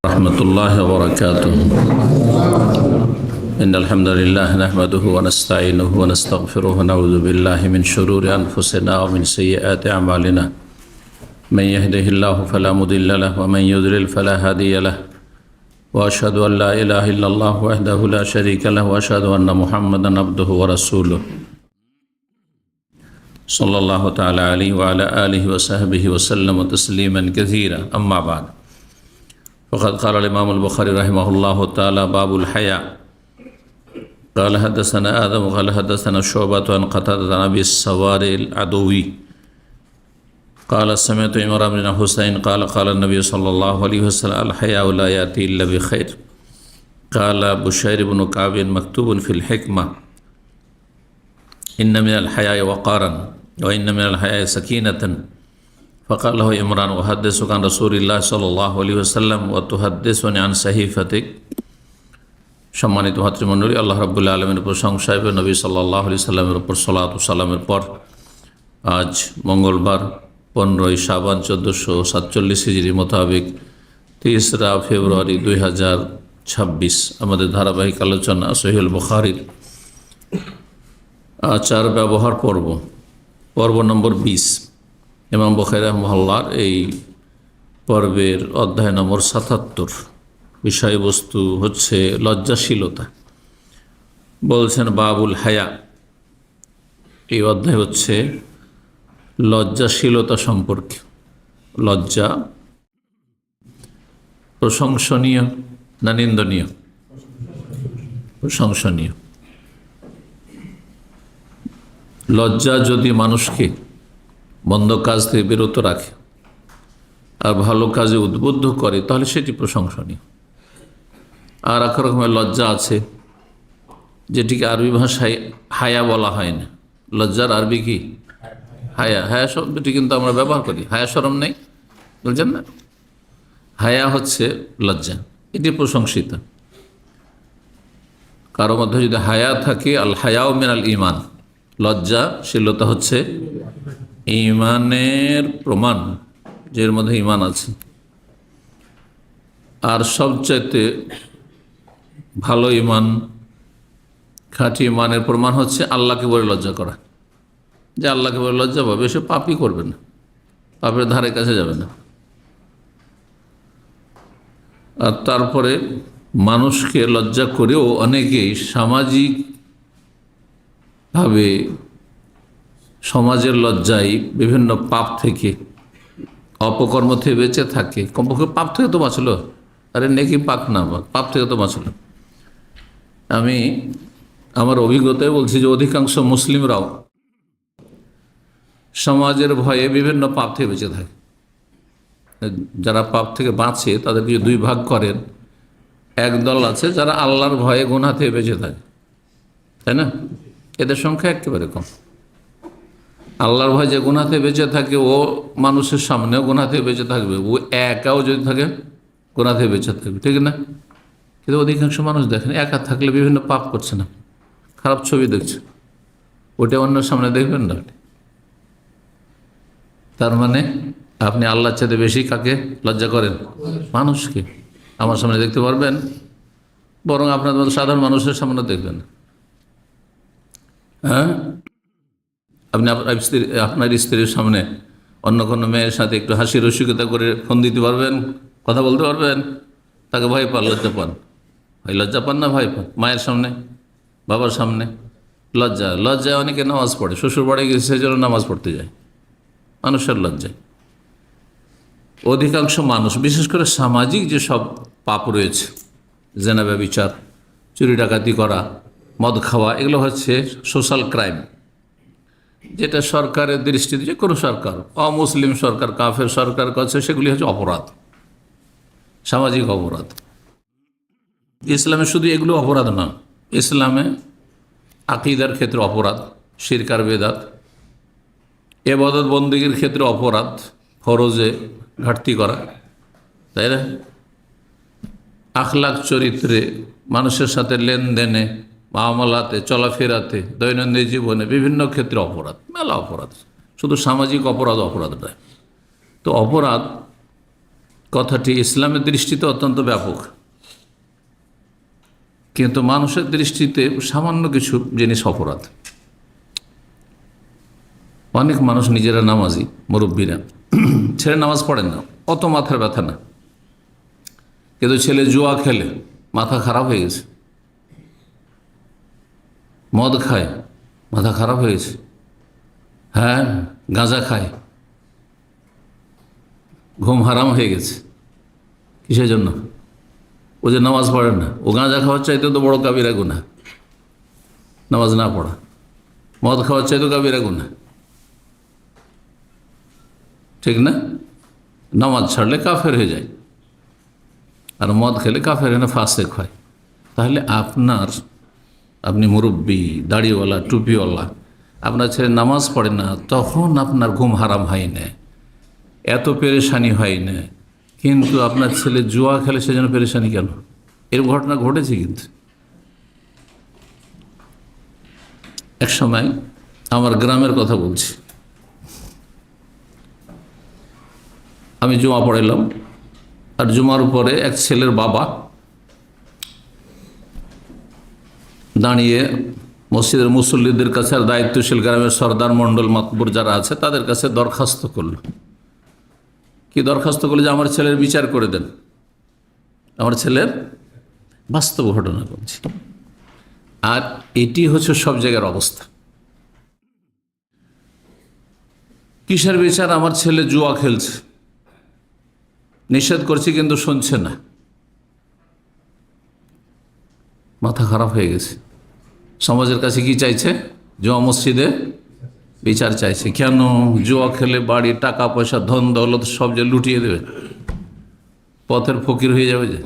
ورحمة الله وبركاته. إن الحمد لله نحمده ونستعينه ونستغفره ونعوذ بالله من شرور أنفسنا ومن سيئات أعمالنا. من يهده الله فلا مضل له ومن يضلل فلا هادي له. وأشهد أن لا إله إلا الله وحده لا شريك له وأشهد أن محمدا عبده ورسوله صلى الله تعالى عليه وعلى آله وصحبه وسلم تسليما كثيرا. أما بعد، فقد قال الإمام البخاري رحمه الله تعالى: باب الحياء. قال حدثنا آدم قال حدثنا شعبة عن قتادة عن أبي السوار العدوي قال سمعت عمران بن حسين قال قال النبي صلى الله عليه وسلم: الحياء لا يأتي إلا بخير. قال بشير بن كعب مكتوب في الحكمة: إن من الحياء وقارا وإن من الحياء سكينة. فقال له عمران: أحدثك عن رسول الله صلى الله عليه وسلم وتحدثني عن صحيفتك। সম্মানিত ভাতৃমণ্ডলী, আল্লাহ রাব্বুল আলামিনের প্রশংসা এবং নবী সাল্লাল্লাহু আলাইহি সাল্লামের উপর সালাত ও সালামের পর আজ মঙ্গলবার 15ই শাবান 1447 হিজরি মোতাবেক 3রা ফেব্রুয়ারি 2026 আমাদের ধারাবাহিক আলোচনা সহিহুল বুখারীর আচার ব্যবহার পর্ব নম্বর 20। ইমাম বুখারী রাহিমাহুল্লাহর এই পর্বের অধ্যায় নম্বর 77। বিষয়বস্তু হচ্ছে লজ্জাশীলতা। বলছেন বাবুল হায়া। এই অধ্যায় হচ্ছে লজ্জাশীলতা সম্পর্কে। লজ্জা প্রশংসনীয় না নিন্দনীয়? প্রশংসনীয়। লজ্জা যদি মানুষকে মন্দ কাজ থেকে বিরত রাখে আর ভালো কাজে উদ্বুদ্ধ করে তাহলে সেটি প্রশংসনীয়। আর এক রকমের লজ্জা আছে যেটিকে আরবি ভাষায় হায়া বলা হয় না। লজ্জার আরবি কি? হায়া। হায়া শব্দটি কিন্তু আমরা ব্যবহার করি, হায়া শরম নেই, বুঝছেন না? হায়া হচ্ছে লজ্জা, এটি প্রশংসিত। কারো মধ্যে যদি হায়া থাকে, আল হায়াও মিনাল ঈমান, লজ্জাশীলতা হচ্ছে ঈমানের প্রমাণ, যের মধ্যে ঈমান আছে। আর সবচাইতে ভালো ঈমান, খাঁটি ঈমানের প্রমাণ হচ্ছে আল্লাহকে বলে লজ্জা করা। যে আল্লাহকে বলে লজ্জা পাবে, সে পাপই করবে না, পাপের ধারে কাছে যাবে না। আর তারপরে মানুষকে লজ্জা করেও অনেকেই সামাজিকভাবে সমাজের লজ্জায় বিভিন্ন পাপ থেকে, অপকর্ম থেকে বেঁচে থাকে। কমপক্ষে পাপ থেকে তো বাঁচলো, আরে নেকি পাক না, পাপ থেকে তো বাঁচলো। আমি আমার অভিজ্ঞতায় বলছি যে অধিকাংশ মুসলিমরাও সমাজের ভয়ে বিভিন্ন পাপ থেকে বেঁচে থাকে। যারা পাপ থেকে বাঁচে তাদেরকে দুই ভাগ করেন। একদল আছে যারা আল্লাহর ভয়ে গুনাহ থেকে বেঁচে থাকে, তাই না? এদের সংখ্যা একেবারে কম। আল্লাহর ভয় যে গুনাহ থেকে বেঁচে থাকে, ও মানুষের সামনেও গুনাহ থেকে বেঁচে থাকবে। ও একাও যদি থাকে গুনাহ থেকে বেঁচে থাকবে, ঠিক না? কিন্তু অধিকাংশ মানুষ দেখেন একা থাকলে বিভিন্ন পাপ করছে না, খারাপ ছবি দেখছে, ওটা অন্যের সামনে দেখবেন না। তার মানে আপনি আল্লাহর চাইতে বেশি কাকে লজ্জা করেন? মানুষকে। আমার সামনে দেখতে পারবেন, বরং আপনার মতো সাধারণ মানুষের সামনে দেখবেন। হ্যাঁ, আপনি আপনার স্ত্রীর সামনে অন্য কোনো মেয়ের সাথে একটু হাসি রসিকতা করে ফোন দিতে পারবেন, কথা বলতে পারবেন? তাকে ভয় পান, লজ্জা পান। ভাই লজ্জা পান না ভয় পান? মায়ের সামনে, বাবার সামনে লজ্জায় অনেকে নামাজ পড়ে, শ্বশুর বাড়ি গেছে সেই জন্য নামাজ পড়তে যায়, মানুষের লজ্জায়। অধিকাংশ মানুষ, বিশেষ করে সামাজিক যে সব পাপ রয়েছে, জেনা ব্যভিচার, চুরি ডাকাতি করা, মদ খাওয়া, এগুলো হচ্ছে সোশ্যাল ক্রাইম, যেটা সরকারের দৃষ্টিতে, যে কোনো সরকার, অমুসলিম সরকার, কাফের সরকার কাছে সেগুলি হচ্ছে অপরাধ, সামাজিক অপরাধ। ইসলামে শুধু এগুলো অপরাধ না, ইসলামে আকীদার ক্ষেত্রে অপরাধ, শিরক আর বেদাত, ইবাদত বন্দেগীর ক্ষেত্রে অপরাধ, ফরজে ঘাটতি করা, তাই না? আখলাক চরিত্রে, মানুষের সাথে লেনদেনে, মামলাতে, চলাফেরাতে, দৈনন্দিন জীবনে বিভিন্ন ক্ষেত্রে অপরাধ, মেলা অপরাধ। শুধু সামাজিক অপরাধ নয়। তো অপরাধ কথাটি ইসলামের দৃষ্টিতে অত্যন্ত ব্যাপক, কিন্তু মানুষের দৃষ্টিতে সামান্য কিছু জিনিস অপরাধ। অনেক মানুষ নিজেরা নামাজি, মুরব্বীরা ছেলে নামাজ পড়েন না, অত মাথার ব্যথা না, কিন্তু ছেলে জুয়া খেলে মাথা খারাপ হয়ে গেছে, মদ খায় মাথা খারাপ হয়ে গেছে, হ্যাঁ গাঁজা খায় ঘুম হারাম হয়ে গেছে। কিসের জন্য? ও যে নামাজ পড়ে না। ও গাঁজা খাওয়ার চাইতে তো বড় কাবিরা গুনাহ নামাজ না পড়া, মদ খাওয়ার চাইতে কাবিরা গুনাহ, ঠিক না? নামাজ ছাড়লে কাফের হয়ে যায়, আর মদ খেলে কাফের হয় না, ফাসেক হয়। তাহলে আপনি মুরব্বী, দাড়িওয়ালা, টুপিওয়ালা, আপনার ছেলে নামাজ পড়ে না, তখন আপনার ঘুম হারাম হয় না, এত পেরেশানি হয় না, কিন্তু আপনার ছেলে জুয়া খেলে সেজন্য পেরেশানি কেন? এর ঘটনা ঘটেছে। কিন্তু এক সময় আমার গ্রামের কথা বলছি, আমি জুমা পড়াইলাম, আর জুমার উপরে এক ছেলের বাবা দাঁড়িয়ে মসজিদের মুসল্লিদের কাছে আর দায়িত্বশীল গ্রামের সর্দার মণ্ডল মাতবর যারা আছে তাদের কাছে দরখাস্ত করলো। কি দরখাস্ত করলো? যে আমার ছেলের বিচার করে দেন। আমার ছেলের বাস্তব ঘটনা বলছি, আর এটি হচ্ছে সব জায়গার অবস্থা। কিসের বিচার? আমার ছেলে জুয়া খেলছে, নিষেধ করছি কিন্তু শুনছে না, মাথা খারাপ হয়ে গেছে। সমাজের কাছে কি চাইছে? জুয়া মসজিদে বিচার চাইছে। কেন? জুয়া খেলে বাড়ি, টাকা পয়সা, ধন দৌলত সব যে লুটিয়ে দেবে, পথের ফকির হয়ে যাবে, যে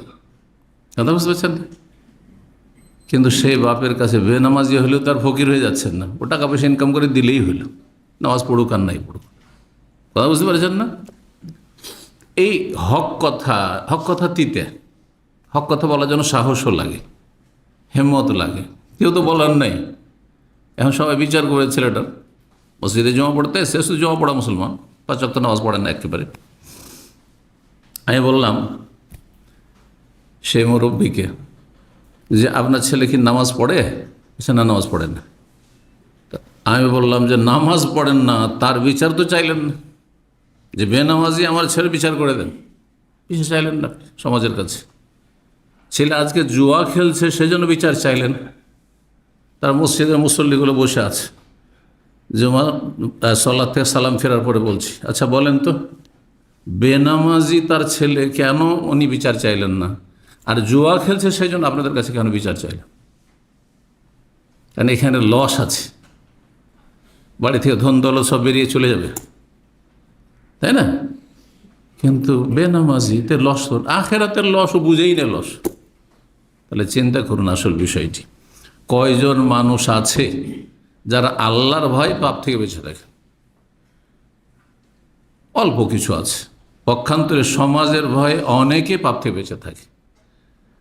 কথা বুঝতে পারছেন। কিন্তু সেই বাপের কাছে বেনামাজি হলেও তার ফকির হয়ে যাচ্ছেন না, ও টাকা পয়সা ইনকাম করে দিলেই হইল, নামাজ পড়ুক আর নাই পড়ুক। কথা বুঝতে পারছেন না? এই হক কথা তিতে, হক কথা বলার জন্য সাহসও লাগে, হেম্মত লাগে, কেউ তো বলার নাই। এখন সবাই বিচার করে ছেলেটার মসজিদে জমা পড়তে, সে শুধু জমা পড়া মুসলমান, 5 ওয়াক্ত নামাজ পড়েন না একেবারে। আমি বললাম সেই মুরব্বীকে যে আপনার ছেলে কি নামাজ পড়ে? সে না, নামাজ পড়েন না। আমি বললাম যে নামাজ পড়েন না, তার বিচার তো চাইলেন না, যে বেনামাজি আমার ছেলে বিচার করে দেন, কিছু চাইলেন না সমাজের কাছে। ছেলে আজকে জুয়া খেলছে সেজন্য বিচার চাইলেন। তার মসজিদের মুসল্লিগুলো বসে আছে, জুমা সালাত থেকে সালাম ফেরার পরে বলছি, আচ্ছা বলেন তো, বেনামাজি তার ছেলে কেন উনি বিচার চাইলেন না, আর জুয়া খেলছে সেই জন্য আপনাদের কাছে কেন বিচার চাইলেন? কারণ এখানে লস আছে, বাড়ি থেকে ধন দৌলত সব বেরিয়ে চলে যাবে, তাই না? কিন্তু বেনামাজিতে লস, আখেরাতের লসও বুঝেই না লস। তাহলে চিন্তা করুন আসল বিষয়টি, কয়জন মানুষ আছে যারা আল্লাহর ভয় পাপ থেকে বেঁচে থাকে? অল্প কিছু আছে। পক্ষান্তরে সমাজের ভয়ে অনেকে পাপ থেকে বেঁচে থাকে।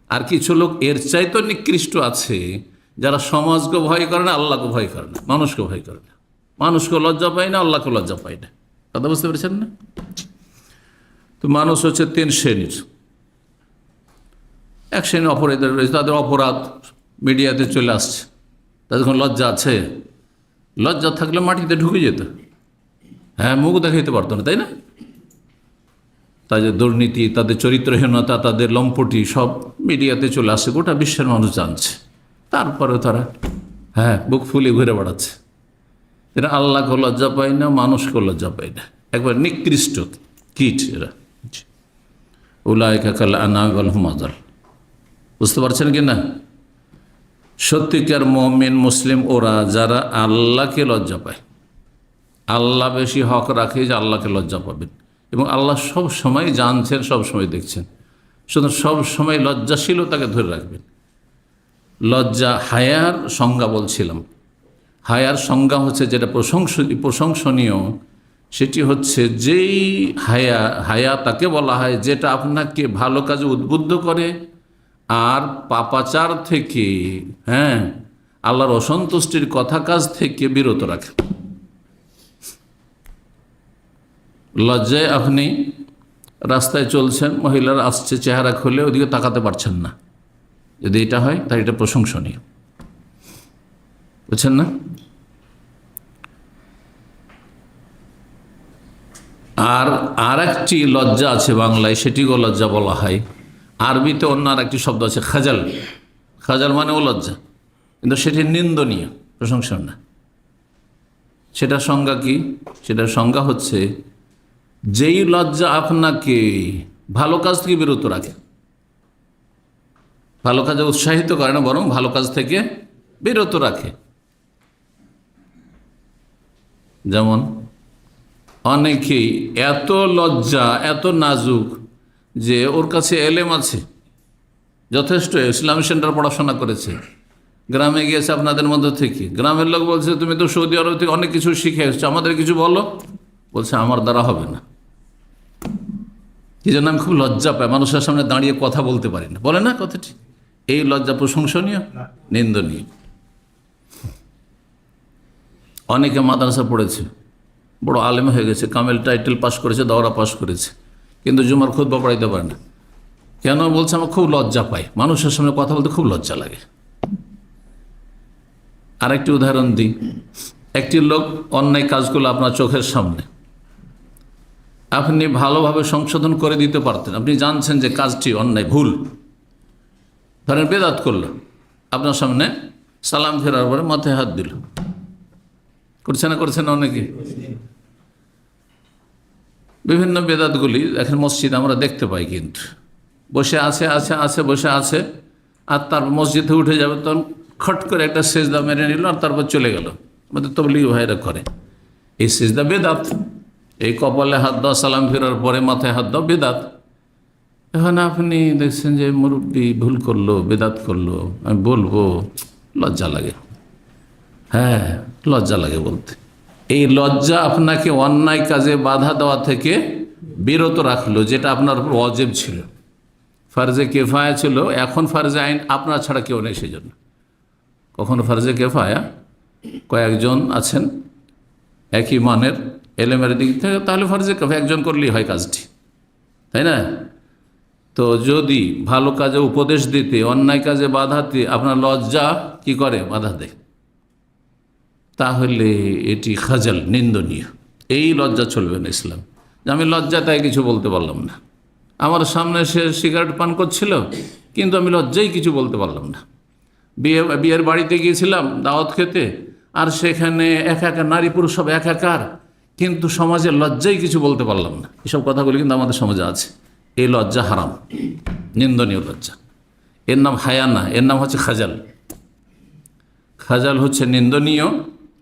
আর কিছু লোক এর চাইতে নিকৃষ্ট আছে, যারা সমাজকে ভয় করে না, আল্লাহকে ভয় করে না, মানুষকে ভয় করে না, মানুষকে লজ্জা পায় না, আল্লাহকে লজ্জা পায় না। কথা বুঝতে পেরেছেন না? তো মানুষ হচ্ছে 3 শ্রেণীর। এক শ্রেণী অপরাধীরা রয়েছে, তাদের অপরাধ মিডিয়াতে চলে আসছে, তাদের কোনো লজ্জা আছে? লজ্জা থাকলে মাটিতে ঢুকে যেত, হ্যাঁ, মুখ দেখাইতে পারতো না, তাই না? তাদের দুর্নীতি, তাদের চরিত্রহীনতা, তাদের লম্পটি সব মিডিয়াতে চলে আসছে, গোটা বিশ্বের মানুষ জানছে। তারপরেও তারা বুক ফুলিয়ে ঘুরে বেড়াচ্ছে। এরা আল্লাহকে লজ্জা পায় না, মানুষকে লজ্জা পায় না, একবার নিকৃষ্ট কীট এরা। উলাইকা কাল আনাম ওয়াল হুম আযাল। বুঝতে পারছেন কি না? সত্যিকার মুমিন মুসলিম ওরা যারা আল্লাহকে লজ্জা পায়, আল্লাহ বেশি হক রাখে যে আল্লাহকে লজ্জা পাবেন, এবং আল্লাহ সব সময় জানছেন, সব সময় দেখছেন, সুতরাং সব সময় লজ্জাশীলতাকে ধরে রাখবেন। লজ্জা হায়ার সংজ্ঞা বলছিলাম। হায়ার সংজ্ঞা হচ্ছে যেটা প্রশংসনীয়, সেটি হচ্ছে যেই হায়া তাকে বলা হয় যেটা আপনাকে ভালো কাজে উদ্বুদ্ধ করে আর পাপাচার থেকে, আল্লাহর অসন্তুষ্টির কথা কাজ থেকে বিরত রাখে। লজ্জায় আপনি রাস্তায় চলছেন, মহিলারা আসছে, চেহারা খুলে ওদিকে তাকাতে পারছেন না। যদি এটা হয় তাহলে এটা প্রশংসনীয়, বুঝছেন না? আর একটি লজ্জা আছে বাংলায়, সেটিকেও লজ্জা বলা হয়। আরবিতে অন্য আর একটি শব্দ আছে খাজাল। খাজাল মানেও লজ্জা, কিন্তু সেটি নিন্দনীয়, প্রশংসনীয় না। সেটার সংজ্ঞা কি? সেটার সংজ্ঞা হচ্ছে যেই লজ্জা আপনাকে ভালো কাজ থেকে বিরত রাখে, ভালো কাজে উৎসাহিত করে না, বরং ভালো কাজ থেকে বিরত রাখে। যেমন অনেকেই এত লজ্জা, এত নাজুক যে ওর কাছে এলেম আছে যথেষ্ট, ইসলামী সেন্টার পড়াশোনা করেছে, গ্রামে গিয়েছে আপনাদের মধ্যে থেকে, গ্রামের লোক বলছে তুমি তো সৌদি আরব থেকে অনেক কিছু শিখে এসছো, আমাদের কিছু বলো। বলছে আমার দ্বারা হবে না। এই জন্য আমি খুব লজ্জা পাই, মানুষের সামনে দাঁড়িয়ে কথা বলতে পারি না। বলে না কথাটি? এই লজ্জা প্রশংসনীয়? নিন্দনীয়। অনেকে মাদ্রাসা পড়েছে, বড় আলেম হয়ে গেছে, কামেল টাইটেল পাস করেছে, দাওরা পাস করেছে, কিন্তু জুমার খুতবা পড়াইতে পারে না। কেন? বলছে আমার খুব লজ্জা পাই, মানুষের সামনে কথা বলতে খুব লজ্জা লাগে। আরেকটি উদাহরণ দিই। একটি লোক অন্যায় কাজগুলো আপনার চোখের সামনে, আপনি ভালোভাবে সংশোধন করে দিতে পারতেন, আপনি জানছেন যে কাজটি অন্যায়, ভুল। ধরেন বেদাত করল, আপনার সামনে সালাম ফেরার পরে মাথায় হাত দিল, করছে না? করছে না অনেকে? বিভিন্ন বেদাতগুলি এখন মসজিদ আমরা দেখতে পাই, কিন্তু বসে আছে বসে আছে, আর তারপর মসজিদে উঠে যাবে, তখন খট করে একটা সেজদা মেরে নিল, আর তারপর চলে গেল। আমাদের তবলিগি ভাইরা করে এই সেজদা বেদাত। এই কপালে হাত দাও সালাম ফেরার পরে মাথায় হাত দাও, বেদাত। এখন আপনি দেখছেন যে মুরব্বী ভুল করলো, বেদাত করলো, আমি বলবো, লজ্জা লাগে। হ্যাঁ, লজ্জা লাগে বলতে। এই লজ্জা আপনাকে অন্যায় কাজে বাধা দেওয়া থেকে বিরত রাখলো, যেটা আপনার উপর ওয়াজিব ছিল, ফারজে কেফায়া ছিল। এখন ফারজে আইন আপনার ছাড়া কেউ নেই, সেই জন্য। কখনো ফারজে কেফায়া কয়েকজন আছেন একই মানের এলেমের দিক থেকে, তাহলে ফারজে কেফায়া একজন করলেই হয় কাজটি, তাই না? তো যদি ভালো কাজে উপদেশ দিতে, অন্যায় কাজে বাধাতে আপনার লজ্জা কি করে? বাধা দেয়, তাহলে এটি খাজাল, নিন্দনীয়। এই লজ্জা চলবে না ইসলাম, যে আমি লজ্জা তাই কিছু বলতে পারলাম না। আমার সামনে সে সিগারেট পান করছিল, কিন্তু আমি লজ্জাই কিছু বলতে পারলাম না। বিয়ের বাড়িতে গিয়েছিলাম দাওয়াত খেতে, আর সেখানে একাকার, নারী পুরুষ সব একাকার, কিন্তু সমাজে লজ্জাই কিছু বলতে পারলাম না। এসব কথাগুলি কিন্তু আমাদের সমাজে আছে। এই লজ্জা হারাম, নিন্দনীয় লজ্জা। এর নাম হায়া না, এর নাম হচ্ছে খাজাল। খাজাল হচ্ছে নিন্দনীয়।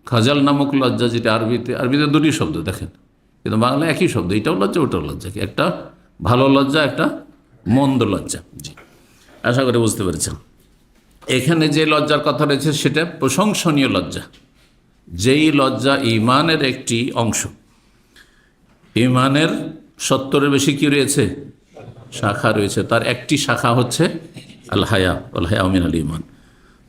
খাজাল নামক লজ্জা, যেটা আরবিতে দুটি শব্দ দেখেন, কিন্তু বাংলায় একই শব্দ, এটাও লজ্জা ওটাও লজ্জা। একটা ভালো লজ্জা, একটা মন্দ লজ্জা। জি, আশা করে বুঝতে পেরেছেন। এখানে যে লজ্জার কথা রয়েছে সেটা প্রশংসনীয় লজ্জা, যেই লজ্জা ইমানের একটি অংশ। ইমানের 70-এর বেশি কি রয়েছে? শাখা রয়েছে। তার একটি শাখা হচ্ছে আল হায়া, আল হায়া মিনাল ঈমান।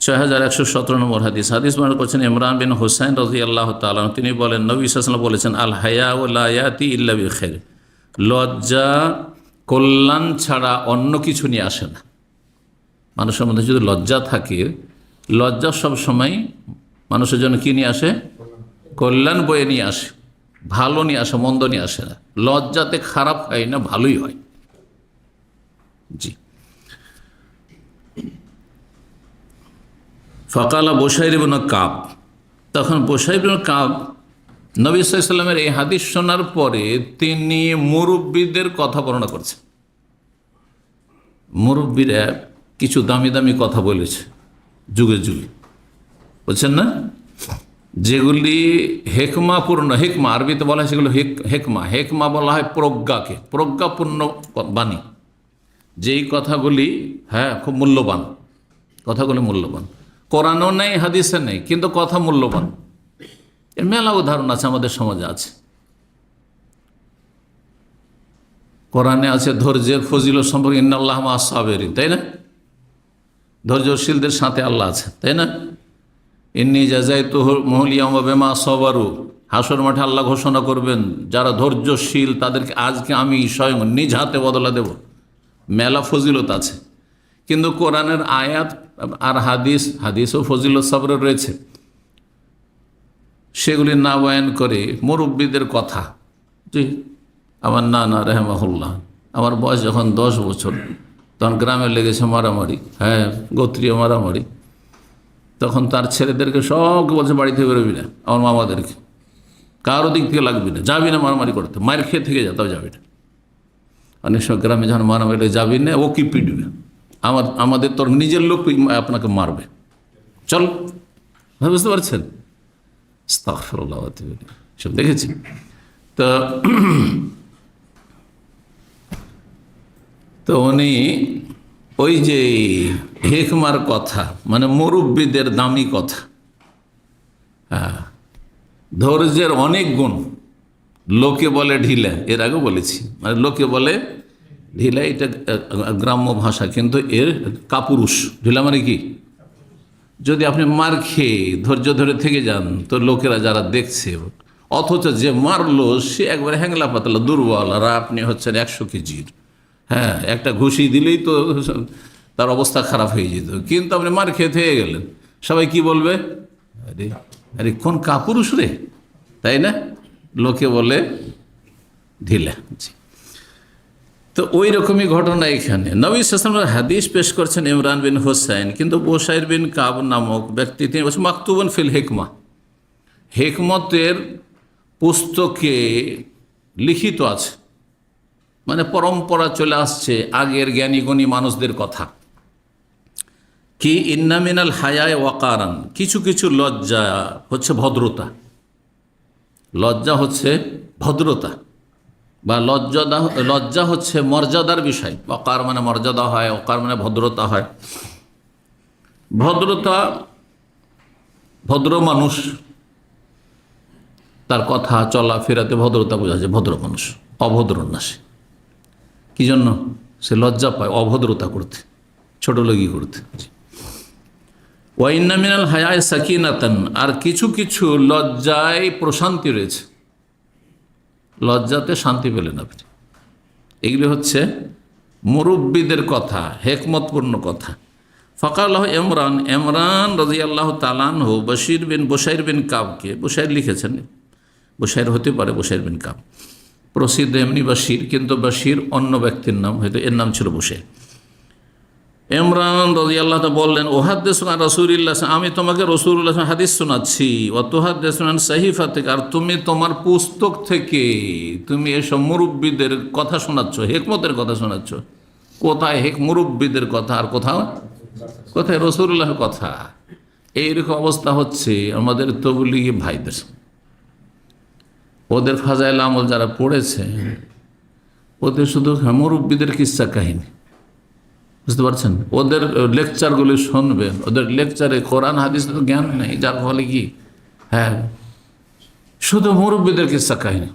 6117 নম্বর হাদিস বর্ণনা করছেন ইমরান বিন হুসাইন রাদিয়াল্লাহু তাআলা। তিনি বলেন, নবী সাল্লাল্লাহু আলাইহি ওয়াসাল্লাম বলেছেন, আল হায়া লা ইয়াতি ইল্লা বিখাইর। লজ্জা কল্যাণ ছাড়া অন্য কিছু নিয়ে আসে না। মানুষের মধ্যে যদি লজ্জা থাকে, লজ্জা সবসময় মানুষের জন্য কি নিয়ে আসে? কল্যাণ বয়ে নিয়ে আসে, ভালো নিয়ে আসে, মন্দ নিয়ে আসে না। লজ্জাতে খারাপ হয় না, ভালোই হয়। জি। ফাকালা বুসাইর ইবনে কাব, তখন বুসাইর ইবনে কাব নবী সাল্লাল্লাহু আলাইহি ওয়াসাল্লামের এই হাদিস শোনার পরে তিনি মুরব্বীদের কথা বর্ণনা করছেন। মুরব্বীরা কিছু দামি দামি কথা বলেছে যুগে যুগে, বলছেন না, যেগুলি হেকমাপূর্ণ। হেকমা আরবিতে বলা হয় সেগুলো হেকমা। হেকমা বলা হয় প্রজ্ঞাকে, প্রজ্ঞাপূর্ণ বাণী। যেই কথাগুলি খুব মূল্যবান, কথাগুলি মূল্যবান। কোরআনও নেই, হাদিসে নেই, কিন্তু কথা মূল্যবান। এর মেলা উদাহরণ আছে, আমাদের সমাজে আছে। কোরআনে আছে ধৈর্যের ফজিলত সম্পর্কে, ইন্নাল্লাহ মা'আস সাবিরিন, তাই না? ধৈর্যশীলদের সাথে আল্লাহ আছে, তাই না? ইন্নী জাযাইতুহুমুল ইয়াওমা বিমা সাবারু, হাসর মাঠে আল্লাহ ঘোষণা করবেন, যারা ধৈর্যশীল তাদেরকে আজকে আমি স্বয়ং নিজ হাতে বদলা দেব। মেলা ফজিলত আছে, কিন্তু কোরআনের আয়াত আর হাদিসও ফজিলত সবরের রয়েছে, সেগুলি না বয়ান করে মুরব্বীদের কথা। জি, আমার নানা রেহমাহুল্লাহ, আমার বয়স যখন 10 বছর, তখন গ্রামে লেগেছে মারামারি, হ্যাঁ গোত্রীয় মারামারি। তখন তার ছেলেদেরকে সবকে বলছে বাড়ি থেকে বেরোবি না, আমার মামাদেরকে কারো দিক থেকে লাগবি না, যাবি না মারামারি করতে, মায়ের খেয়ে থেকে যা, তাও যাবি না। অনেক সময় গ্রামে যখন মারামারি যাবি না, ও কি পিটবে, আমাদের তোর নিজের লোক আপনাকে মারবে, চল। বুঝতে পারছেন? আস্তাগফিরুল্লাহ, সব দেখেছি তো। তো উনি ওই যে হেকমার কথা, মানে মুরব্বীদের দামি কথা, হ্যাঁ, ধৈর্যের অনেক গুণ। লোকে বলে ঢিলা, এর আগে বলেছি, মানে লোকে বলে ঢিলা, এটা গ্রাম্য ভাষা, কিন্তু এর কাপুরুষ। ঢিলা মানে কি? যদি আপনি মার খেয়ে ধৈর্য ধরে থেকে যান, তো লোকেরা যারা দেখছে, অথচ যে মারলো সে একবারে হ্যাংলা পাতলা দুর্বল, আর আপনি হচ্ছেন 100 কেজির, হ্যাঁ, একটা ঘুষি দিলেই তো তার অবস্থা খারাপ হয়ে যেত, কিন্তু আপনি মার খেয়ে থেকে গেলেন, সবাই কি বলবে? আরে আরে কোন কাপুরুষ রে, তাই না? লোকে বলে ঢিলা। তো ওই রকমই ঘটনা এখানে। নবী সাল্লাল্লাহু আলাইহি ওয়াসাল্লাম হাদিস পেশ করছেন ইমরান বিন হুসাইন, কিন্তু বুশাইর বিন কাব নামক ব্যক্তি, তিনি বলছেন মাকতুবুন ফিল হিকমা, হিকমতের পুস্তকে লিখিত আছে, মানে পরম্পরা চলে আসছে আগের জ্ঞানী গুণী মানুষদের কথা। কি ইন্না মিনাল হায়ায়ে ওয়াকারান, কিছু কিছু লজ্জা হচ্ছে ভদ্রতা, লজ্জা হচ্ছে ভদ্রতা, বা লজ্জা হচ্ছে মর্যাদার বিষয়। ওয়াকার মানে মর্যাদা হয়, ওয়াকার মানে ভদ্রতা হয়। ভদ্রতা, ভদ্র মানুষ, তার কথা চলা ফেরাতে ভদ্রতা বোঝা যায়, ভদ্র মানুষ। অভদ্র না সে, কি জন্য? সে লজ্জা পায় অভদ্রতা করতে, ছোটলোকি করতে। ওয়া ইন্না মিনাল হায়ায়ে সাকিনাতান, আর কিছু কিছু লজ্জায় প্রশান্তি রয়েছে, লজ্জাতে শান্তি পেলেন আপনি। এগুলি হচ্ছে মুরব্বীদের কথা, হেকমতপূর্ণ কথা। ফাকালাহু ইমরান রাদিয়াল্লাহু তাআলা আনহু বুশাইর বিন কাবকে, বুশাইর লিখেছেন, বুশাইর হতে পারে বুশাইর বিন কাব, প্রসিদ্ধ এমনি বাশির, কিন্তু বাশির অন্য ব্যক্তির নাম, হয়তো এর নাম ছিল বুশাইর। ইমরান রাদিয়াল্লাহু তাআলা বললেন, উহাদ্দিসু আন রাসূলিল্লাহ, আমি তোমাকে রাসূলুল্লাহ হাদিস শোনাচ্ছি, ওয়া তুহাদ্দিসু আন সাহিফাতিক, আর তুমি তোমার পুস্তক থেকে তুমি এসব মুরব্বীদের কথা শোনাচ্ছ, হিকমতের কথা শোনাচ্ছ। কোথায় মুরব্বীদের কথা, আর কোথায় রাসূলুল্লাহর কথা? এইরকম অবস্থা হচ্ছে আমাদের তবলিগি ভাইদের। ওদের ফাজাইল আমল যারা পড়েছে, ওদের শুধু মুরব্বীদের কিস্সা কাহিনী, বুঝতে পারছেন? ওদের লেকচারগুলি শুনবেন, ওদের লেকচারে কোরআন হাদিস তো জ্ঞান নেই, যার ফলে কি, হ্যাঁ, শুধু মুরব্বীদের কিস্সা কাহিনী।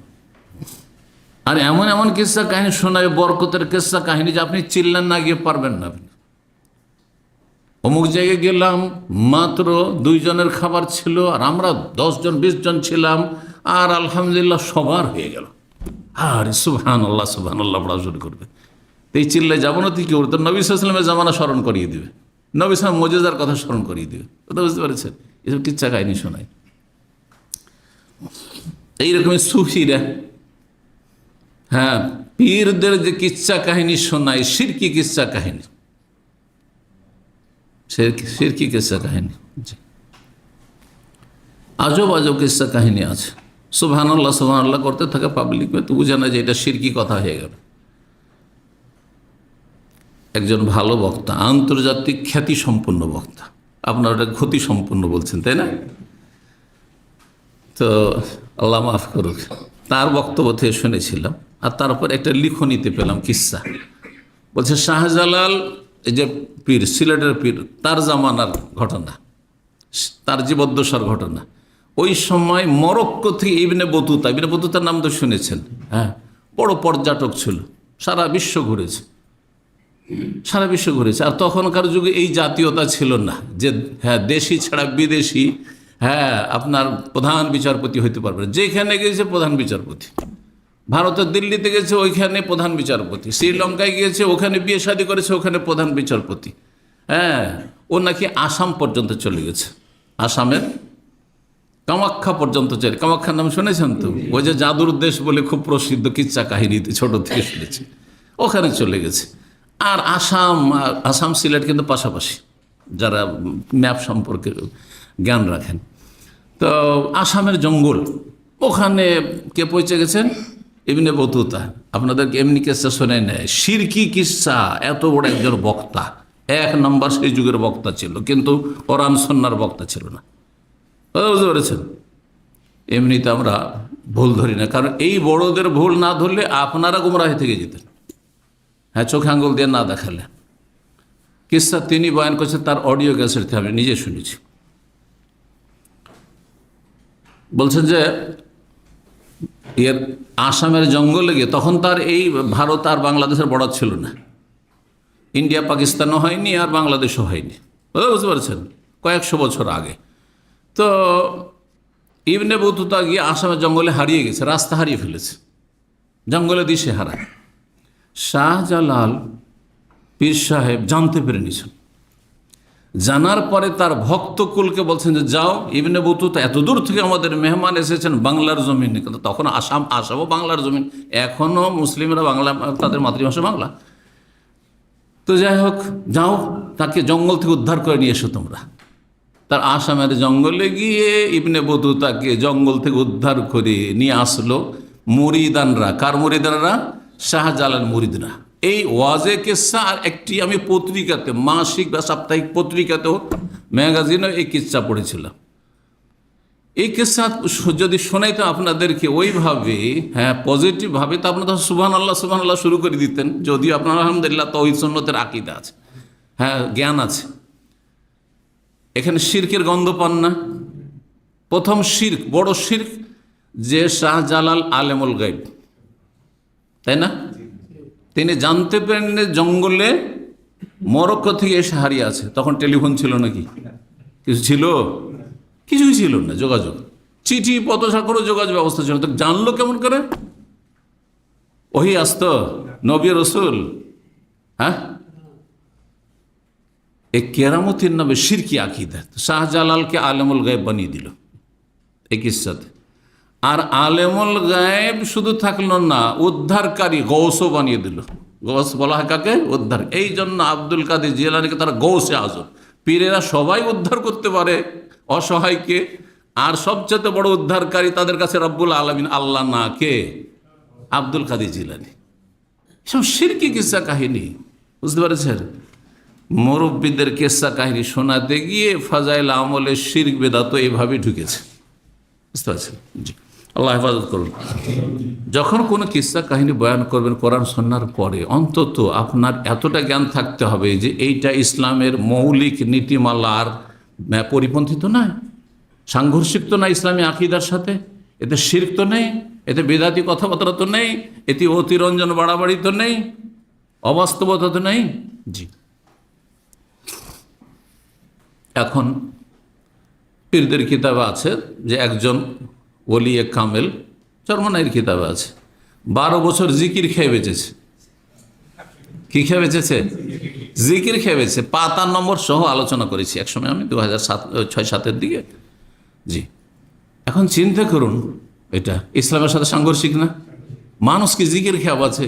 আর এমন এমন কিস্সা কাহিনী শোনায়, বরকতের কিস্সা কাহিনী, যে আপনি চিল্লান না গিয়ে পারবেন না। আপনি অমুক জায়গায় গেলাম, মাত্র 2 জনের খাবার ছিল, আর আমরা 10 জন 20 জন ছিলাম, আর আলহামদুলিল্লাহ সবার হয়ে গেল। আর সুবহানাল্লাহ সুবহানাল্লাহ পড়া শুরু করবে, এই চিল্লায় যাবো না, তুই কি করতো? নবী সাল্লাল্লাহু আলাইহি ওয়াসাল্লামের জামানা স্মরণ করিয়ে দিবে, নবী সাল্লাল্লাহু মুজিজার কথা স্মরণ করিয়ে দিবে। কথা বুঝতে পারছেন? এসব কিচ্ছা কাহিনী শোনায়। এইরকমই সুফিরা, হ্যাঁ, পীরদের যে কিচ্ছা কাহিনী শোনায়, শিরকি কিচ্ছা কাহিনী, শিরকি কিচ্ছা কাহিনী, আজব আজব কিচ্ছা কাহিনী আছে। সুবহানাল্লাহ সুবহানাল্লাহ করতে থাকে পাবলিক, তো বুঝে না যে এটা শিরকি কথা হয়ে গেল। একজন ভালো বক্তা, আন্তর্জাতিক খ্যাতি সম্পন্ন বক্তা, আপনারা ওটা ক্ষতি সম্পন্ন বলছেন, তাই না? তো আল্লাহ মাফ করুক, তার বক্তব্য থেকে শুনেছিলাম, আর তারপর একটা লিখনীতে পেলাম কিস্সা। বলছে শাহজালাল, এই যে পীর, সিলেটের পীর, তার জামানার ঘটনা, তার জীবদ্দশার ঘটনা। ওই সময় মরক্কো থেকে ইবনে বতুতার নাম তো শুনেছেন, হ্যাঁ, বড় পর্যটক ছিল, সারা বিশ্ব ঘুরেছে, আর তখনকার যুগে এই জাতীয়তা ছিল না যে, হ্যাঁ, দেশি ছাড়া বিদেশি, হ্যাঁ, আপনার প্রধান বিচারপতি হইতে পারবে না। যেখানে গেছে প্রধান বিচারপতি, ভারতের দিল্লিতে গেছে ওইখানে প্রধান বিচারপতি, শ্রীলঙ্কায় গিয়েছে ওখানে বিয়ে শাদী করেছে ওখানে প্রধান বিচারপতি। হ্যাঁ, ও নাকি আসাম পর্যন্ত চলে গেছে, আসামের কামাখ্যা পর্যন্ত চলে। কামাখ্যার নাম শুনেছেন তো? ওই যে জাদুর দেশ বলে খুব প্রসিদ্ধ কিচ্ছা কাহিনীতে ছোট থেকে শুনেছি, ওখানে চলে গেছে। আর আসাম সিলেট কিন্তু পাশাপাশি, যারা ম্যাপ সম্পর্কে জ্ঞান রাখেন। তো আসামের জঙ্গল, ওখানে কে পৌঁছে গেছেন? Ibn Battuta. আপনাদেরকে এমনি কিচ্ছা শোনে নেয়, শিরকি কিচ্ছা। এত বড় একজন বক্তা, এক নম্বর সেই যুগের বক্তা ছিল, কিন্তু কোরআন সুন্নাহর বক্তা ছিল না। বুঝতে পেরেছেন? এমনিতে আমরা ভুল ধরি না, কারণ এই বড়দের ভুল না ধরলে আপনারা গুমরাহি থেকে যেতেন। হ্যাঁ, চোখে আঙ্গুল দিয়ে না দেখালে। কিস্সা তিনি বয়ান করছেন, তার অডিও ক্যাসেট থেকে আমি নিজে শুনেছি। বলছেন যে এর আসামের জঙ্গলে গিয়ে, তখন তার এই ভারত আর বাংলাদেশের বর্ডার ছিল না, ইন্ডিয়া পাকিস্তানও হয়নি আর বাংলাদেশও হয়নি। বুঝতে পারছেন? কয়েকশো বছর আগে। তো ইবনে বতুতা গিয়ে আসামের জঙ্গলে হারিয়ে গেছে, রাস্তা হারিয়ে ফেলেছে, জঙ্গলে দিশে হারায়। শাহজালাল পীর সাহেব জানতে পেরে নিয়েছেন। জানার পরে তার ভক্তকুলকে বলছেন যে যাও, ইবনে বতুতা এত দূর থেকে আমাদের মেহমান এসেছেন বাংলার জমিনে। কিন্তু তখন আসামও বাংলার জমিন, এখনও মুসলিমরা বাংলা, তাদের মাতৃভাষা বাংলা। তো যাই হোক, যাও তাকে জঙ্গল থেকে উদ্ধার করে নিয়ে এসো তোমরা। তার আসামের জঙ্গলে গিয়ে ইবনে বতুতাকে জঙ্গল থেকে উদ্ধার করে নিয়ে আসলো মুরিদানরা। কার মুরিদানরা? শাহজালাল মুরিদরা। এই ওয়াজে কিস্সা আর একটি আমি পত্রিকাতে, মাসিক বা সাপ্তাহিক পত্রিকাতেও, ম্যাগাজিনেও এই কিস্সা পড়েছিলাম। এই কিস্সা যদি শোনাইতো আপনাদেরকে ওইভাবে, হ্যাঁ পজিটিভভাবে, তো আপনারা সুবহানাল্লাহ সুবহানাল্লাহ শুরু করে দিতেন। যদিও আপনার আলহামদুলিল্লাহ তাওহীদ সুন্নতের আকীদা আছে, হ্যাঁ জ্ঞান আছে, এখানে শিরকের গন্ধ পান না। প্রথম শিরক, বড় শিরক, যে শাহজালাল আলেমুল গায়ব, তাই না? তিনি জানতে পারেন জঙ্গলে মরক্কো থেকে এসে হারিয়ে আছে। তখন টেলিফোন ছিল নাকি? কিছু ছিল? কিছুই ছিল না। যোগাযোগ, চিঠি পত্রসাগরও যোগাযোগ ব্যবস্থা ছিল। তো জানলো কেমন করে? ওহি আসতো, নবী রসুল। হ্যাঁ, এই কেরামতির নামে শিরকি আকিদা। শাহজালালকে আলেমুল গায়েব বানিয়ে দিল এই কিস্সাতে। আর আলেমুল গায়েব শুধু থাকলো না, উদ্ধারকারী গৌসও বানিয়ে দিল। গৌস বলা হয় কাকে? উদ্ধার। এই জন্য আব্দুল কাদের জিলানীকে তারা গৌসে আজম। পীরেরা সবাই উদ্ধার করতে পারে অসহায়কে, আর সবচেয়ে বড় উদ্ধারকারী তাদের কাছে রব্বুল আলামিন, আল্লাহ না, কে? আব্দুল কাদের জিলানী। সব শিরকি কিস্সা কাহিনী, বুঝতে পারছেন? মুরব্বীদের কিস্সা কাহিনী শোনাতে গিয়ে ফাজাইল আমলে শিরক বেদাত এইভাবে ঢুকেছে, বুঝতে পারছেন? জি, আল্লাহ হেফাজত করুন। যখন কোনো কিস্সা কাহিনী বয়ান করবেন কোরআন সুন্নাহর পরে, অন্তত আপনার এতটা জ্ঞান থাকতে হবে যে এইটা ইসলামের মৌলিক নীতিমালার পরিপন্থী তো নয়, সাংঘর্ষিক তো না ইসলামী আকীদার সাথে, এতে শিরক তো নেই, এতে বেদাতি কথাবার্তা তো নেই, এতে অতিরঞ্জন বাড়াবাড়ি তো নেই, অবাস্তবতা তো নেই। জি, এখন পীরদের কিতাবে আছে যে একজন ওলিয়ে কামেল, চরমনাইয়ের কিতাবে আছে, 12 বছর জিকির খেয়ে বেঁচেছে। কি খেয়ে বেঁচেছে? জিকির খেয়ে বেঁচেছে। পাতার নম্বর সহ আলোচনা করেছি একসময় আমি, 2006-07 দিকে। জি, এখন চিন্তা করুন, এটা ইসলামের সাথে সাংঘর্ষিক না? মানুষ কি জিকির খেয়ে আছে?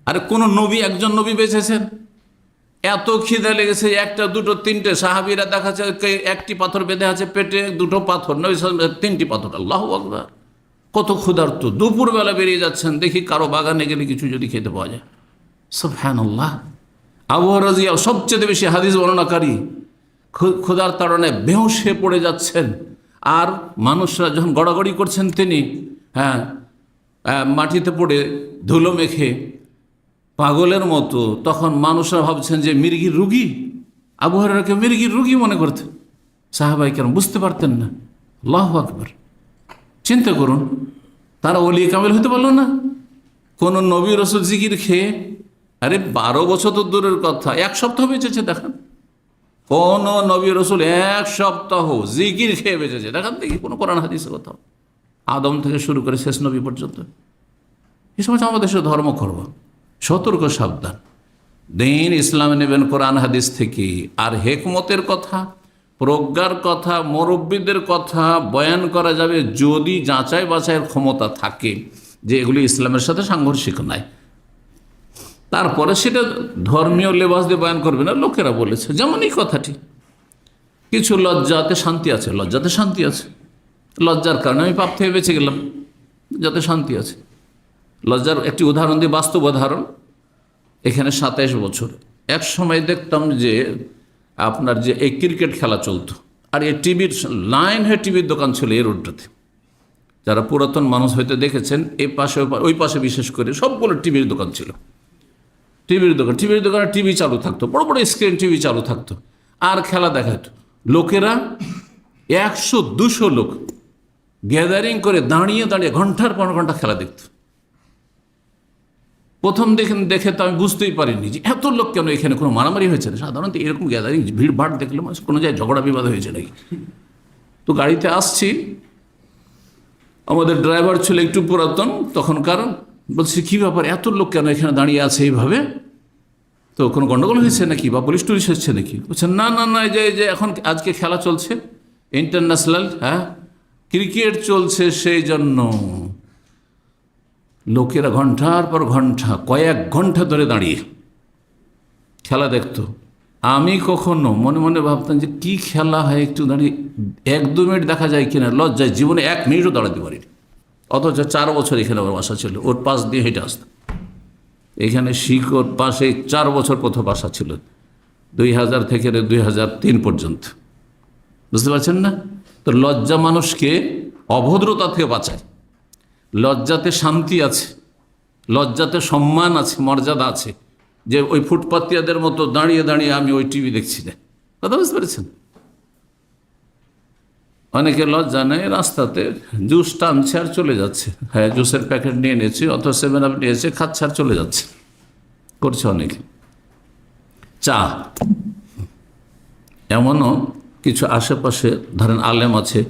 আরে কোন নবী, একজন নবী বেঁচেছেন, এত খিদে লেগেছে, একটা দুটো তিনটে, সাহাবীরা দেখাচ্ছে একটি পাথর বেঁধে আছে পেটে, দুটো পাথর নয়, 3টি পাথর। আল্লাহু আকবার! কত ক্ষুধার্ত, দুপুরবেলা বেরিয়ে যাচ্ছেন, দেখি কারো বাগানে গেলে কিছু যদি খেতে পাওয়া যায়। সুবহানাল্লাহ। আবু রাজিয়া সবচেয়ে বেশি হাদিস বর্ণনাকারী, ক্ষুধার তাড়নে বেহুশ হয়ে পড়ে যাচ্ছেন, আর মানুষরা যখন গড়াগড়ি করছেন তিনি, হ্যাঁ মাটিতে পড়ে ধুলো মেখে পাগলের মতো, তখন মানুষরা ভাবছেন যে মির্গির রুগী। আবু হুরায়রাকে মির্গির রুগী মনে করতেন সাহাবায়ে কেরাম, বুঝতে পারতেন না। আল্লাহু আকবার! চিন্তা করুন, তারা ওলি কামেল হতে পারল না? কোন নবী রসুল জিকির খেয়ে, আরে 12 বছর তো দূরের কথা, 1 সপ্তাহ বেঁচেছে দেখান। কোন নবী রসুল 1 সপ্তাহ জিকির খেয়ে বেঁচেছে? দেখান দেখি কোনো কোরআন হাদিসে কোথাও, আদম থেকে শুরু করে শেষ নবী পর্যন্ত। এই সময় আমাদের সাথে ধর্ম করব, সতর্ক সাবধান। দিন ইসলামে নেবেন কোরআন হাদিস থেকে। আর হেকমতের কথা, প্রজ্ঞার কথা, মুরব্বীদের কথা বয়ান করা যাবে যদি যাচাই বাছাইয়ের ক্ষমতা থাকে যে এগুলি ইসলামের সাথে সাংঘর্ষিক নাই। তারপরে সেটা ধর্মীয় লেবাস দিয়ে বয়ান করবে না, লোকেরা বলেছে। যেমন এই কথাটি, কিছু লজ্জাতে শান্তি আছে, লজ্জাতে শান্তি আছে, লজ্জার কারণে আমি পাপ থেকে বেঁচে গেলাম, যাতে শান্তি আছে। লজ্জার একটি উদাহরণ দিয়ে, বাস্তব উদাহরণ। এখানে 27 বছর এক সময় দেখতাম যে আপনার যে এই ক্রিকেট খেলা চলতো, আর এই টিভির লাইন হয়ে টিভির দোকান ছিল এই রোডটাতে। যারা পুরাতন মানুষ হয়তো দেখেছেন, এই পাশে ওই পাশে বিশেষ করে সবগুলো টিভির দোকান ছিল। টিভির দোকানে টিভি চালু থাকতো, বড় বড় স্ক্রিন টিভি চালু থাকতো, আর খেলা দেখাতো। লোকেরা 100-200 লোক গ্যাদারিং করে দাঁড়িয়ে দাঁড়িয়ে ঘন্টার পর ঘন্টা খেলা দেখত। প্রথম দেখে তো আমি বুঝতেই পারিনি যে এত লোক কেন, এখানে কোনো মারামারি হয়েছে না। সাধারণত এরকম গ্যাদারিং ভিড় ভাড় দেখলে মানুষ কোনো জায়গায় ঝগড়া বিবাদ হয়েছে নাকি। তো গাড়িতে আসছি, আমাদের ড্রাইভার ছিল একটু পুরাতন তখনকার, বলছি কী ব্যাপার, এত লোক কেন এখানে দাঁড়িয়ে আছে এইভাবে, তো কোনো গণ্ডগোল হয়েছে নাকি বা পুলিশ টুলিশ হচ্ছে নাকি? বলছেন না না না, যে এখন আজকে খেলা চলছে ইন্টারন্যাশনাল, ক্রিকেট চলছে, সেই জন্য লোকেরা ঘন্টার পর ঘন্টা, কয়েক ঘন্টা ধরে দাঁড়িয়ে খেলা দেখতো। আমি কখনো মনে মনে ভাবতাম যে কি খেলা হয়, একটু দাঁড়িয়ে 1-2 মিনিট দেখা যায় কিনা, লজ্জায় জীবনে 1 মিনিটও দাঁড়াতে পারিনি। অথচ 4 বছর এখানে আমার বাসা ছিল, ওর পাশ দিয়ে হেঁটে আসতাম। এখানে শিকড় পাশে 4 বছর প্রথম বাসা ছিল, 2000 থেকে 2003 পর্যন্ত। বুঝতে পারছেন না? তো লজ্জা মানুষকে অভদ্রতা থেকে বাঁচায়। লজ্জাতে শান্তি আছে, লজ্জাতে সম্মান আছে, মর্যাদা আছে, যে ওই ফুটপাতিয়াদের মতো দাঁড়িয়ে দাঁড়িয়ে আমি ওই টিভি দেখছি না। কথা বুঝতে পেরেছেন? অনেকে লজ্জা নেই, রাস্তাতে জুস টানছে আর চলে যাচ্ছে, হ্যাঁ জুসের প্যাকেট নিয়ে নিয়েছে অথবা 7 আপ নিয়েছে, খাচ্ছে আর চলে যাচ্ছে, করছে অনেকে। চা, এমনও কিছু আশেপাশে ধরেন আলেম আছে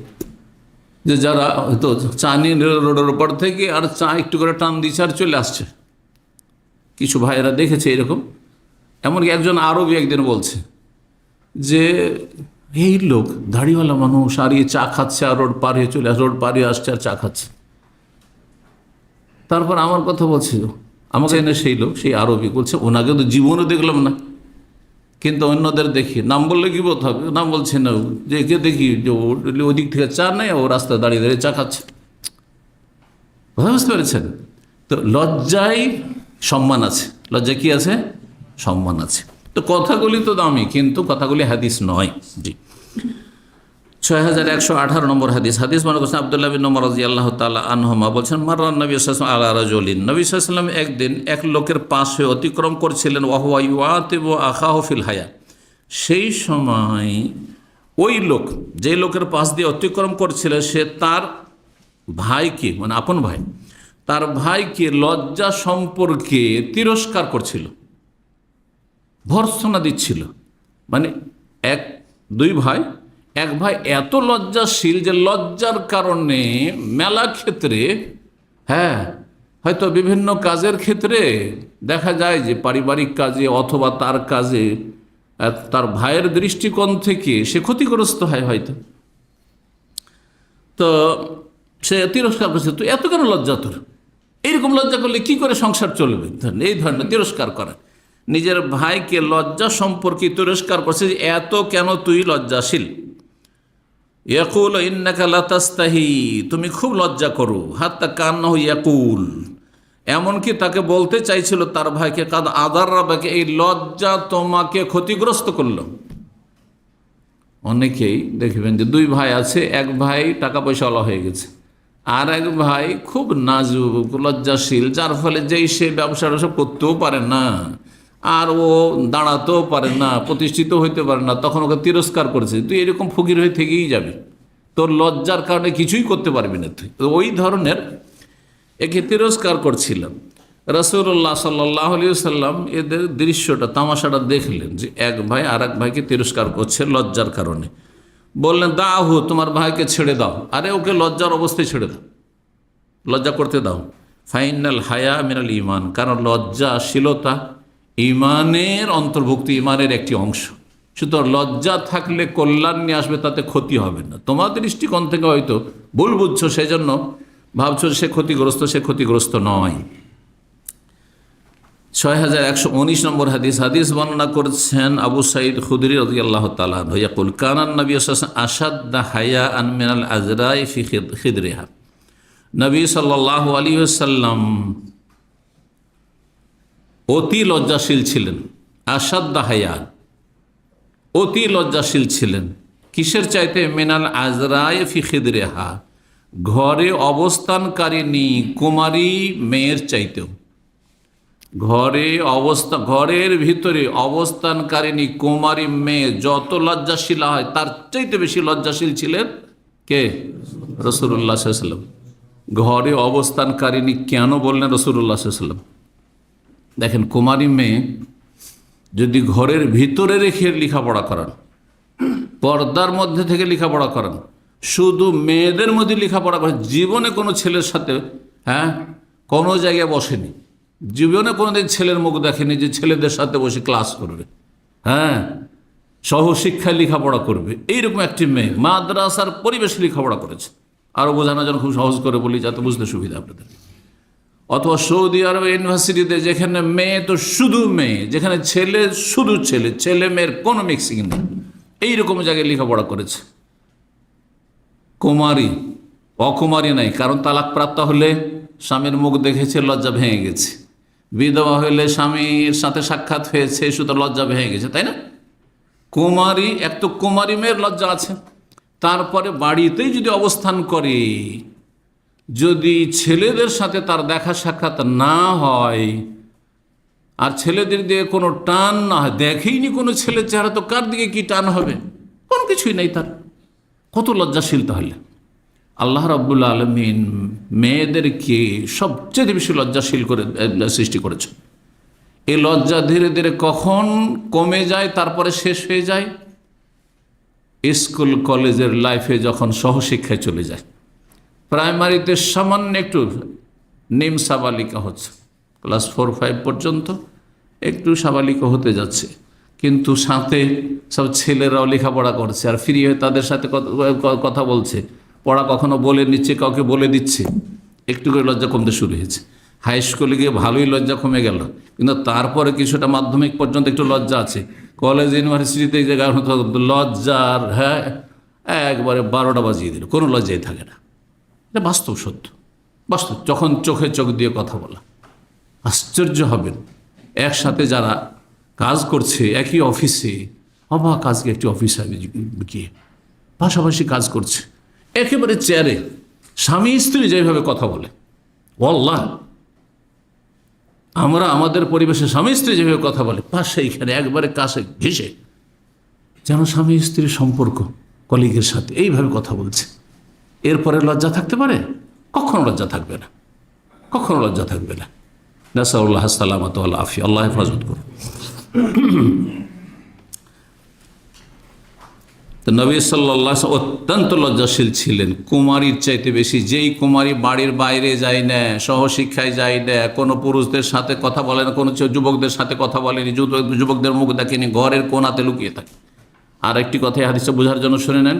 যে যারা হয়তো চা নিয়ে রোডের উপর থেকে আর চা একটু করে টান দিচ্ছে আর চলে আসছে। কিছু ভাইয়েরা দেখেছে এরকম। এমনকি একজন আরবি একদিন বলছে যে এই লোক দাড়িওয়ালা মানুষ আর এই চা খাচ্ছে আর রোড পার হয়ে চলে আসছে, রোড পার হয়ে আসছে আর চা খাচ্ছে। তারপর আমার কথা বলছিল, আমাকে এনে সেই লোক, সেই আরবি বলছে ওনাকে তো জীবনে দেখলাম না, কিন্তু অন্যদের দেখি, নাম বললে কি বলতে হবে, নাম বলছে না, যে কে দেখি যে ওই দিক থেকে চা নেই, ও রাস্তায় দাঁড়িয়ে দাঁড়িয়ে চা খাচ্ছে। কথা বুঝতে পেরেছেন? তো লজ্জায় সম্মান আছে, লজ্জা কি আছে? সম্মান আছে। তো কথাগুলি তো দামি, কিন্তু কথাগুলি হাদিস নয়। জি, 6118 নম্বর হাদিস। হাদিস মনে করছেন আব্দুল্লাহ বিন ওমর রাদিয়াল্লাহু তাআলা আনহুমা বলছেন, মাররান নবী সাল্লাল্লাহু আলাইহি ওয়াসাল্লাম আলা রাজুলিন, নবী সাল্লাল্লাহু আলাইহি ওয়াসাল্লাম একদিন এক লোকের পাশে অতিক্রম করছিলেন, ওয়া হুয়া ইউআতিবু আখাহু ফিল হায়া। সেই সময় ওই লোক, যে লোকের পাশ দিয়ে অতিক্রম করছিল, সে তার ভাইকে, মানে আপন ভাই, তার ভাইকে লজ্জা সম্পর্কে তিরস্কার করছিল, ভর্ৎসনা দিচ্ছিল। মানে দুই ভাই, এক ভাই এত লজ্জাশীল যে লজ্জার কারণে মেলা ক্ষেত্রে, হ্যাঁ হয়তো বিভিন্ন কাজের ক্ষেত্রে দেখা যায় যে পারিবারিক কাজে অথবা তার কাজে তার ভাইয়ের দৃষ্টিকোণ থেকে সে ক্ষতিগ্রস্ত হয় হয়তো। তো সে তিরস্কার করছে, তুই এত কেন লজ্জা, তোর এইরকম লজ্জা করলে কি করে সংসার চলবে, এই ধরনের তিরস্কার করা। নিজের ভাইকে লজ্জা সম্পর্কে তিরস্কার করছে, যে এত কেন তুই লজ্জাশীল। ইয়াকুল ইন্নাকা লা তাস্তাহি, তুমি খুব লজ্জা করো। হাত্তা কান্নাহু ইয়াকুল, এমনকি তাকে বলতে চাইছিল তার ভাইকে, কাদ আদাররাবাকে, এই লজ্জা তোমাকে ক্ষতিগ্রস্ত করলো। অনেকেই দেখবেন যে দুই ভাই আছে, এক ভাই টাকা পয়সাওয়ালা হয়ে গেছে, আর এক ভাই খুব নাজুক লজ্জাশীল, যার ফলে যেই সে ব্যবসাটা সব করতেও পারে না, আর ও দাঁড়াতেও পারে না, প্রতিষ্ঠিত হইতে পারে না, তখন ওকে তিরস্কার করেছে, তুই এরকম ফকির হয়ে থেকেই যাবি, তোর লজ্জার কারণে কিছুই করতে পারবি না তুই। তো ওই ধরনের একে তিরস্কার করছিলাম। রাসূলুল্লাহ সাল্লাল্লাহু আলাইহি ওয়াসাল্লাম এদের দৃশ্যটা, তামাশাটা দেখলেন যে এক ভাই আর এক ভাইকে তিরস্কার করছে লজ্জার কারণে। বললেন, দাহু, তোমার ভাইকে ছেড়ে দাও, আরে ওকে লজ্জার অবস্থায় ছেড়ে দাও, লজ্জা করতে দাও। ফাইনাল হায়া মিনাল ইমান, কারণ লজ্জাশীলতা ইমানের অন্তর্ভুক্তি, ইমানের একটি অংশ। সুতরাং লজ্জা থাকলে কল্যাণ নিয়ে আসবে, তাতে ক্ষতি হবে না। তোমার দৃষ্টিকোণ থেকে হয়তো ভুল বুঝছো, সেই জন্য ভাবছো সে ক্ষতিগ্রস্ত, সে ক্ষতিগ্রস্ত নয়। 6119 নম্বর হাদিস। হাদিস বর্ণনা করছেন আবু সাঈদ খুদরি রাদিয়াল্লাহু তাআলা আনহু, ইয়াকুল কানা নবী সাল্লাল্লাহু আলাইহি ওয়াসাল্লাম আশাদ্দা হায়াআন মিনাল আজরাই ফি খিদরিহা। নবী সাল্লাল্লাহু আলাইহি ওয়াসাল্লাম অতি লজ্জাশীল ছিলেন। আশাদ্দা হায়া, অতি লজ্জাশীল ছিলেন। কিসের চাইতে? মিনাল আজরাই ফি খিদরিহা, ঘরে অবস্থানকারিণী কুমারী মেয়ের চাইতেও। ঘরের ভিতরে অবস্থানকারিণী কুমারী মেয়ে যত লজ্জাশীল হয় তার চাইতে বেশি লজ্জাশীল ছিলেন কে? রাসূলুল্লাহ সাল্লাল্লাহু আলাইহি ওয়াসাল্লাম। ঘরে অবস্থানকারিণী কেন বললেন রাসূলুল্লাহ সাল্লাল্লাহু আলাইহি ওয়াসাল্লাম? দেখেন, কুমারী মেয়ে যদি ঘরের ভিতরে রেখে লেখাপড়া করান, পর্দার মধ্যে থেকে লেখাপড়া করান, শুধু মেয়েদের মধ্যে লেখাপড়া করেন, জীবনে কোনো ছেলের সাথে কোনো জায়গায় বসেনি, জীবনে কোনোদিন ছেলের মুখ দেখেনি যে ছেলেদের সাথে বসে ক্লাস করবে, সহশিক্ষায় লেখাপড়া করবে, এইরকম একটি মেয়ে মাদ্রাসার পরিবেশে লেখাপড়া করেছে। আরও বোঝানোর জন্য খুব সহজ করে বলি যাতে বুঝতে সুবিধা আপনাদের। অথবা সৌদি আরব ইউনিভার্সিটিতে যেখানে মেয়ে তো শুধু মেয়ে, যেখানে ছেলে শুধু ছেলে, ছেলে মেয়ের কোনো মিক্সিং নেই, এইরকম জায়গায় লেখাপড়া করেছে। কুমারী, অকুমারী নাই, কারণ তালাক প্রাপ্ত হলে স্বামীর মুখ দেখেছে, লজ্জা ভেঙে গেছে। বিধবা হলে স্বামীর সাথে সাক্ষাৎ হয়েছে, শুধু লজ্জা ভেঙে গেছে, তাই না? কুমারী, এক তো কুমারী মেয়ের লজ্জা আছে, তারপরে বাড়িতেই যদি অবস্থান করে, যদি ছেলেদের সাথে তার দেখা সাক্ষাৎ না হয়, আর ছেলেদের দিয়ে কোনো টান না হয়, দেখেইনি কোনো ছেলের চেহারা, তো কার দিকে কি টান হবে? কোনো কিছুই নেই তার। কত লজ্জাশীল তাহলে! আল্লাহ রাব্বুল আলামিন মেয়েদেরকে সবচেয়ে বেশি লজ্জাশীল করে সৃষ্টি করেছেন। এই লজ্জা ধীরে ধীরে কখন কমে যায়, তারপরে শেষ হয়ে যায় স্কুল কলেজের লাইফে, যখন সহশিক্ষায় চলে যায়। প্রাইমারিতে সামান্য একটু নিম সাবালিকা হচ্ছে, ক্লাস 4-5 পর্যন্ত একটু সাবালিকা হতে যাচ্ছে, কিন্তু সাথে সব ছেলেরাও লেখাপড়া করছে, আর ফ্রি হয়ে তাদের সাথে কথা বলছে, পড়া কখনো বলে নিচ্ছে, কাউকে বলে দিচ্ছে, একটু করে লজ্জা কমতে শুরু হয়েছে। হাই স্কুলে গিয়ে ভালোই লজ্জা কমে গেল, কিন্তু তারপরে কিছুটা মাধ্যমিক পর্যন্ত একটু লজ্জা আছে। কলেজ ইউনিভার্সিটিতে যে লজ্জার একবারে 12টা বাজিয়ে দিল, কোনো লজ্জাই থাকে না। এটা বাস্তব, সত্য, বাস্তব। যখন চোখে চোখ দিয়ে কথা বলা, আশ্চর্য হবেন, একসাথে যারা কাজ করছে একই অফিসে, অবাক, আজকে একটি অফিসে গিয়ে পাশাপাশি কাজ করছে, একেবারে চেয়ারে স্বামী স্ত্রী যেভাবে কথা বলে, ওয়াল্লাহ, আমরা আমাদের পরিবেশে স্বামী স্ত্রী যেভাবে কথা বলে, পাশে এখানে একবারে কাছে ঘেসে যেন স্বামী স্ত্রীর সম্পর্ক, কলিগের সাথে এইভাবে কথা বলছে। এরপরে লজ্জা থাকতে পারে? কখনো লজ্জা থাকবে না, কখনো লজ্জা থাকবে না। নাসাউল্লাহ সালামাত ওয়াল আফিয়া, আল্লাহ হেফাজত করুন। তো নবী সাল্লাল্লাহু আলাইহি ওয়াসাল্লাম অত্যন্ত লজ্জাশীল ছিলেন, কুমারীর চাইতে বেশি। যেই কুমারী বাড়ির বাইরে যায় না, সহশিক্ষায় যায় না, কোনো পুরুষদের সাথে কথা বলে না, কোনো যুবকদের সাথে কথা বলেনি, যুবকদের মুখ দেখেনি, ঘরের কোণাতে লুকিয়ে থাকে। আর একটি কথা হাদিসটা বোঝার জন্য শুনে নেন,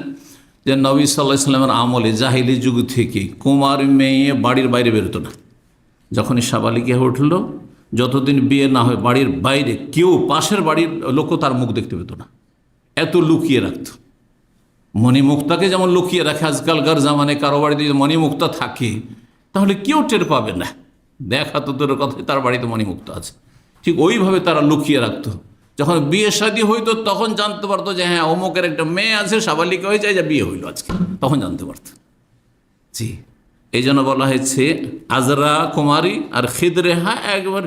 যে নবী সাল্লাল্লাহু আলাইহি ওয়াসাল্লামের আমলে জাহিলি যুগ থেকে কুমারী মেয়ে বাড়ির বাইরে বেরোতো না। যখনই সাবালিকা হয়ে উঠল, যতদিন বিয়ে না হয় বাড়ির বাইরে কেউ, পাশের বাড়ির লোকও তার মুখ দেখতে পেত না, এত লুকিয়ে রাখত। মণিমুক্তাকে যেমন লুকিয়ে রাখে, আজকালকার জামানে কারো বাড়িতে যদি মণিমুক্তা থাকে তাহলে কেউ টের পাবে না, দেখা তো দূরের কথা, তার বাড়িতে মণিমুক্তা আছে। ঠিক ওইভাবে তারা লুকিয়ে রাখত। যখন বিয়ে শাদী হইতো তখন জানতে পারতো যে হ্যাঁ অমুকের একটা মেয়ে আছে, সাবালিকা হয়ে যায়, যা বিয়ে হইল আজকে, তখন জানতে পারত। জি, এই জন্য বলা হয়েছে আজরা কুমারী আর খিদরেহা, একবার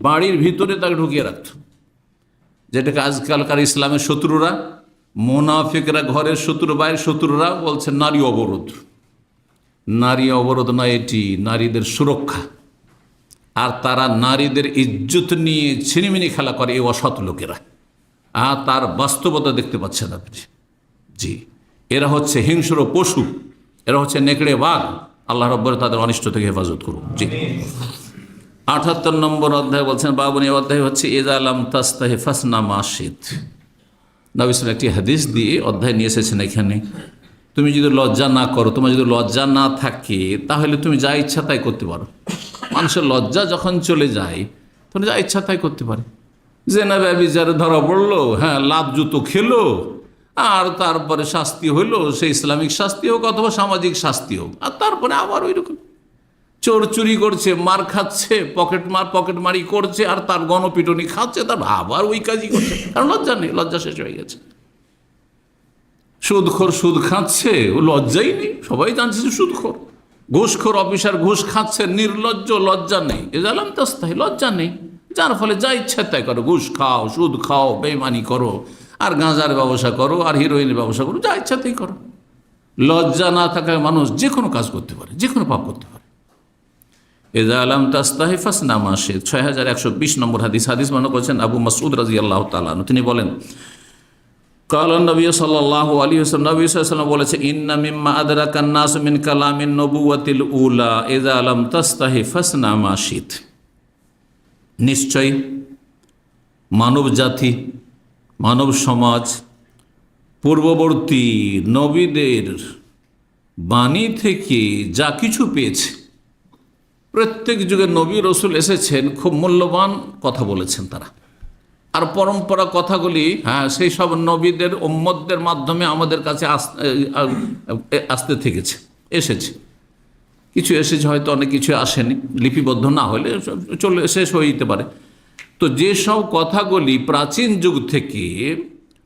বাড়ির ভিতরে তাকে ঢুকিয়ে রাখত। যেটাকে আজকালকার ইসলামের শত্রুরা, মুনাফিকরা, ঘরের শত্রু, বাইরের শত্রুরা বলছে নারী অবরোধ। নারী অবরোধ নয়, এটি নারীদের সুরক্ষা। আর তারা নারীদের ইজ্জত নিয়ে ছিনিমিনি খেলা করে এই অসৎ লোকেরা, আর তার বাস্তবতা দেখতে পাচ্ছেন আপনি। জি, এরা হচ্ছে হিংস্র পশু, এরা হচ্ছে নেকড়ে বাঘ। আল্লাহ রাব্বুল তাদের অনিষ্ট থেকে হেফাজত করুন। জি, ৭৮ নম্বর অধ্যায় বলছেন, বাবুনি অধ্যায় হচ্ছে ইযা লাম তাস্তাহি ফাসনা মা শিত। নবী সাল্লাল্লাহু আলাইহি ওয়াসাল্লাম একটি হাদিস দিয়ে অধ্যায় নিয়ে এসেছেন এখানে। তুমি যদি লজ্জা না করো, তোমার যদি লজ্জা না থাকে, তাহলে তুমি যা ইচ্ছা তাই করতে পারো। মানুষের লজ্জা যখন চলে যায় তখন যা ইচ্ছা তাই করতে পারে। জেনা ব্যভিচারে ধরা পড়লো, হ্যাঁ, লাভ জুতো খেলো, আর তারপরে শাস্তি হইলো, সে ইসলামিক শাস্তি হোক অথবা সামাজিক শাস্তি হোক, আর তারপরে আবার ওই রকম চোর চুরি করছে, মার খাচ্ছে, পকেটমারি করছে, আর তার গণপিটনি খাচ্ছে, তার আবার ওই কাজই করছে, কারণ লজ্জা নেই, লজ্জা শেষ হয়ে গেছে। সুদখোর সুদ খাচ্ছে, ও লজ্জাই নেই, সবাই জানছে যে সুদখোর। ঘুষখোর অফিসার ঘুষ খাচ্ছে, নির্লজ্জ, লজ্জা নেই। এজালাম তাস্তাহি, লজ্জা নেই, যার ফলে যা ইচ্ছা তাই করো। ঘুষ খাও, সুদ খাও, বেইমানি করো, আর গাঁজার ব্যবসা করো, আর হিরোইনের ব্যবসা করো, যা ইচ্ছা তাই করো। লজ্জা না থাকায় মানুষ যে কোনো কাজ করতে পারে, যে কোনো পাপ করতে পারে। এজালাম তাস্তাহি ফাসনা মা শিত। 6120 নম্বর হাদিস বর্ণনা করেছেন আবু মাসউদ রাদিয়াল্লাহু তাআলা আনহু। তিনি বলেন, কালা নবী সাল্লাল্লাহু আলাইহি ওয়াসাল্লাম, নবী সাল্লাল্লাহু আলাইহি ওয়াসাল্লাম বলেছে, ইন্না মিম্মা আদরাকান নাস মিন কালামিন নবুওয়াতিল উলা ইযা লাম তাস্তাহি ফাসনা মা শিত। নিশ্চয় মানব জাতি, মানব সমাজ পূর্ববর্তী নবীদের বাণী থেকে যা কিছু পেয়েছে, প্রত্যেক যুগে নবী রসুল এসেছেন, খুব মূল্যবান কথা বলেছেন তারা। আর পরম্পরা কথাগুলি, হ্যাঁ, সেই সব নবীদের উম্মতদের মাধ্যমে আমাদের কাছে আসতে থেকেছে, এসেছে। কিছু এসেছে, হয়তো অনেক কিছু আসেনি, লিপিবদ্ধ না হলে চলে শেষ হয়ে যেতে পারে। তো যেসব কথাগুলি প্রাচীন যুগ থেকে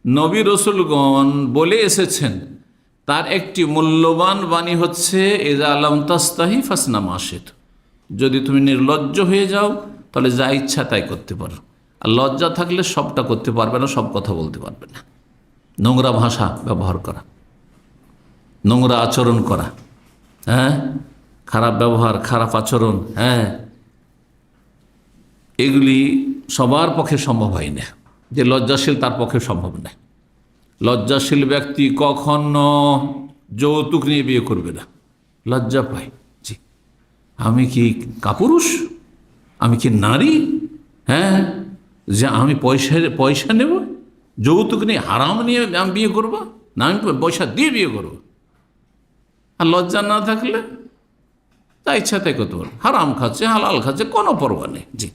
নবী রসুলগণ বলে এসেছেন, তার একটি মূল্যবান বাণী হচ্ছে ইযা লাম তাস্তাহি ফাসনা মা শিত। যদি তুমি নির্লজ্জ হয়ে যাও, তাহলে যা ইচ্ছা তাই করতে পারো। আর লজ্জা থাকলে সবটা করতে পারবে না, সব কথা বলতে পারবে না। নোংরা ভাষা ব্যবহার করা, নোংরা আচরণ করা, হ্যাঁ, খারাপ ব্যবহার, খারাপ আচরণ, হ্যাঁ, এগুলি সবার পক্ষে সম্ভব হয় না। যে লজ্জাশীল তার পক্ষে সম্ভব না। লজ্জাশীল ব্যক্তি কখনো যৌতুক নিয়ে বিয়ে করবে না, লজ্জা পায়। জি, আমি কি কাপুরুষ, আমি কি নারী, হ্যাঁ, যে আমি পয়সা নেব, যৌতুক নিয়ে, হারাম নিয়ে আমি বিয়ে করবো না, আমি পয়সা দিয়ে বিয়ে করবো। আর লজ্জা না থাকলে তা ইচ্ছা তাই করতে পারবো, হারাম খাচ্ছে, হালাল খাচ্ছে, কোনো পরোয়া নেই। জি,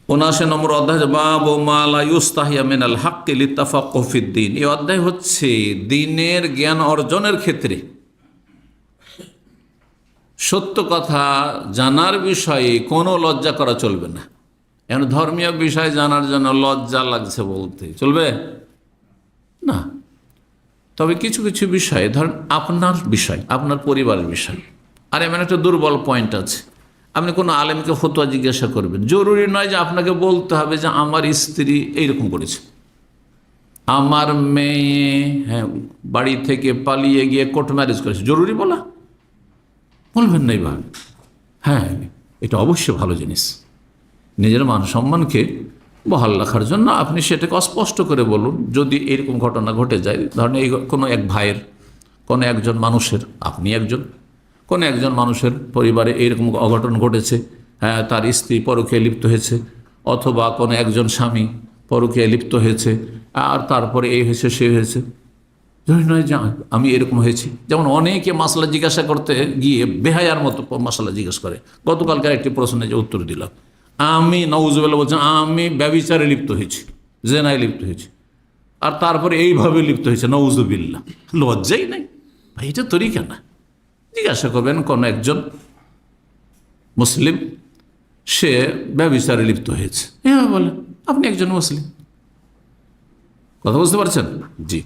৭৯ নম্বর অধ্যায়, বাবু মা লা ইউস্তাহিয়া মিনাল হাক্কি লিত্তাফাক্কুহ ফিদ্দীন। এই অধ্যায় হচ্ছে দ্বীনের জ্ঞান অর্জনের ক্ষেত্রে সত্য কথা জানার বিষয়ে কোনো লজ্জা করা চলবে না। এখন ধর্মীয় বিষয় জানার জন্য লজ্জা লাগছে বলতে চলবে না। তবে কিছু কিছু বিষয়ে, ধরেন আপনার বিষয়, আপনার পরিবারের বিষয়, আর এমন একটা দুর্বল পয়েন্ট আছে, আপনি কোনো আলেমকে ফতোয়া জিজ্ঞাসা করবেন, জরুরি নয় যে আপনাকে বলতে হবে যে আমার স্ত্রী এইরকম করেছে, আমার মেয়ে, হ্যাঁ, বাড়ি থেকে পালিয়ে গিয়ে কোর্ট ম্যারেজ করেছে, জরুরি বলা বলবেন না এইভাবে। হ্যাঁ, এটা অবশ্যই ভালো জিনিস। নিজের মান সম্মানকে বহাল রাখার জন্য আপনি সেটাকে অস্পষ্ট করে বলুন। যদি এরকম ঘটনা ঘটে যায়, ধরেন এই কোনো এক ভাইয়ের, কোনো একজন মানুষের, আপনি একজন, কোনো একজন মানুষের পরিবারে এইরকম অঘটন ঘটেছে, হ্যাঁ, তার স্ত্রী পরকীয়ায় লিপ্ত হয়েছে, অথবা কোনো একজন স্বামী পরকীয়ায় লিপ্ত হয়েছে, আর তারপরে এই হয়েছে, সে হয়েছে, ধরে নয় যে আমি এরকম হয়েছি। যেমন অনেকে মাসলা জিজ্ঞাসা করতে গিয়ে বেহায়ার মতো মাসলা জিজ্ঞেস করে। গতকালকার একটি প্রশ্নে যে উত্তর দিলাম, আমি নাউজুবিল্লাহ বলছেন, আমি ব্যভিচারে লিপ্ত হয়েছি, জেনায় লিপ্ত হয়েছি, আর তারপরে এইভাবে লিপ্ত হয়েছে, নাউজুবিল্লাহ। লজ্জাই নাই ভাই, এটা তরিকা না। জিজ্ঞাসা করবেন কোনো একজন মুসলিম, সে ব্যভিচারে লিপ্ত হয়েছে, হ্যাঁ বলেন, আপনি একজন মুসলিম, কথা বুঝতে পারছেন? জি।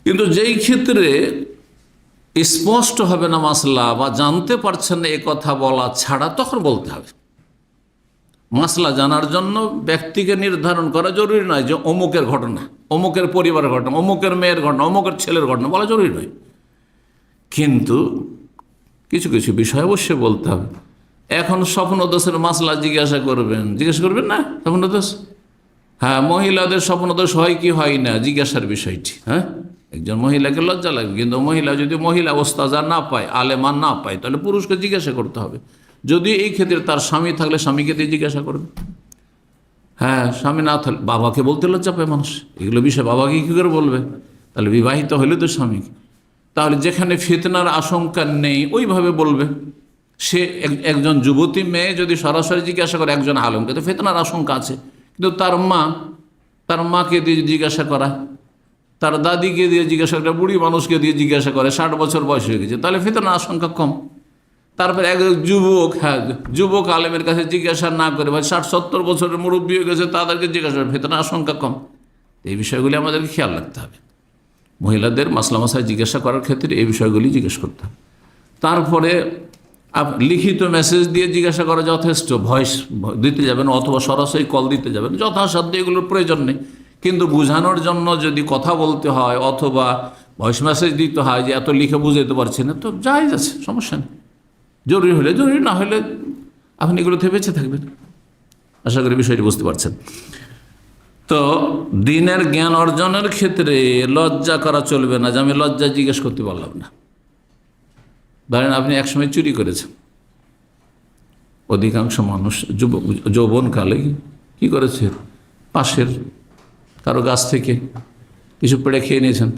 কিন্তু যেই ক্ষেত্রে স্পষ্ট হবে না মাসলা, বা জানতে পারছেন না, এ কথা বলা ছাড়া তখন বলতে হবে। মাসলা জানার জন্য ব্যক্তিকে নির্ধারণ করা জরুরি নয় যে অমুকের ঘটনা, অমুকের পরিবারের ঘটনা, অমুকের মেয়ের ঘটনা, অমুকের ছেলের ঘটনা বলা জরুরি নয়। কিন্তু কিছু কিছু বিষয় অবশ্যই বলতে হবে। এখন স্বপ্নদোষের মাসলা জিজ্ঞাসা করবেন না স্বপ্নদোষ? হ্যাঁ, মহিলাদের স্বপ্নদোষ হয় কি হয় না জিজ্ঞাসার বিষয়টি। হ্যাঁ, একজন মহিলাকে লজ্জা লাগবে, কিন্তু মহিলা যদি মহিলা ওস্তাজা না পায়, আলেমান না পায়, তাহলে পুরুষকে জিজ্ঞাসা করতে হবে। যদি এই ক্ষেত্রে তার স্বামী থাকলে স্বামীকে দিয়ে জিজ্ঞাসা করবে। হ্যাঁ, স্বামী না থাকলে বাবাকে বলতে লজ্জা পায় মানুষ, এগুলো বিষয় বাবাকে কী করে বলবে? তাহলে বিবাহিত হলে তো স্বামীকে। তাহলে যেখানে ফিতনার আশঙ্কা নেই ওইভাবে বলবে। সে একজন যুবতী মেয়ে যদি সরাসরি জিজ্ঞাসা করে একজন আলেমকে, তো ফিতনার আশঙ্কা আছে। কিন্তু তার মাকে দিয়ে জিজ্ঞাসা করা, তার দাদিকে দিয়ে জিজ্ঞাসা করা, বুড়ি মানুষকে দিয়ে জিজ্ঞাসা করে, 60 বছর বয়স হয়ে গেছে, তাহলে ফিতনার আশঙ্কা কম। তারপরে এক যুবক আলেমের কাছে জিজ্ঞাসা না করে, ভাই 60-70 বছরের মুরব্বী হয়ে গেছে, তাদেরকে জিজ্ঞাসা করে, ফিতনার আশঙ্কা কম। এই বিষয়গুলি আমাদেরকে খেয়াল রাখতে হবে। মহিলাদের মাসলা মাসায় জিজ্ঞাসা করার ক্ষেত্রে এই বিষয়গুলি জিজ্ঞেস করতে হবে। তারপরে লিখিত মেসেজ দিয়ে জিজ্ঞাসা করা যথেষ্ট, ভয়েস দিতে যাবেন অথবা সরাসরি কল দিতে যাবেন, যথাসাধ্য এগুলোর প্রয়োজন নেই। কিন্তু বোঝানোর জন্য যদি কথা বলতে হয় অথবা ভয়েস মেসেজ দিতে হয় যে এত লিখে বুঝাতে পারছি না, তো জায়েজ আছে, সমস্যা নেই। জরুরি হলে, জরুরি না হলে আপনি এগুলো থেকে বেঁচে থাকবেন। আশা করি বিষয়টি বুঝতে পারছেন। তো দিনের জ্ঞান অর্জনের ক্ষেত্রে লজ্জা করা চলবে না, যে আমি লজ্জা জিজ্ঞেস করতে পারলাম না। ধরেন আপনি একসময় চুরি করেছেন, অধিকাংশ মানুষ যৌবনকালে কি করেছে, পাশের কারো গাছ থেকে কিছু পেড়ে খেয়ে নিয়েছেন।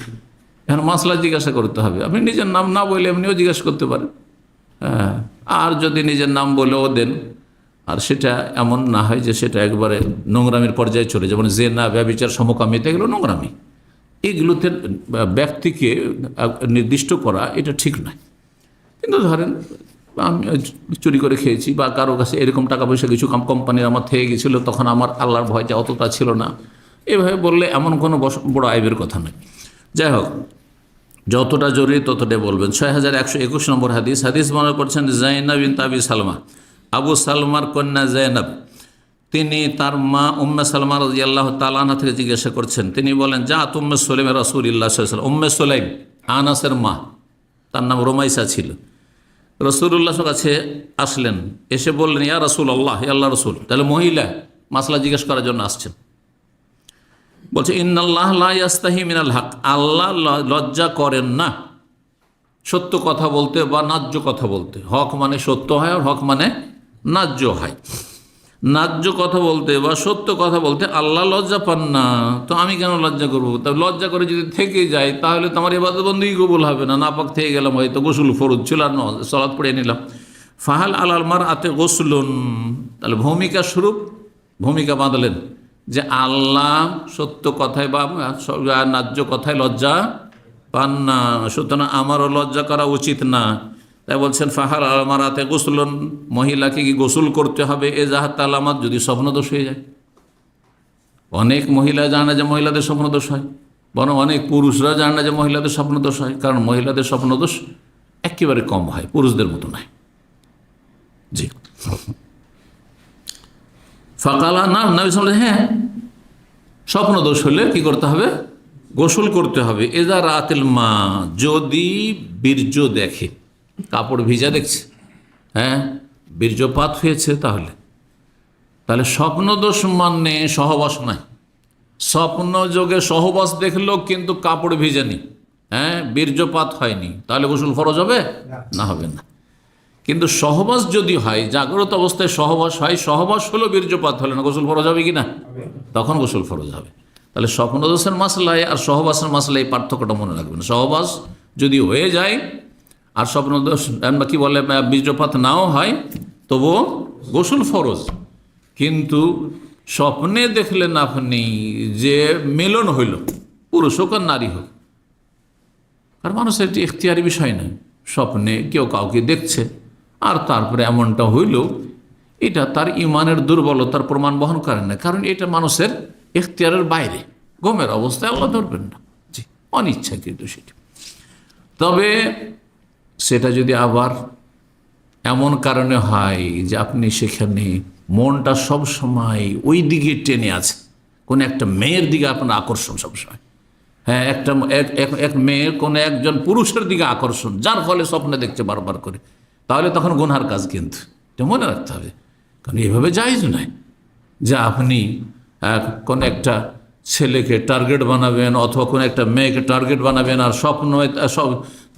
এখন মাসলা জিজ্ঞাসা করতে হবে। আপনি নিজের নাম না বলে এমনিও জিজ্ঞাসা করতে পারেন। হ্যাঁ, আর যদি নিজের নাম বলেও দেন, আর সেটা এমন না হয় যে সেটা একবারে নোংরামির পর্যায়ে চলে, যেমন জেনা, ব্যভিচার, সমকামিতা, এগুলো নোংরামি। এগুলোতে ব্যক্তিকে নির্দিষ্ট করা এটা ঠিক নয়। কিন্তু ধরেন আমি চুরি করে খেয়েছি, বা কারো কাছে এরকম টাকা পয়সা কিছু কোম্পানির আমার থেকে গেছিলো, তখন আমার আল্লাহর ভয়টা অতটা ছিল না, এভাবে বললে এমন কোনো বড় আইবের কথা নয়। যাই হোক, যতটা জরুরি ততটাই বলবেন। 6121 নম্বর হাদিস মনে করছেন জাইনাব বিনত আবি সালমা, আবু সালমার কন্যা জাইনাব, তিনি তার মা উম্মে সালমা রাদিয়াল্লাহু তাআলা আনহা থেকে জিজ্ঞাসা করছেন। তিনি বলেন, জাআত উম্মে সুলাইম রাসূলুল্লাহ সাল্লাল্লাহু আলাইহি ওয়াসাল্লাম। উম্মে সুলাইম আনাসের মা, তার নাম রুমাইসা ছিল। রাসূলুল্লাহর কাছে আসলেন, এসে বললেন, ইয়া রাসূলুল্লাহ, হে আল্লাহর রাসূল। তাহলে মহিলা মাসলা জিজ্ঞেস করার জন্য আসছেন। বলছে, ইন্নাল্লাহ লা ইয়াস্তাহি মিনাল হক, আল্লাহ লজ্জা করেন না সত্য কথা বলতে বা ন্যায্য কথা বলতে। হক মানে সত্য হয়, আর হক মানে ন্যায্য হয়। ন্যায্য কথা বলতে বা সত্য কথা বলতে আল্লাহ লজ্জা পান না, তো আমি কেন লজ্জা করবো? তা লজ্জা করে যদি থেকে যায়, তাহলে তো আমার ইবাদত বন্দেগী কবুল হবে না। নাপাক থেকে গেলাম, হয়তো গোসল ফরজ ছিল আর সালাত পড়ে নিলাম। ফাহাল আলাল মারআতি গোসলুন, তাহলে ভূমিকা বাঁধলেন যে আল্লাহ সত্য কথায় বা ন্যায্য কথায় লজ্জা পান না, সুতরাং আমারও লজ্জা করা উচিত না। তাই বলছেন, ফাহাল আলাল মারআতি গোসলুন, মহিলাকে কি গোসল করতে হবে এ জাহাত আলামাত, যদি স্বপ্নদোষ হয়ে যায়। অনেক মহিলা জানে না যে মহিলাদের স্বপ্নদোষ হয়, বরং অনেক পুরুষরা জানে না যে মহিলাদের স্বপ্নদোষ হয়, কারণ মহিলাদের স্বপ্নদোষ একেবারে কম হয়, পুরুষদের মতো নয়। জি, ফাকালা না, নবী সাল্লাল্লাহু আলাইহি ওয়াসাল্লাম, হ্যাঁ, স্বপ্নদোষ হলে কি করতে হবে? গোসল করতে হবে। এজা রাতিল মা, যদি বীর্য দেখে, কাপড় ভিজা দেখছে, হ্যাঁ, বীর্যপাত হয়েছে, তাহলে স্বপ্নদোষ মানে সহবাস নয়। স্বপ্ন যোগে সহবাস দেখলো কিন্তু কাপড় ভিজেনি, হ্যাঁ, বীর্যপাত হয়নি, তাহলে গোসল ফরজ হবে না? হবে না। কিন্তু সহবাস যদি হয়, জাগ্রত অবস্থায় সহবাস হয়, সহবাস হলো, বীর্যপাত হলো না, গোসল ফরজ হবে কি না? তখন গোসল ফরজ হবে। তাহলে স্বপ্নদোষের মাসলায় আর সহবাসের মাসলায় পার্থক্যটা মনে রাখবেন। সহবাস যদি হয়ে যায় আর স্বপ্নদোষ কি বলে বীর্যপাত নাও হয়, তবুও গোসল ফরজ। কিন্তু স্বপ্নে দেখলেন আপনি যে মিলন হইল, পুরুষ হোক আর নারী হোক, আর মানুষের একটি ইখতিয়ারি বিষয় নয়। স্বপ্নে কেউ কাউকে দেখছে আর তারপরে এমনটা হইল, এটা তার ইমানের দুর্বলতার প্রমাণ বহন করে না, কারণ এটা মানুষের ইখতিয়ারের বাইরে, ঘুমের অবস্থায় আল্লাহ ধরবেন না। জি, অনিচ্ছাকৃত সেটা। তবে সেটা যদি আবার এমন কারণে হয় যে আপনি সেখানে মনটা সব সময় ওই দিকে টেনে আছে, কোন একটা মেয়ের দিকে আপনার আকর্ষণ সবসময়, হ্যাঁ, এক মেয়ে কোনো একজন পুরুষের দিকে আকর্ষণ, যার ফলে স্বপ্নে দেখছে বারবার করে, তাহলে তখন গুনহার কাজ, কিন্তু এটা মনে রাখতে হবে। কারণ এভাবে জায়েজ নয় যে আপনি কোনো একটা ছেলেকে টার্গেট বানাবেন অথবা কোনো একটা মেয়েকে টার্গেট বানাবেন, আর স্বপ্ন সব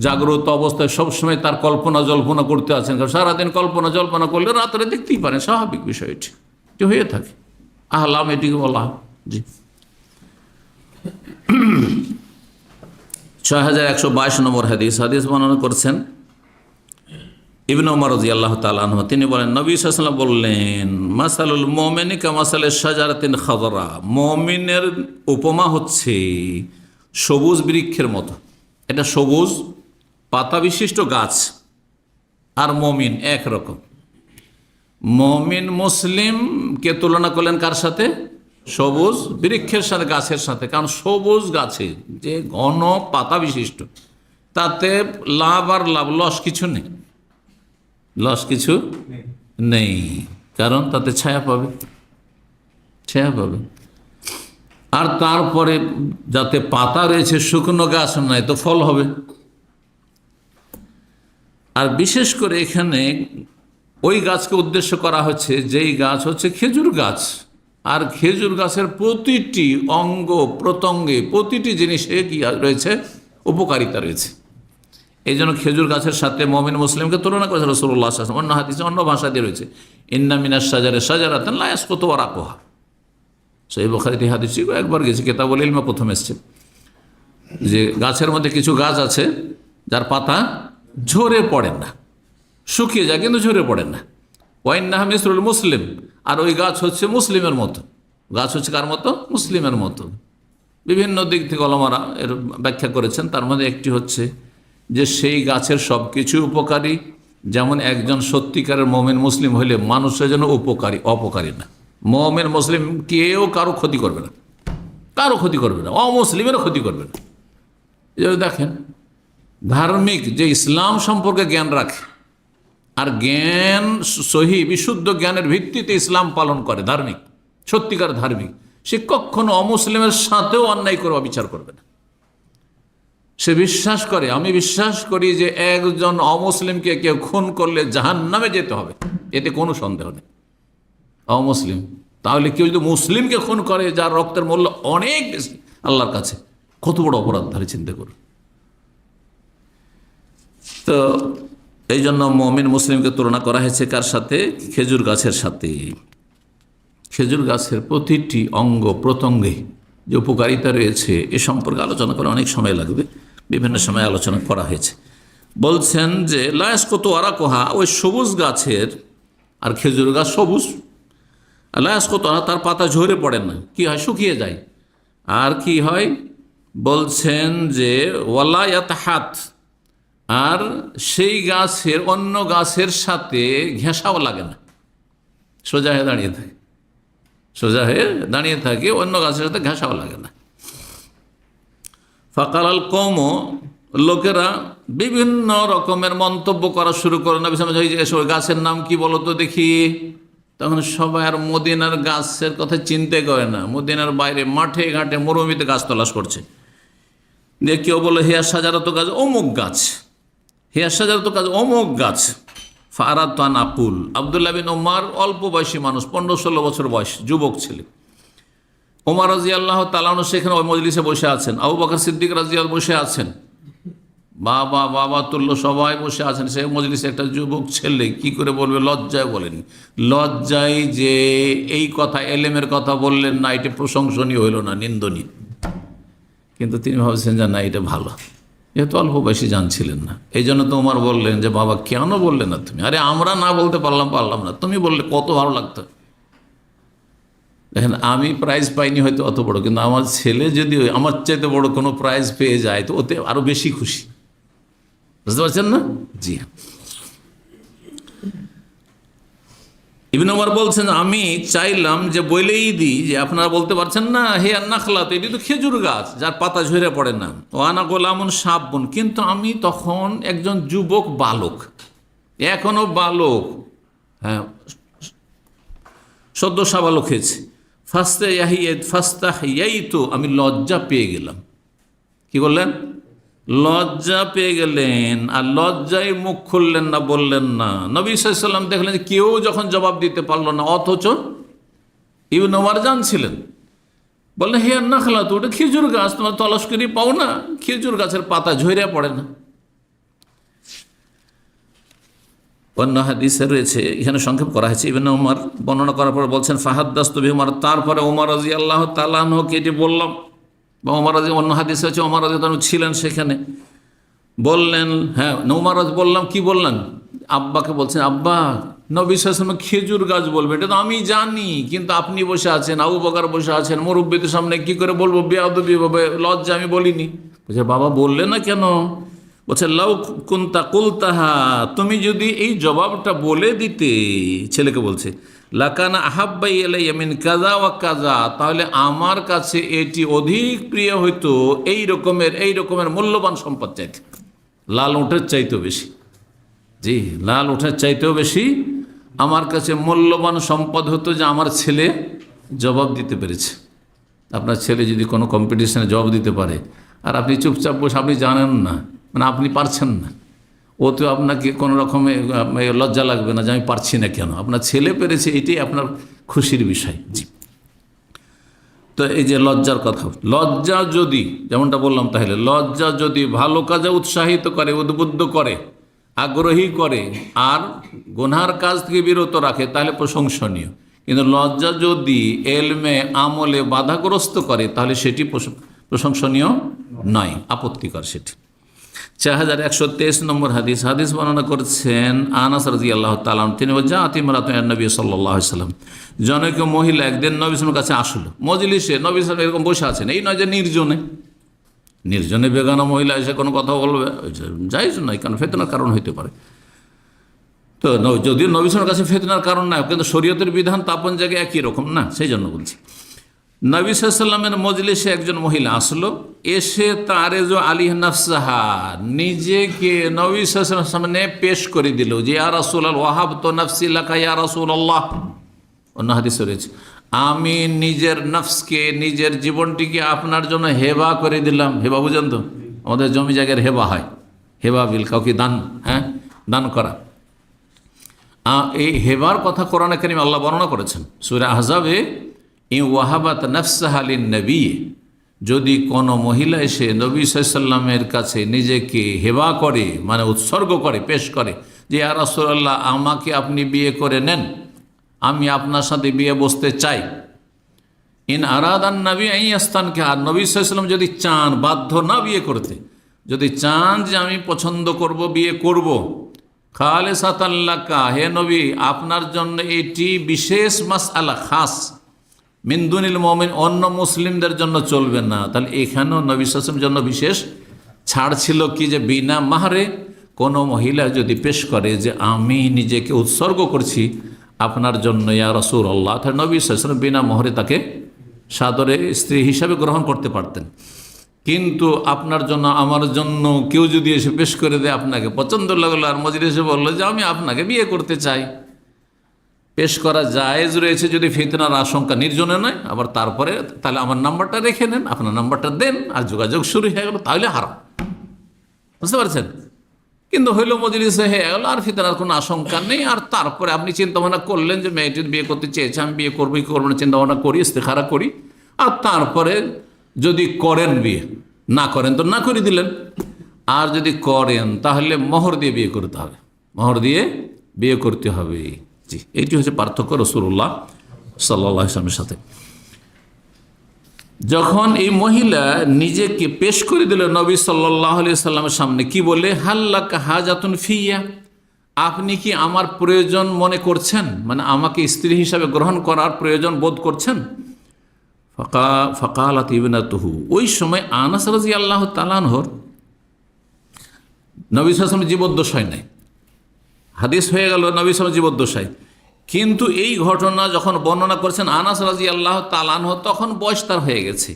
জাগ্রত অবস্থায় সবসময় তার কল্পনা জল্পনা করতে আছেন। কারণ সারাদিন কল্পনা জল্পনা করলে রাত্রে দেখতেই পারেন, স্বাভাবিক বিষয় এটি হয়ে থাকে। আহলাম এটিকে বলা। জি 6122 নম্বর হাদিস বর্ণনা করছেন ইবনে ওমর রাদিয়াল্লাহু তাআলা আনহু। তিনি বলেন, নবী সাল্লাল্লাহু আলাইহি ওয়াসাল্লাম বললেন, মাসালুল মুমিনি কামাসালিশ শাজারাতিন খাদরা, মুমিনের উপমা হচ্ছে সবুজ বৃক্ষের মতো। এটা সবুজ পাতা বিশিষ্ট গাছ, আর মুমিন একরকম। মুমিন মুসলিমকে তুলনা করলেন কার সাথে? সবুজ বৃক্ষের সাথে, গাছের সাথে। কারণ সবুজ গাছে যে ঘন পাতা বিশিষ্ট, তাতে লাভ আর লস কিছু নেই, লস কিছু নেই, কারণ তাতে ছায়া পাবে। আর তারপরে যাতে পাতা রয়েছে, শুকনো গাছ নাই, তো ফল হবে। আর বিশেষ করে এখানে ওই গাছকে উদ্দেশ্য করা হচ্ছে যেই গাছ হচ্ছে খেজুর গাছ। আর খেজুর গাছের প্রতিটি অঙ্গ প্রত্যঙ্গে, প্রতিটি জিনিসে কি রয়েছে? উপকারিতা রয়েছে। এই জন্য খেজুর গাছের সাথে মুমিন মুসলিমকে তুলনা করেছে রাসূলুল্লাহ সাল্লাল্লাহু আলাইহি ওয়াসাল্লাম। অন্য হাদিসে অন্য ভাষা দিয়ে রয়েছে, ইন্না মিনাশ শাজারি শাজারাতান লা ইয়াসকুতু ওয়ারাকুহা। সহিহ বুখারীতে হাদিস একবার গেছে, কিতাবুল ইলমে প্রথম এসেছে যে গাছের মধ্যে কিছু গাছ আছে যার পাতা ঝরে পড়ে না, শুকিয়ে যায় কিন্তু ঝরে পড়ে না। ওয়াইন্নাহা মিসলুল মুসলিম, আর ওই গাছ হচ্ছে মুসলিমের মতো। গাছ হচ্ছে কার মতো? মুসলিমের মতো। বিভিন্ন দিক থেকে ওলামারা এর ব্যাখ্যা করেছেন। তার মধ্যে একটি হচ্ছে যে সেই গাছের সব কিছু উপকারী, যেমন একজন সত্যিকারের মুমিন মুসলিম হইলে মানুষের জন্য উপকারী, অপকারী না। মুমিন মুসলিম কেউ কারো ক্ষতি করবে না, কারো ক্ষতি করবে না, অমুসলিমেরও ক্ষতি করবে না। এই দেখেন, ধার্মিক যে ইসলাম সম্পর্কে জ্ঞান রাখে, আর জ্ঞান সহি বিশুদ্ধ জ্ঞানের ভিত্তিতে ইসলাম পালন করে, ধার্মিক, সত্যিকার ধার্মিক, সে কখনো অমুসলিমের সাথেও অন্যায় করে অবিচার করবে না। সে বিশ্বাস করে, আমি বিশ্বাস করি যে একজন অমুসলিমকে কেউ খুন করলে জাহান্নামে যেতে হবে, এতে কোনো সন্দেহ নেই। অমুসলিম, তাহলে কেউ যদি মুসলিমকে খুন করে যার রক্তের মূল্য অনেক বেশি আল্লাহর কাছে, কত বড় অপরাধ তাহলে চিন্তা করুন। তো এই জন্য মুমিন মুসলিমকে তুলনা করা হয়েছে কার সাথে? খেজুর গাছের সাথে। খেজুর গাছের প্রতিটি অঙ্গ প্রত্যঙ্গে যে উপকারিতা রয়েছে এ সম্পর্কে আলোচনা করে অনেক সময় লাগবে, বিভিন্ন সময় আলোচনা করা হয়েছে। বলছেন যে লা ইয়াসকুতু ওয়ারাকুহা, ওই সবুজ গাছের, আর খেজুর গাছ সবুজ, লা ইয়াসকুতু, তার পাতা ঝরে পড়ে না, কি হয়? শুকিয়ে যায়। আর কি হয়? বলছেন যে ওয়ালা ইয়াতাহাত, আর সেই গাছের অন্য গাছের সাথে ঘেঁষাও লাগে না, সোজা হয়ে দাঁড়িয়ে থাকে, সোজা হয়ে দাঁড়িয়ে থাকে, অন্য গাছের সাথে ঘেঁষাও লাগে না। ফাকাল আল কওম, লোকেরা বিভিন্ন রকমের মন্তব্য করা শুরু করে, নবী সাল্লাল্লাহু আলাইহি ওয়াসাল্লাম ওই গাছের নাম কি বলো তো দেখি। তখন সবাই আর মদিনার গাছের কথা চিন্তা করে না, মদিনার বাইরে মাঠে ঘাটে মরুভূমিতে গাছ তলাশ করছে। যে কেউ বলে হিয়া শাজারাতু গাছ, অমুক গাছ, হিয়া শাজারাতু গাছ, অমুক গাছ। ফারাত আন আকুল, আব্দুল্লাহ বিন ওমর অল্প বয়সী মানুষ, 15-16 বছর বয়স, যুবক ছেলে। ওমর রাদিয়াল্লাহু তাআলা আনহু সেখানে ওই মজলিসে বসে আছেন, আবু বকর সিদ্দিক রাদিয়াল্লাহু বসে আছেন, বাবা বাবা তুল্য সবাই বসে আছেন। সেই মজলিসে একটা যুবক ছেলে কি করে বলবে? লজ্জায় বলেন, লজ্জায় যে এই কথা, এলেমের কথা বললেন না, এটা প্রশংসনীয় হইল না, নিন্দনীয়। কিন্তু তিনি ভাবছেন যে না, এটা ভালো, যেহেতু অল্প বয়সী জানছিলেন না। এই জন্য তো ওমর বললেন যে বাবা কেন বললে না তুমি? আরে আমরা না বলতে পারলাম না, তুমি বললে কত ভালো লাগতো। দেখেন, আমি প্রাইজ পাইনি হয়তো অত বড়, কিন্তু আমার ছেলে যদি আমার চাইতে বড় কোনো প্রাইজ পেয়ে যায় তো ওতে আরো বেশি খুশি। বুঝতে পারছেন না? জি হ্যাঁ। ইবনে ওমর বলছেন, আমি চাইলাম যে বলেই দিই যে আপনারা বলতে পারছেন না হে নাখলাত, এটি তো খেজুর গাছ যার পাতা ঝরে পড়ে না। ও আনা গোলামুন সাবুন, কিন্তু আমি তখন একজন যুবক বালক, এখনো বালক, হ্যাঁ সদ্য সাবালক হয়েছে। ফাস্তাহিয়াইতু, আমি লজ্জা পেয়ে গেলাম। কি বললেন? লজ্জা পেয়ে গেলেন, আর লজ্জায় মুখ খুললেন না, বললেন না। নবী সাল্লাল্লাহু আলাইহি ওয়াসাল্লাম দেখলেন যে কেউ যখন জবাব দিতে পারলো না, অথচ ইবনে ওমর জানছিলেন, বললেন হে নাখলা, তো ওটা খেজুর গাছ, তোমার তলাশ করি পাও না, খেজুর গাছের পাতা ঝরে পড়ে না। অন্য হাদিসে রয়েছে, এখানে সংক্ষেপ করা হয়েছে, ইবনে ওমর বর্ণনা করার পর বলছেন ফাহাদ্দাসতু বিহি ওমর, তারপরে ওমর রাদিয়াল্লাহু তাআলা আনহুকে এটি বললাম। বা ওমর রাজি, অন্য হাদিসে হচ্ছে ওমর রাদিয়াল্লাহু ছিলেন সেখানে, বললেন হ্যাঁ ওমর রাজি, বললাম কি বললেন, আব্বাকে বলছেন আব্বা নবী সাল্লাল্লাহু আলাইহি ওয়াসাল্লাম খেজুর গাছ বলবে, এটা তো আমি জানি, কিন্তু আপনি বসে আছেন, আবু বকর বসে আছেন, মুরব্বিদের সামনে কি করে বলবো, বেয়াদবি হবে, লজ্জা, আমি বলিনি। বলছে বাবা বললে না কেন? বলছে লাউ কুনতা কুলতাহা, তুমি যদি এই জবাবটা বলে দিতে, ছেলেকে বলছে, লাকানা আহাব্বা ইলাইয়া মিন কাযা ওয়া কাযা, তাহলে আমার কাছে এটি অধিক প্রিয় হইতো এই রকমের মূল্যবান সম্পদ চাইতে, লাল উটের চাইতেও বেশি। জি, লাল উটের চাইতেও বেশি আমার কাছে মূল্যবান সম্পদ হতো যে আমার ছেলে জবাব দিতে পেরেছে। আপনার ছেলে যদি কোনো কম্পিটিশনে জবাব দিতে পারে, আর আপনি চুপচাপ বসে, আপনি জানেন না, মানে আপনি পারছেন না, ও তো আপনাকে কোনো রকমের লজ্জা লাগবে না যে আমি পারছি না কেন, আপনার ছেলে পেরেছে, এটাই আপনার খুশির বিষয়। জি, তো এই যে লজ্জার কথা, লজ্জা যদি, যেমনটা বললাম, তাহলে লজ্জা যদি ভালো কাজে উৎসাহিত করে, উদ্বুদ্ধ করে, আগ্রহী করে, আর গুনহার কাজ থেকে বিরত রাখে, তাহলে প্রশংসনীয়। কিন্তু লজ্জা যদি এলমে আমলে বাধাগ্রস্ত করে, তাহলে সেটি প্রশংসনীয় নয়, আপত্তিকর সেটি। 4123 নম্বর হাদিস, হাদিস বর্ণনা করছেন আনাস রাদিয়াল্লাহু তাআলা, তিনি বলেন জাআত ইমরাতুন নবী সাল্লাল্লাহু আলাইহি ওয়াসাল্লাম, জনৈক মহিলা একদিন নবী সাল্লাল্লাহু আলাইহি ওয়াসাল্লামের কাছে আসলো। মজলিসে নবী সাল্লাল্লাহু আলাইহি ওয়াসাল্লাম এরকম বসে আছেন, এই নয় যে নির্জনে বেগানা মহিলা এসে কোনো কথা বলবে, জায়েজ নয়, কারণ ফিতনার কারণ হইতে পারে। তো যদিও নবী সাল্লাল্লাহু আলাইহি ওয়াসাল্লামের কাছে ফিতনার কারণ না, কিন্তু শরীয়তের বিধান তো আপন জায়গায় একই রকম না, সেই জন্য বলছি। নবী সাল্লাল্লাহু আলাইহি ওয়াসাল্লামের মজলিসে একজন মহিলা আসলো, এসে তারেজু আলী নাফসাহা, নিজেকে নবী সাল্লাল্লাহু আলাইহি ওয়াসাল্লামের সামনে পেশ করে দিল যে ইয়া রাসূলুল্লাহ, ওয়াহাবতু নাফসি লাকা ইয়া রাসূলুল্লাহ। অন্য হাদিসে রয়েছে, আমি নিজের নফসকে, নিজের জীবনটিকে আপনার জন্য হেবা করে দিলাম। হেবা বুঝেন তো, আমাদের জমি জায়গার হেবা হয়, হেবা বিল, কাউকে দান, হ্যাঁ দান করা। এই হেবার কথা কোরআনে কারীমে আল্লাহ বর্ণনা করেছেন সূরা আহজাবে, ওয়াহাবাত নাফসাহা লিন-নবী, যদি কোনো মহিলা এসে নবী সাল্লাল্লাহু আলাইহি ওয়াসাল্লামের কাছে নিজেকে হেবা করে, মানে উৎসর্গ করে, পেশ করে যে ইয়া রাসূলুল্লাহ, আমাকে আপনি বিয়ে করে নেন, আমি আপনার সাথে বিয়ে বসতে চাই। ইন আরাদান নবী আইয়াস্তানকে, আর নবী সাল্লাল্লাহু আলাইহি ওয়াসাল্লাম যদি চান, বাধ্য না বিয়ে করতে, যদি চান যে আমি পছন্দ করব, বিয়ে করব, খালিসাতান লাকা, হে নবী আপনার জন্য এটি বিশেষ মাসআলা, খাস, মিন দুনিল মুমিন, অন্য মুসলিমদের জন্য চলবে না। তাহলে এখানেও নবী সাল্লাল্লাহু আলাইহি ওয়াসাল্লামের জন্য বিশেষ ছাড় ছিল কি, যে বিনা মাহরে কোনো মহিলা যদি পেশ করে যে আমি নিজেকে উৎসর্গ করছি আপনার জন্য ইয়া রাসূলুল্লাহ, তাহলে নবী সাল্লাল্লাহু আলাইহি ওয়াসাল্লাম বিনা মোহরে তাকে সাদরে স্ত্রী হিসাবে গ্রহণ করতে পারতেন। কিন্তু আপনার জন্য, আমার জন্য কেউ যদি এসে পেশ করে দেয়, আপনাকে পছন্দ লাগলো, আর মজলিসে বললো যে আমি আপনাকে বিয়ে করতে চাই, পেশ করা জায়েজ রয়েছে যদি ফিতনার আশঙ্কা, নির্জনে নয়। আবার তারপরে তাহলে আমার নাম্বারটা রেখে নেন, আপনার নাম্বারটা দেন, আর যোগাযোগ শুরু হয়ে গেল, তাহলে হারাম। বুঝতে পারছেন? কিন্তু হইল মজলিসে হয়ে গেল, আর ফিতনার কোনো আশঙ্কা নেই। আর তারপরে আপনি চিন্তাভাবনা করলেন যে মেয়েটির বিয়ে করতে চেয়েছে, আমি বিয়ে করবো কি করবো না, চিন্তাভাবনা করি, ইস্তেখারা করি, আর তারপরে যদি করেন, বিয়ে না করেন তো না করে দিলেন, আর যদি করেন তাহলে মোহর দিয়ে বিয়ে করতে হবে, মোহর দিয়ে বিয়ে করতে হবে। জি, এইটি হচ্ছে পার্থক্য রাসূলুল্লাহ সাল্লাল্লাহু আলাইহি ওয়াসাল্লামের সাথে। যখন এই মহিলা নিজেকে পেশ করে দিল নবী সাল্লাল্লাহু আলাইহি ওয়াসাল্লামের সামনে, কি বলে, হাল্লাকা হাজাতুন ফিয়া, আপনি কি আমার প্রয়োজন মনে করছেন, মানে আমাকে স্ত্রী হিসাবে গ্রহণ করার প্রয়োজন বোধ করছেন? ফাকালাত ইবনাতুহু, ওই সময় আনাস রাদিয়াল্লাহু তাআলা আনহুর নবী সাল্লাল্লাহু আলাইহি ওয়াসাল্লাম জীবদ্দশায় নাই, হাদিস হয়ে গেল নবী সাল্লাল্লাহু আলাইহি ওয়াসাল্লাম জীবদ্দশায়। কিন্তু এই ঘটনা যখন বর্ণনা করছেন আনাস রাদিয়াল্লাহু তাআলা আনহু, তখন বয়স তার হয়ে গেছে,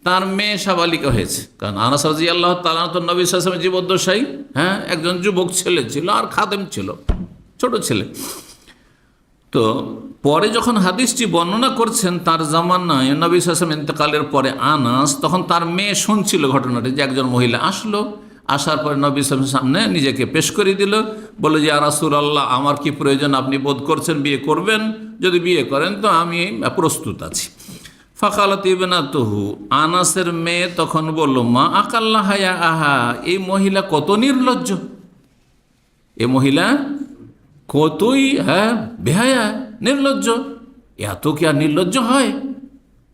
তার মেয়ে সাবালিকা হয়েছে। কারণ আনাস রাদিয়াল্লাহু তাআলা আনহু তো নবী সাল্লাল্লাহু আলাইহি ওয়াসাল্লাম জীবদ্দশায়, হ্যাঁ, একজন যুবক ছেলে ছিল, আর খাদেম ছিল, ছোট ছেলে। তো পরে যখন হাদিসটি বর্ণনা করছেন তার জামানায়, নবী সাল্লাল্লাহু আলাইহি ওয়াসাল্লাম ইন্তেকালের পরে আনাস, তখন তার মেয়ে শুনছিল ঘটনাটি, যে একজন মহিলা আসলো আসার পরে নবী সাল্লাল্লাহু আলাইহি ওয়াসাল্লামের সামনে নিজেকে পেশ করে দিল, বলে যে ইয়া রাসূলুল্লাহ, আমার কি প্রয়োজন, আপনি বোধ করছেন বিয়ে করবেন? যদি বিয়ে করেন তো আমি প্রস্তুত আছি। ফাকালাত ইবনাতুহু, আনাসের মেয়ে তখন বলল, মা আকাল্লাহ ইয়া আহা, এই মহিলা কত নির্লজ্জ, এ মহিলা কতই বেহায়া নির্লজ্জ, এত কি আর নির্লজ্জ হয়?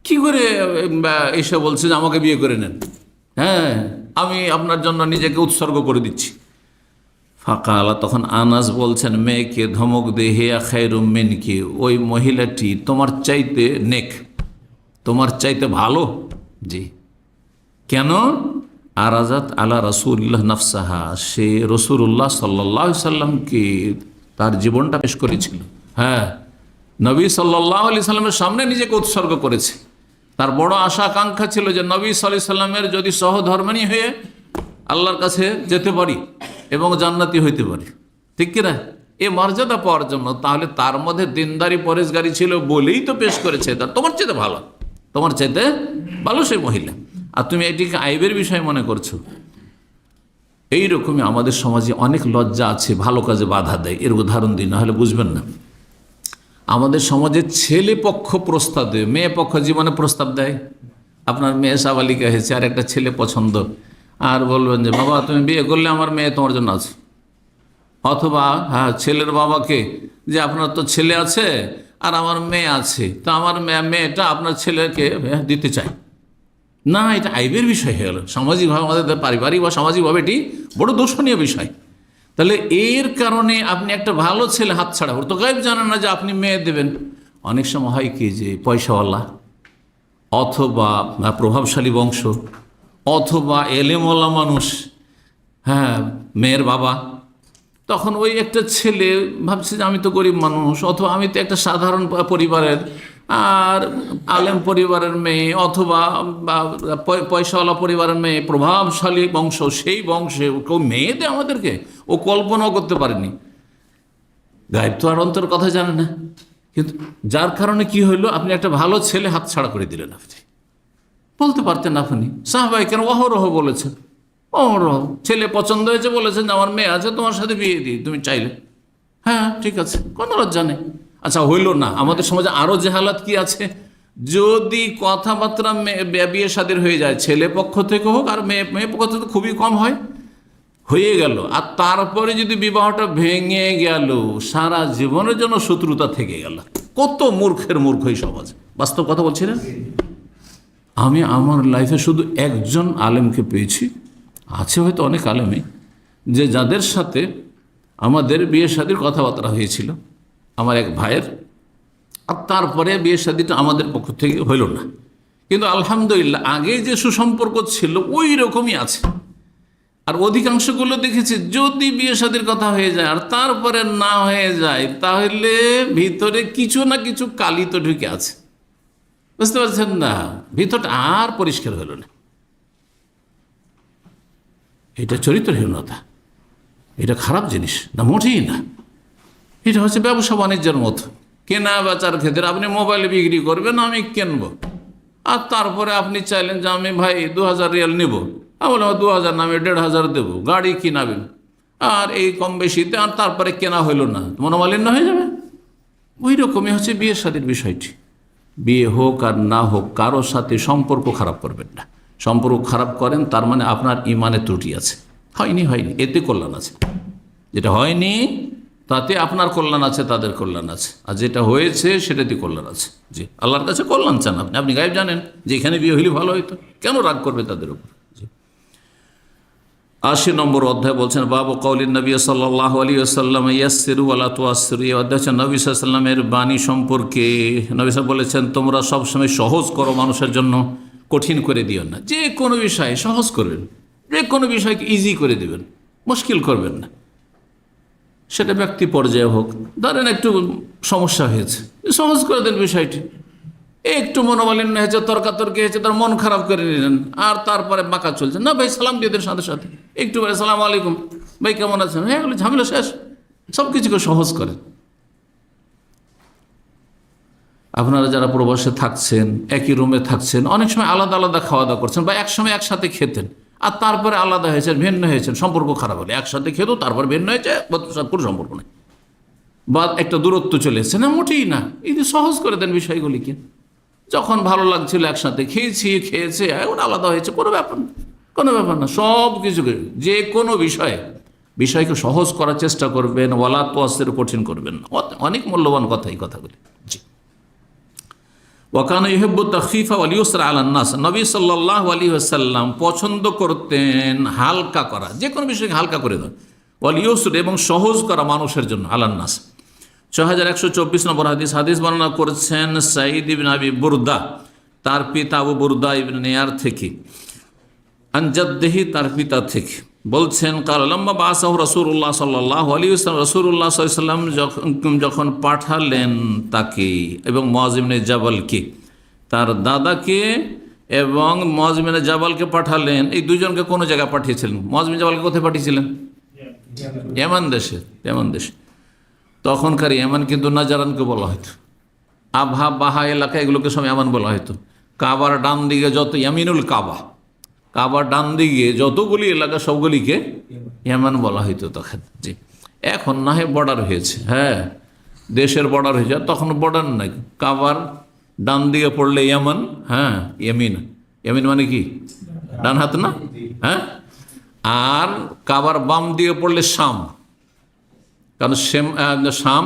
কি করে এসে বলছে যে আমাকে বিয়ে করে নেন, হ্যাঁ আমি আপনার জন্য নিজেকে উৎসর্গ করে দিচ্ছি। ফাকালা, তখন আনাস বলছেন মেয়েকে ধমক দিয়ে, হেয়া খায়রুম মিনকি, ওই মহিলাটি তোমার চাইতে নেক, তোমার চাইতে ভালো। জি, কেন? আরাজাত আলা রাসূলিল্লাহ নাফসাহা, সে রাসূলুল্লাহ সাল্লাল্লাহু আলাইহি সাল্লামকে তার জীবনটা পেশ করেছিল। হ্যাঁ, নবী সাল্লাল্লাহু আলাইহি সাল্লামের সামনে নিজেকে উৎসর্গ করেছে। তার বড় আশা আকাঙ্ক্ষা ছিল যে নবী সাল্লাল্লাহু আলাইহি সাল্লামের যদি সহধর্মিণী হয়ে আল্লাহর কাছে যেতে পারি এবং জান্নাতি হইতে পারি, ঠিক কিনা, এ মর্যাদা পাওয়ার জন্য। তাহলে তার মধ্যে দিনদারি পরেশগারি ছিল বলেই তো পেশ করেছে। তোমার চাইতে ভালো, তোমার চাইতে ভালো সেই মহিলা, আর তুমি এটিকে আইবের বিষয় মনে করছো। এইরকমই আমাদের সমাজে অনেক লজ্জা আছে ভালো কাজে বাধা দেয়। এর উদাহরণ দিই, না হলে বুঝবেন না। আমাদের সমাজে ছেলে পক্ষ প্রস্তাব দেয়, মেয়ে পক্ষ জীবনে প্রস্তাব দেয়। আপনার মেয়ে সাবালিকা হয়েছে, আর একটা ছেলে পছন্দ, আর বলবেন যে বাবা তুমি বিয়ে করলে আমার মেয়ে তোমার জন্য আছে। অথবা হ্যাঁ, ছেলের বাবাকে যে আপনার তো ছেলে আছে আর আমার মেয়ে আছে, তো আমার মেয়েটা আপনার ছেলেকে দিতে চায় না। এটা আইবের বিষয় হয়ে গেল সামাজিকভাবে, আমাদের পারিবারিক বা সামাজিকভাবে এটি বড় দূষণীয় বিষয়। তাহলে এর কারণে আপনি একটা ভালো ছেলে হাতছাড়া, ওর তো গায়েব জানেন না যে আপনি মেয়ে দেবেন। অনেক সময় হয় কি যে পয়সাওয়ালা অথবা প্রভাবশালী বংশ অথবা এলেমওয়ালা মানুষ, হ্যাঁ মেয়ের বাবা, তখন ওই একটা ছেলে ভাবছে যে আমি তো গরিব মানুষ, অথবা আমি তো একটা সাধারণ পরিবারের আর আলেম পরিবারের মেয়ে, অথবা পয়সাওয়ালা পরিবারের মেয়ে, প্রভাবশালী বংশ, সেই বংশে কেউ মেয়ে দেয় আমাদেরকে, ও কল্পনাও করতে পারেনি। গায়েব তো আর অন্তর কথা জানে না। কিন্তু যার কারণে কি হইলো, আপনি একটা ভালো ছেলে হাতছাড়া করে দিলেন। আপনি বলতে পারতেন, আপনি সাহাবায়ে কেরাম অহরহ বলেছেন, অহরহ ছেলে পছন্দ হয়েছে, বলেছেন যে আমার মেয়ে আছে, তোমার সাথে বিয়ে দিই তুমি চাইলে, হ্যাঁ ঠিক আছে, কোনো লজ্জা নেই। আচ্ছা হইল না, আমাদের সমাজে আরও জেহালাত কি আছে, যদি কথাবার্তা বিয়ে শাদীর হয়ে যায়, ছেলে পক্ষ থেকে হোক আর মেয়ে পক্ষ থেকে খুবই কম হয়, হয়ে গেল, আর তারপরে যদি বিবাহটা ভেঙে গেল, সারা জীবনের জন্য শত্রুতা থেকে গেল। কত মূর্খের মূর্খ এই সমাজ, বাস্তব কথা বলছি না। আমি আমার লাইফে শুধু একজন আলেমকে পেয়েছি, আছে হয়তো অনেক আলেমই, যে যাদের সাথে আমাদের বিয়ে শাদীর কথাবার্তা হয়েছিল, আমার এক ভাইয়ের, আর তারপরে বিয়ে শাদীটা আমাদের পক্ষ থেকে হইল না। কিন্তু আলহামদুলিল্লাহ আগে যে সুসম্পর্ক ছিল ওই রকমই আছে। আর অধিকাংশগুলো দেখেছি যদি বিয়ে শাদীর কথা হয়ে যায় আর তারপরে না হয়ে যায়, তাহলে ভিতরে কিছু না কিছু কালি তো ঢুকে আছে, বুঝতে পারছেন না, ভিতরটা আর পরিষ্কার হলো না। এটা চরিত্রহীনতা, এটা খারাপ জিনিস না, মোটেই না। এটা হচ্ছে ব্যবসা বাণিজ্যের মতো, কেনা বেচার ক্ষেত্রে আপনি মোবাইল বিক্রি করবেন, আমি কিনবো, আর তারপরে আপনি চাইলেন যে আমি ভাই 2000 রিয়াল নেব, আমি বললাম 2000 না আমি 1500 দেবো, গাড়ি কিনাবেন, আর এই কম বেশিতে, আর তারপরে কেনা হইল না, মনোমালিন্য হয়ে যাবে। ওই রকমই হচ্ছে বিয়ে শাদীর বিষয়টি। বিয়ে হোক আর না হোক, কারোর সাথে সম্পর্ক খারাপ করবেন না। সম্পর্ক খারাপ করেন তার মানে আপনার ইমানে ত্রুটি আছে। হয়নি এতে কল্যাণ আছে, যেটা হয়নি তাতে আপনার কল্যাণ আছে, তাদের কল্যাণ আছে, আর যেটা হয়েছে সেটাতে কল্যাণ আছে। জি, আল্লাহর কাছে কল্যাণ চান আপনি, আপনি গায়েব জানেন যে এখানে বিয়ে হইলে ভালো হইতো, কেন রাগ করবে তাদের উপর। 80 নম্বর অধ্যায় বলছেন বাবু কওলিন নবী সাল্লাল্লাহু আলাইহি ওয়াসাল্লাম ইয়াসসিরু ওয়ালা তুআসসিরু। এই অধ্যায় হচ্ছে নবী সাল্লাল্লাহু আলাইহি ওয়াসাল্লামের বাণী সম্পর্কে। নবী সাল্লাল্লাহু বলেছেন তোমরা সবসময় সহজ করো মানুষের জন্য, কঠিন করে দিও না। যে কোনো বিষয় সহজ করবেন, যে কোনো বিষয়কে ইজি করে দেবেন, মুশকিল করবেন না। সেটা ব্যক্তি পর্যায়ে হোক, ধরেন একটু সমস্যা হয়েছে, সহজ করে দেন বিষয়টি। একটু মনোমালিন্য হয়েছে, তর্কাতর্কি হয়েছে, তার মন খারাপ করে নিলেন, আর তারপরে বাঁকা চলছে না, ভাই সালাম দিয়ে দেন সাথে সাথে, একটু ভাই সালাম আলাইকুম, ভাই কেমন আছেন, হ্যাঁ এগুলো ঝামেলা শেষ। সব কিছুকে সহজ করেন। আপনারা যারা প্রবাসে থাকছেন, একই রুমে থাকছেন, অনেক সময় আলাদা আলাদা খাওয়া দাওয়া করছেন, বা একসময় একসাথে খেতেন, আর তারপরে আলাদা হয়েছেন, ভিন্ন হয়েছেন, সম্পর্ক খারাপ হলে একসাথে খেতো তারপর ভিন্ন হয়েছে, কোনো সম্পর্ক নেই, বা একটা দূরত্ব চলে এসছে না, মোটেই না। এই যে সহজ করে দেন বিষয়গুলিকে, যখন ভালো লাগছিল একসাথে খেয়েছে, এখন আলাদা হয়েছে, কোনো ব্যাপার না, কোনো ব্যাপার না। সব কিছুকে, যে কোনো বিষয়কে সহজ করার চেষ্টা করবেন, ওয়ালা তোয়াসের কঠিন করবেন না। অনেক মূল্যবান কথা এই কথাগুলি। জি, ওয়াকান ইউহিব্বু তাখফীফা ওয়াল ইউসরা আলান নাস, নবী সাল্লাল্লাহু আলাইহি ওয়াসাল্লাম পছন্দ করতেন হালকা করা, যে কোনো বিষয়কে হালকা করে দেন, ওয়াল ইউসর এবং সহজ করা মানুষের জন্য, আলান নাস। 6124 নম্বর হাদিস বর্ণনা করেছেন সাঈদ ইবনে আবি বুরদা, তার পিতা আবু বুরদা ইবনে নিয়ার থেকে, আন জাদ্দিহি, তার পিতা থেকে বলছেন, কাল লম্বা বাসাহু রাসূলুল্লাহ সাল্লাল্লাহু আলাইহি ওয়াসাল্লাম, রাসূলুল্লাহ সাল্লাল্লাহু আলাইহি ওয়াসাল্লাম যখন পাঠালেন তাকে এবং মুআয ইবনে জাবালকে, তার দাদাকে এবং মুআয ইবনে জাবালকে পাঠালেন। এই দুজনকে কোন জায়গায় পাঠিয়েছিলেন? মুআয ইবনে জাবালকে কোথায় পাঠিয়েছিলেন? ইয়ামান দেশে। তখনকার ইয়ামান কিন্তু নাজারানকে বলা হতো, আভা বাহা এলাকা, এগুলোকে সব ইয়ামান বলা হতো। কাবার ডান দিকে যত, ইয়ামিনুল কাবার ডান দিকে যতগুলি এলাকা সবগুলিকে ইয়ামান বলা হইতো তখন। জি, এখন না হয় বর্ডার হয়েছে, হ্যাঁ, দেশের বর্ডার হয়েছে, তখন বর্ডার নাই। কাবার ডান দিকে পড়লে ইয়ামান, হ্যাঁ, ইয়ামিন মানে কি? ডান হাত না? হ্যাঁ, আর কাবার বাম দিকে পড়লে শাম, কারণ শাম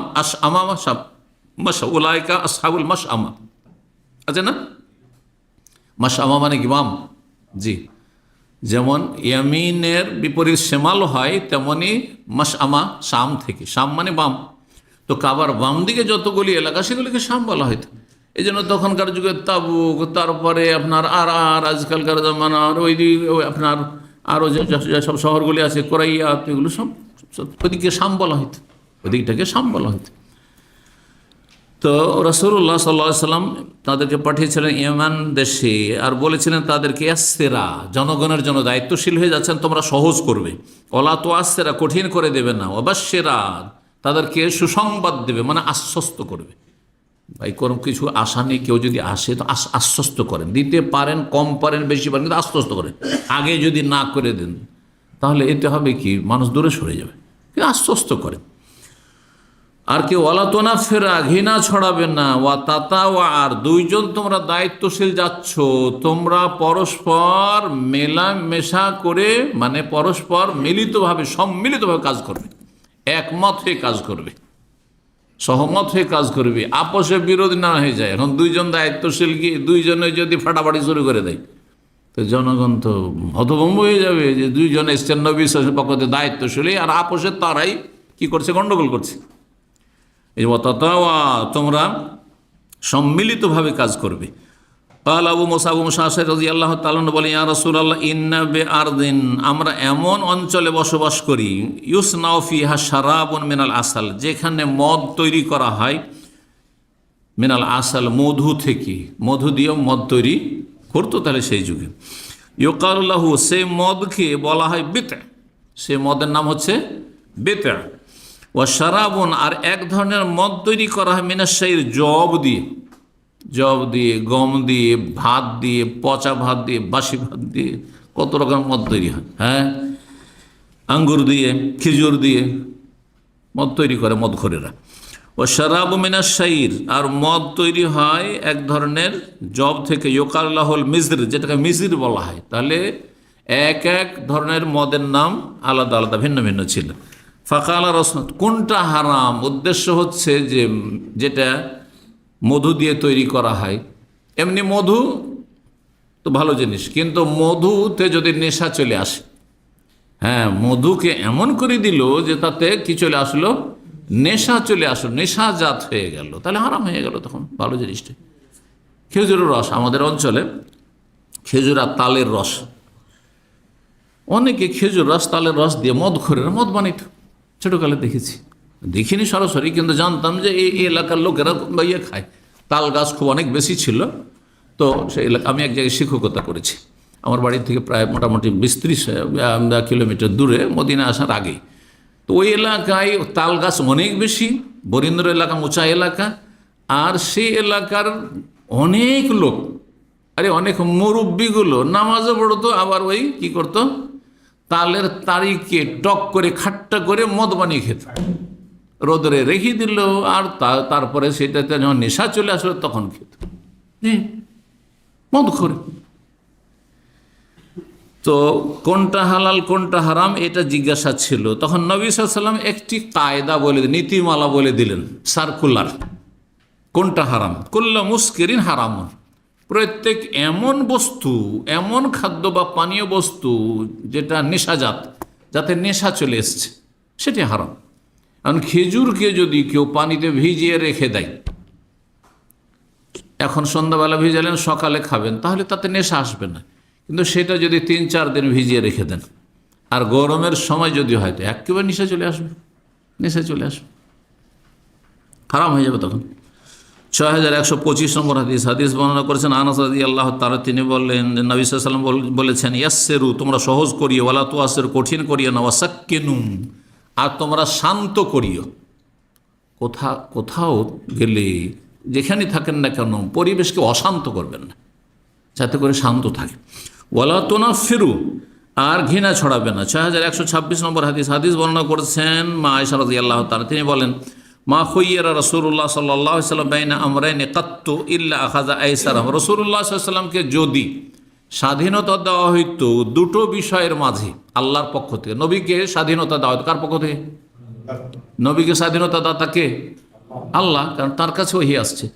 উলাইকা আসহাবুল মাশআমা আছে না? মাশআমা মানে কি? বাম। জি, যেমন ইয়ামিনের বিপরীত শেমাল হয়, তেমনি মাশআমা শাম থেকে, শাম মানে বাম। তো কাবার বাম দিকে যতগুলি এলাকা সেগুলিকে শাম বলা হয়তো। এই জন্য তখনকার যুগে তাবুক, তারপরে আপনার আর আজকালকার জামানার আপনার আরও যেসব শহরগুলি আছে, কোরাইয়াত, এগুলো সব ওদিকে শাম বলা হইতো, ওদিকটাকে শাম বলা হইতো। তো রাসূলুল্লাহ সাল্লাল্লাহু আলাইহি ওয়াসাল্লাম তাদেরকে পাঠিয়েছিলেন ইয়ামান দেশে, আর বলেছিলেন তাদেরকে ইয়াসসিরা, জনগণের জন্য দায়িত্বশীল হয়ে যাচ্ছেন, তোমরা সহজ করবে, ওয়ালা তুআসসিরা, কঠিন করে দেবে না, ওয়াবাশশিরা, তাদেরকে সুসংবাদ দেবে, মানে আশ্বস্ত করবে। ভাই কোনো কিছু আশা নেই, কেউ যদি আসে তো আশ্বস্ত করেন, দিতে পারেন, কম পারেন, বেশি পারেন, কিন্তু আশ্বস্ত করেন। আগে যদি না করে দেন তাহলে এতে হবে কি, মানুষ দূরে সরে যাবে। কিন্তু আশ্বস্ত করেন। আর কেউ ওয়ালা তুনাফিরা, ঘৃণা ছড়াবে না, ওয়া তাতাওয়া, আর দুইজন তোমরা দায়িত্বশীল যাচ্ছ, তোমরা পরস্পর মেলামেশা করে, মানে পরস্পর মিলিতভাবে, সম্মিলিতভাবে কাজ করবে, একমত হয়ে কাজ করবে, সহমত হয়ে কাজ করবে, আপোষে বিরোধী না হয়ে যায়। এখন দুইজন দায়িত্বশীল কি দুইজনে যদি ফাটাফাটি শুরু করে দেয়, তো জনগণ তো হতভম্ব হয়ে যাবে যে দুইজন এসছেন নবী সাল্লাল্লাহু আলাইহি ওয়াসাল্লাম পক্ষে দায়িত্বশীলী, আর আপোষে তারাই কি করছে, গন্ডগোল করছে। এই ওয়াতাতাওয়া, তোমরা সম্মিলিতভাবে কাজ করবে। কাল আবু মুসা আশআরী রাদিয়াল্লাহু তাআলা বলেন, ইয়া রাসূলুল্লাহ, ইন্না বিআরদিন, আমরা এমন অঞ্চলে বসবাস করি, ইউসনাউ ফিহা শারাবুন মিনাল আসাল, যেখানে মদ তৈরি করা হয়, মিনাল আসাল, মধু থেকে, মধু দিয়ে মদ তৈরি করতো তাহলে সেই যুগে। ইউকালু লাহু, সেই মদকে বলা হয় বিত', সে মদের নাম হচ্ছে বিত'। ওয়া শারাবুন, আর এক ধরনের মদ তৈরি করা হয় মিনাশ শাইর, জব দিয়ে, গম দিয়ে, ভাত দিয়ে, পচা ভাত দিয়ে, বাসি ভাত দিয়ে, কত রকম মদ তৈরি হয়, হ্যাঁ, আঙ্গুর দিয়ে, খেজুর দিয়ে মদ তৈরি করে মদখোরেরা। ও শারাবু মিনাশ শাইর, আর মদ তৈরি হয় এক ধরনের জব থেকে, ইউকাল লাহুল মিজর, যেটাকে মিজর বলা হয়। তাহলে এক এক ধরনের মদের নাম আলাদা আলাদা, ভিন্ন ভিন্ন ছিল। ফাকালা রাসূল, কোনটা হারাম? উদ্দেশ্য হচ্ছে যে যেটা মধু দিয়ে তৈরি করা হয়, এমনি মধু তো ভালো জিনিস, কিন্তু মধুতে যদি নেশা চলে আসে, হ্যাঁ, মধুকে এমন করে দিল যে তাতে কি চলে আসলো, নেশা চলে আসলো, নেশাজাত হয়ে গেল, তাহলে হারাম হয়ে গেল তখন ভালো জিনিসটা। খেজুরের রস, আমাদের অঞ্চলে খেজুর আর তালের রস, অনেকে খেজুর রস, তালের রস দিয়ে মদ বানিত, ছোটোকালে দেখেছি, দেখিনি সরাসরি, কিন্তু জানতাম যে এই এলাকার লোকেরা ইয়ে খায়। তাল গাছ খুব অনেক বেশি ছিল, তো সেই এলাকা, আমি এক জায়গায় শিক্ষকতা করেছি, আমার বাড়ি থেকে প্রায় মোটামুটি 20-30 কিলোমিটার দূরে, মদিনা আসার আগে। তো ওই এলাকায় তাল গাছ অনেক বেশি, বরিন্দ্র এলাকা, উঁচা এলাকা, আর সেই এলাকার অনেক লোক আরে অনেক মুরব্বিগুলো নামাজও পড়তো, আবার ওই কি করতো, তালের তারিখে টক করে খাট্টা করে মদ বানিয়ে খেত, রোদরে রেখে দিল, আর তারপরে সেটাতে যখন নেশা চলে আসলো তখন খেত, মদ করে। তো কোনটা হালাল কোনটা হারাম এটা জিজ্ঞাসা ছিল। তখন নবী সাল্লাল্লাহু আলাইহি ওয়াসাল্লাম একটি কায়দা বলে, নীতিমালা বলে দিলেন, সার্কুলার। কোনটা হারাম? কুল্লু মুস্কিরিন হারামুন, প্রত্যেক এমন বস্তু, এমন খাদ্য বা পানীয় বস্তু যেটা নেশাজাত, যাতে নেশা চলে এসছে, সেটি হারাম। কারণ খেজুরকে যদি কেউ পানিতে ভিজিয়ে রেখে দেয়, এখন সন্ধ্যাবেলা ভিজালেন, সকালে খাবেন, তাহলে তাতে নেশা আসবে না। কিন্তু সেটা যদি 3-4 দিন ভিজিয়ে রেখে দেন, আর গরমের সময় যদি হয়, তো একেবারে নেশা চলে আসবে, নেশা চলে আসবে, হারাম হয়ে যাবে তখন। 6125 নম্বর হাদিস। হাদিস বর্ণনা করেছেন আনাস রাদিয়াল্লাহু তাআলা, তিনি বললেন যে নবী সাল্লাল্লাহু আলাইহি ওয়াসাল্লাম বলেছেন, ইয়াসসিরু, তোমরা সহজ করিও, ওয়ালা তুআসসিরু, কঠিন করিও না, ওয়াসাক্কিনু, আর তোমরা শান্ত করিও। কোথাও গেলে যেখানে থাকেন না কেন, পরিবেশকে অশান্ত করবেন না, যাতে করে শান্ত থাকে। ওয়ালা তুনাফিরু, আর ঘৃণা ছড়াবে না। 6126 নম্বর হাদিস। হাদিস বর্ণনা করেছেন মা আয়েশা রাদিয়াল্লাহু তাআলা, তিনি বলেন, মা খুইয়্যারা রাসূলুল্লাহ সাল্লাল্লাহু আলাইহি ওয়াসাল্লাম বাইনা আমরাইনি কাত্তু ইল্লা আখাযা আইসারাহুমা, রাসূলুল্লাহ সাল্লাল্লাহু আলাইহি ওয়াসাল্লামকে যদি স্বাধীনতা দেওয়া হইতো দুটো বিষয়ের মাঝে আল্লাহর পক্ষ থেকে, নবীকে স্বাধীনতা দেওয়া হতো কার পক্ষ থেকে? নবীকে স্বাধীনতা দাতাকে আল্লাহ, কারণ তার কাছে ওহী আসছে।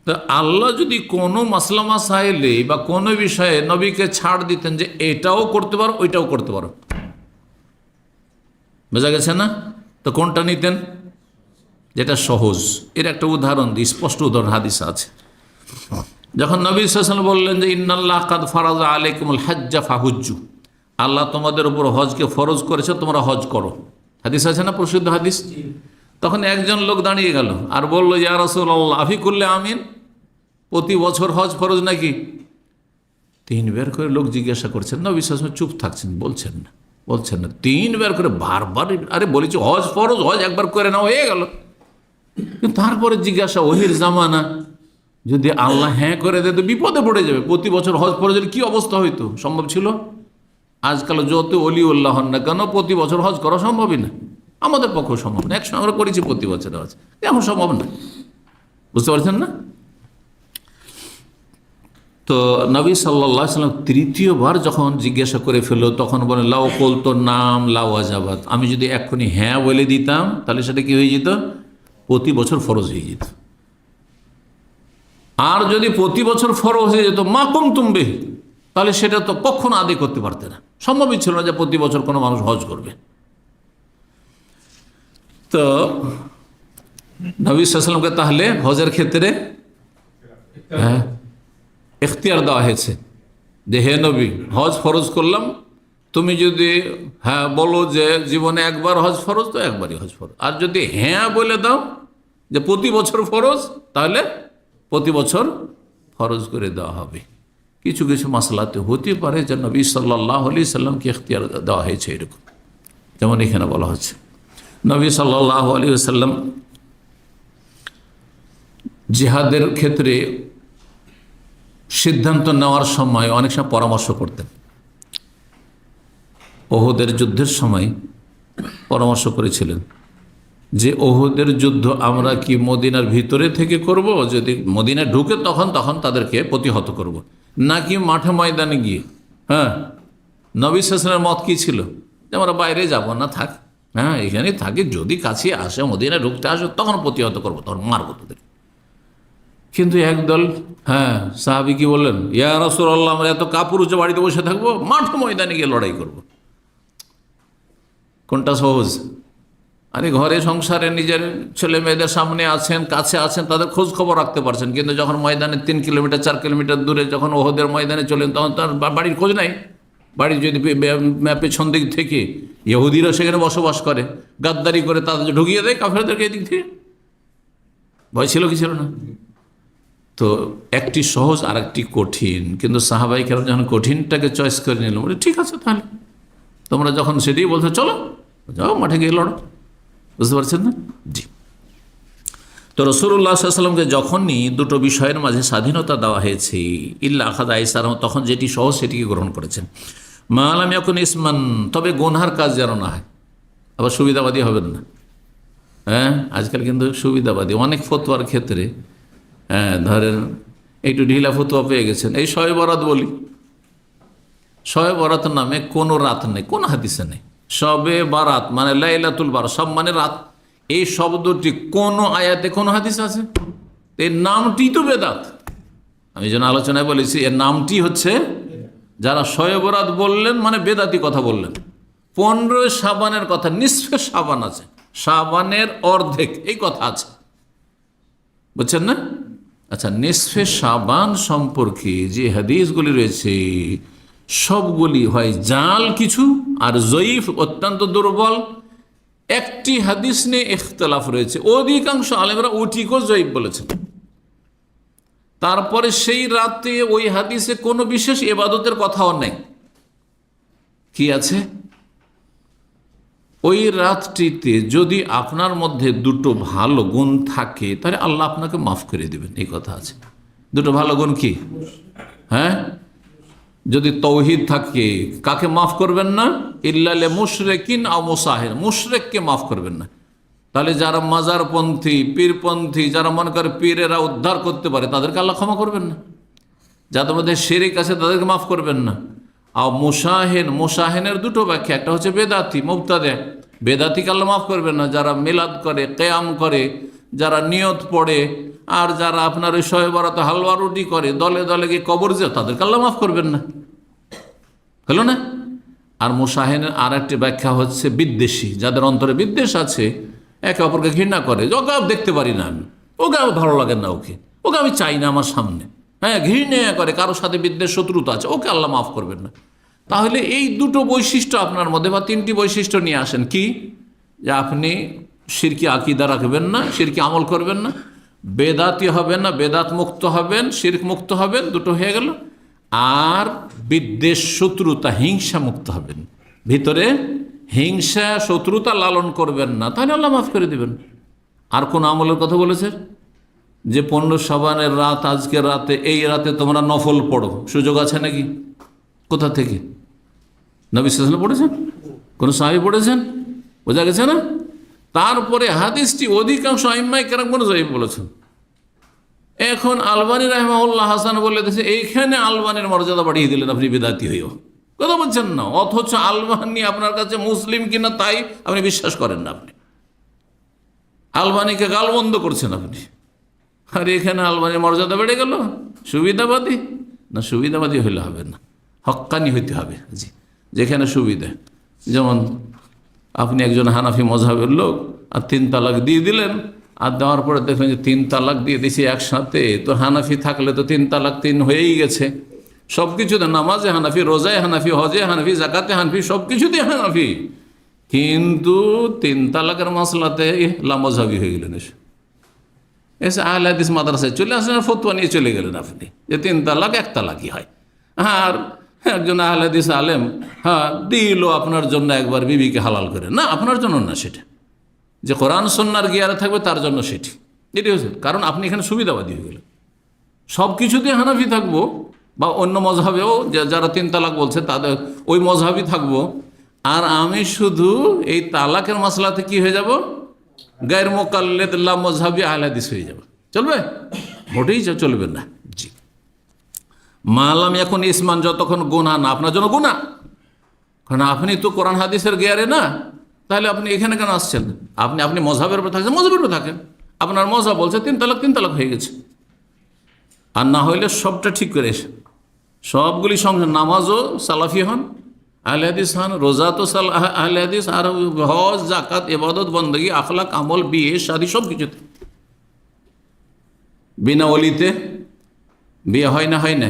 তো আল্লাহ যদি কোনো মাসলা মাসাইলে বা কোনো বিষয়ে নবীকে ছাড় দিতেন যে এটাও করতে পারো ওইটাও করতে পারো, বোঝা গেছে না? তো কোনটা নিতেন? যেটা সহজ। এর একটা উদাহরণ দিই, স্পষ্ট উদাহরণ হাদিসে আছে। যখন নবী সাল্লাল্লাহু আলাইহি ওয়াসাল্লাম বললেন যে ইন্নাল্লাহ কাদ ফারাযা আলাইকুমুল হাজ্জা ফাহুজ্জু, আল্লাহ তোমাদের উপর হজকে ফরজ করেছে, তোমরা হজ করো। হাদিস আছে না, প্রসিদ্ধ হাদিস। তখন একজন লোক দাঁড়িয়ে গেল আর বলল, ইয়া রাসূলুল্লাহ আফি কুল্লি আমিন, প্রতি বছর হজ ফরজ নাকি? 3 বার করে লোক জিজ্ঞাসা করছেন, নবী সাল্লাল্লাহু আলাইহি ওয়াসাল্লাম চুপ থাকছেন, বলছেন না। 3 বার করে বারবার, আরে বলেছি হজ ফরজ, হজ একবার করে না হয়ে গেল। তারপরে জিজ্ঞাসা, ওহির জামানা, যদি আল্লাহ হ্যাঁ করে দেয় তো বিপদে পড়ে যাবে, প্রতি বছর হজ ফরজের কি অবস্থা হইতো? সম্ভব ছিল? আজকাল যত অলিউল্লাহ হন না কেন, প্রতি বছর হজ করা সম্ভবই না, আমাদের পক্ষেও সম্ভব না। একসময় আমরা করেছি প্রতি বছর হজ, এখন সম্ভব না, বুঝতে পারছেন না? তো নবী সাল্লাল্লাহু আলাইহি ওয়াসাল্লাম তৃতীয়বার যখন জিজ্ঞাসা করে ফেললো, তখন বলে, লাউ কুলতু নাম লাউ ওয়াজাবাত, আমি যদি এক্ষুনি হ্যাঁ বলে দিতাম তাহলে সেটা কি হয়ে যেত? প্রতি বছর ফরজ হয়ে যেত। আর যদি প্রতি বছর ফরজ হয়ে যেত মা কুমতুম বিহি, তাহলে সেটা তো কখনো আদায় করতে পারতে না, সম্ভবই ছিল না যে প্রতি বছর কোনো মানুষ হজ করবে। তো নবী সাল্লাল্লাহু আলাইহি ওয়াসাল্লামকে তাহলে হজের ক্ষেত্রে এখতিয়ার দেওয়া হয়েছে যে হে নবী, হজ ফরজ করলাম, তুমি যদি হ্যাঁ বলো যে জীবনে একবার হজ ফরজ, তো একবারই হজ ফরজ। আর যদি হ্যাঁ বলে দাও যে প্রতি বছর ফরজ, তাহলে প্রতি বছর ফরজ করে দেওয়া হবে। কিছু কিছু মাসলাতে হতে পারে যে নবী সাল্লাল্লাহু আলাইহি সাল্লামকে এখতিয়ার দেওয়া হয়েছে এরকম, যেমন এখানে বলা হচ্ছে নবী সাল্লাল্লাহু আলাইহি সাল্লাম জিহাদের ক্ষেত্রে সিদ্ধান্ত নেওয়ার সময় অনেক সময় পরামর্শ করতেন। ওহুদের যুদ্ধের সময় পরামর্শ করেছিলেন যে ওহুদের যুদ্ধ আমরা কি মদিনার ভিতরে থেকে করব, যদি মদিনায় ঢুকে তখন তাদেরকে প্রতিহত করব, নাকি মাঠে ময়দানে গিয়ে। নবী সাল্লাল্লাহু আলাইহি ওয়াসাল্লামের মত কী ছিল? যে আমরা বাইরে যাব না, থাক, এখানেই থাকি, যদি কাছে আসে মদিনায় ঢুকতে আসে তখন প্রতিহত করবো, তখন মারবো তোদের। কিন্তু একদল সাহাবী কি বললেন, ইয়া রাসূলুল্লাহ, আমরা এত কাপুরুষে বাড়িতে বসে থাকবো, মাঠ ময়দানে গিয়ে লড়াই করব। কোনটা সহজ? আরে ঘরে সংসারে নিজের ছেলে মেয়েদের সামনে আছেন, কাছে আছেন, তাদের খোঁজ খবর রাখতে পারছেন, কিন্তু যখন ময়দানে 3 কিলোমিটার 4 কিলোমিটার দূরে যখন ওহুদের ময়দানে চলেন, তখন তার বাড়ির খোঁজ নাই। বাড়ির যদি পেছন দিক থেকে ইহুদিরা সেখানে বসবাস করে, গাদ্দারি করে তাদের ঢুকিয়ে দেয় কাফেরদেরকে এদিক থেকে, ভয় ছিল কি ছিল না? তো একটি সহজ আর একটি কঠিন, কিন্তু সাহাবাই কেরাম যখন কঠিনটাকে চয়েস করে নিল, বলে ঠিক আছে তাহলে তোমরা যখন সেটাই বলছো চলো যাও মাঠে গিয়ে লড়ো, বুঝতে পারছেন না? জি। তো তো রাসূলুল্লাহ সাল্লাল্লাহু আলাইহি ওয়াসাল্লামকে যখনই দুটো বিষয়ের মাঝে স্বাধীনতা দেওয়া হয়েছে, ইল্লা আখাযা আইসারাহু, তখন যেটি সহজ সেটিকে গ্রহণ করেছেন। মা লাম ইয়াকুন ইসমান, তবে গুনহার কাজ যেন না হয়। আবার সুবিধাবাদী হবেন না। হ্যাঁ, আজকাল কিন্তু সুবিধাবাদী অনেক ফতোয়ার ক্ষেত্রে। হ্যাঁ, ধরেন একটু ঢিলা ফতোয়া পেয়ে গেছেন, এই শবে বরাত বলি, শবে বরাত নামে কোনো রাত নেই, কোনো হাদিসে নেই। শবে বারাত মানে লাইলাতুল বারাত, সব মানে রাত। এই শব্দটি কোন আয়াতে কোন হাদিস আছে? এর নামটি তো বেদাত। আমি যেন আলোচনায় বলেছি, এর নামটি হচ্ছে, যারা শবে বরাত বললেন মানে বেদাতি কথা বললেন। 15 শাবানের কথা, নিসফে শাবান আছে, শাবানের অর্ধেক, এই কথা আছে, বুঝছেন না? আচ্ছা, নিসফে শাবান সম্পর্কে যে হাদিসগুলি রয়েছে সবগুলি হয় জাল কিছু, আর জয়ীফ অত্যন্ত দুর্বল। একটি হাদিস নিয়ে ইখতিলাফ রয়েছে, অধিকাংশ আলেমরা ওটিকেও জয়ীফ বলেছেন। তারপরে সেই রাতে ওই হাদিসে কোনো বিশেষ ইবাদতের কথাও নেই। কি আছে? ওই রাতটিতে যদি আপনার মধ্যে দুটো ভালো গুণ থাকে তাহলে আল্লাহ আপনাকে মাফ করে দেবেন, এই কথা আছে। দুটো ভালো গুণ কি? হ্যাঁ, যদি তৌহিদ থাকে, কাকে মাফ করবেন না? ইল্লা লি মুশরিকিন আও মুসাহির, মুশরিককে মাফ করবেন না। তাহলে যারা মাজারপন্থী, পীরপন্থী, যারা মনে করে পীরেরা উদ্ধার করতে পারে, তাদেরকে আল্লাহ ক্ষমা করবেন না। যাদের মধ্যে শিরক আছে তাদেরকে মাফ করবেন না। আর মুসাহিন, মুসাহিনের দুটো ব্যাখ্যা, একটা হচ্ছে বেদাতি, মুবতাদি। বেদাতিকে আল্লাহ মাফ করবেন না। যারা মিলাদ করে, কেয়াম করে, যারা নিয়ত পড়ে, আর যারা আপনার ওই শবে বরাতে হালুয়া রুটি করে, দলে দলে গিয়ে কবর যায়, তাদেরকে আল্লাহ মাফ করবেন না। হলো না? আর মুসাহিনের আর একটি ব্যাখ্যা হচ্ছে বিদ্বেষী, যাদের অন্তরে বিদ্বেষ আছে, একে অপরকে ঘৃণা করে, ওকে দেখতে পারি না আমি, ওকে আমার ভালো লাগে না, ওকে আমি চাই না আমার সামনে। হ্যাঁ, ঘৃণা করে, কারোর সাথে বিদ্বেষ শত্রুতা আছে, ওকে আল্লাহ মাফ করবেন না। তাহলে এই দুটো বৈশিষ্ট্য আপনার মধ্যে, বা 3টি বৈশিষ্ট্য নিয়ে আসেন। কি? যে আপনি শিরকি আকীদা রাখবেন না, শিরকি আমল করবেন না, বেদাতি হবেন না, বেদাত মুক্ত হবেন, শিরক মুক্ত হবেন, দুটো হয়ে গেল। আর বিদ্বেষ, শত্রুতা, হিংসা মুক্ত হবেন, ভিতরে হিংসা শত্রুতা লালন করবেন না, তাহলে আল্লাহ মাফ করে দিবেন। আর কোন আমলের কথা বলেছেন? যে 15 শাবানের রাত, আজকের রাতে, এই রাতে তোমরা নফল পড়ো, সুযোগ আছে নাকি? কোথা থেকে? নবী সাল্লাল্লাহু আলাইহি ওয়াসাল্লাম পড়েছেন? কোন সাহাবী পড়েছেন? বোঝা গেছে না? তারপরে হাদিসটি অধিকাংশ আইম্মায়ে কেরাম কোন জয়ীফ বলেছেন। এখন আলবানী রাহিমাহুল্লাহ হাসান বলে দিয়েছে, এইখানে আলবানীর মর্যাদা বাড়িয়ে দিলেন আপনি, বেদাতি হইও। কথা বলছেন না, অথচ আলবানী আপনার কাছে মুসলিম কিনা তাই আপনি বিশ্বাস করেন না। আপনি আলবানীকে গালবন্ধ করছেন আপনি, আর এখানে আলবানীর মর্যাদা বেড়ে গেল। সুবিধাবাদী না, সুবিধাবাদী হইলে হবে না, হক্কানি হইতে হবে। জি, যেখানে সুবিধা, যেমন আপনি একজন হানাফি মযহাবের লোক, আর 3 তালাক দিয়ে দিলেন, আর দেওয়ার পরে দেখলেন যে 3 তালাক দিয়ে দিয়েছি একসাথে, তো হানাফি থাকলে তো 3 তালাক 3 হয়েই গেছে। সব কিছুতে, নামাজে হানাফি, রোজায় হানাফি, হজে হানাফি, জাকাতে হানাফি, সব কিছুতে হানাফি, কিন্তু 3 তালাকের মাসলাতে লামযহাবী হয়ে গেলেন। এসে আহলে হাদিস মাদ্রাসায় চলে আসলেন, ফতোয়া নিয়ে চলে গেলেন আপনি যে 3 তালাক 1 তালাকই হয়। আর একজন আহলে হাদিস আলেম, হ্যাঁ, দিল আপনার জন্য একবার বিবিকে হালাল করে, না আপনার জন্য না, সেটা যে কোরআন সুন্নাহর গিয়ারে থাকবে তার জন্য সেটি, এটি হচ্ছে কারণ। আপনি এখানে সুবিধাবাদী হয়ে গেলেন, সব কিছুতে হানাফি থাকবো, বা অন্য মযহাবেও যারা 3 তালাক বলছে তাদের ওই মযহাবই থাকবো, আর আমি শুধু এই তালাকের মাসলাতে কি হয়ে যাব? গায়র মুকাল্লিদ লামযহাবী আহলে হাদিস হয়ে যাব। চলবে? মোটেই চলবে না। জি, মালাম এখন ইসমান, যতক্ষণ গুনাহ না, আপনার জন্য গুনাহ, কারণ আপনি তো কোরআন হাদিসের গিয়ারে না, তাহলে আপনি এখানে কেন আসছেন? আপনি মযহাবের উপর থাকছেন, মযহাবের উপর থাকেন। আপনার মযহাব বলছে 3 তালাক হয়ে গেছে, আর না হইলে সবটা ঠিক করে এসে সবগুলি সঙ্গে, নামাজও সালাফি হন, আহলে হাদিস হন, রোজা তো আহলে হাদিস, আর হজ, জাকাত, ইবাদত, বন্দেগী, আখলাক, আমল, বিয়ে, শাদী, সব কিছুতে। বিনা ওলিতে বিয়ে হয় না? হয় না?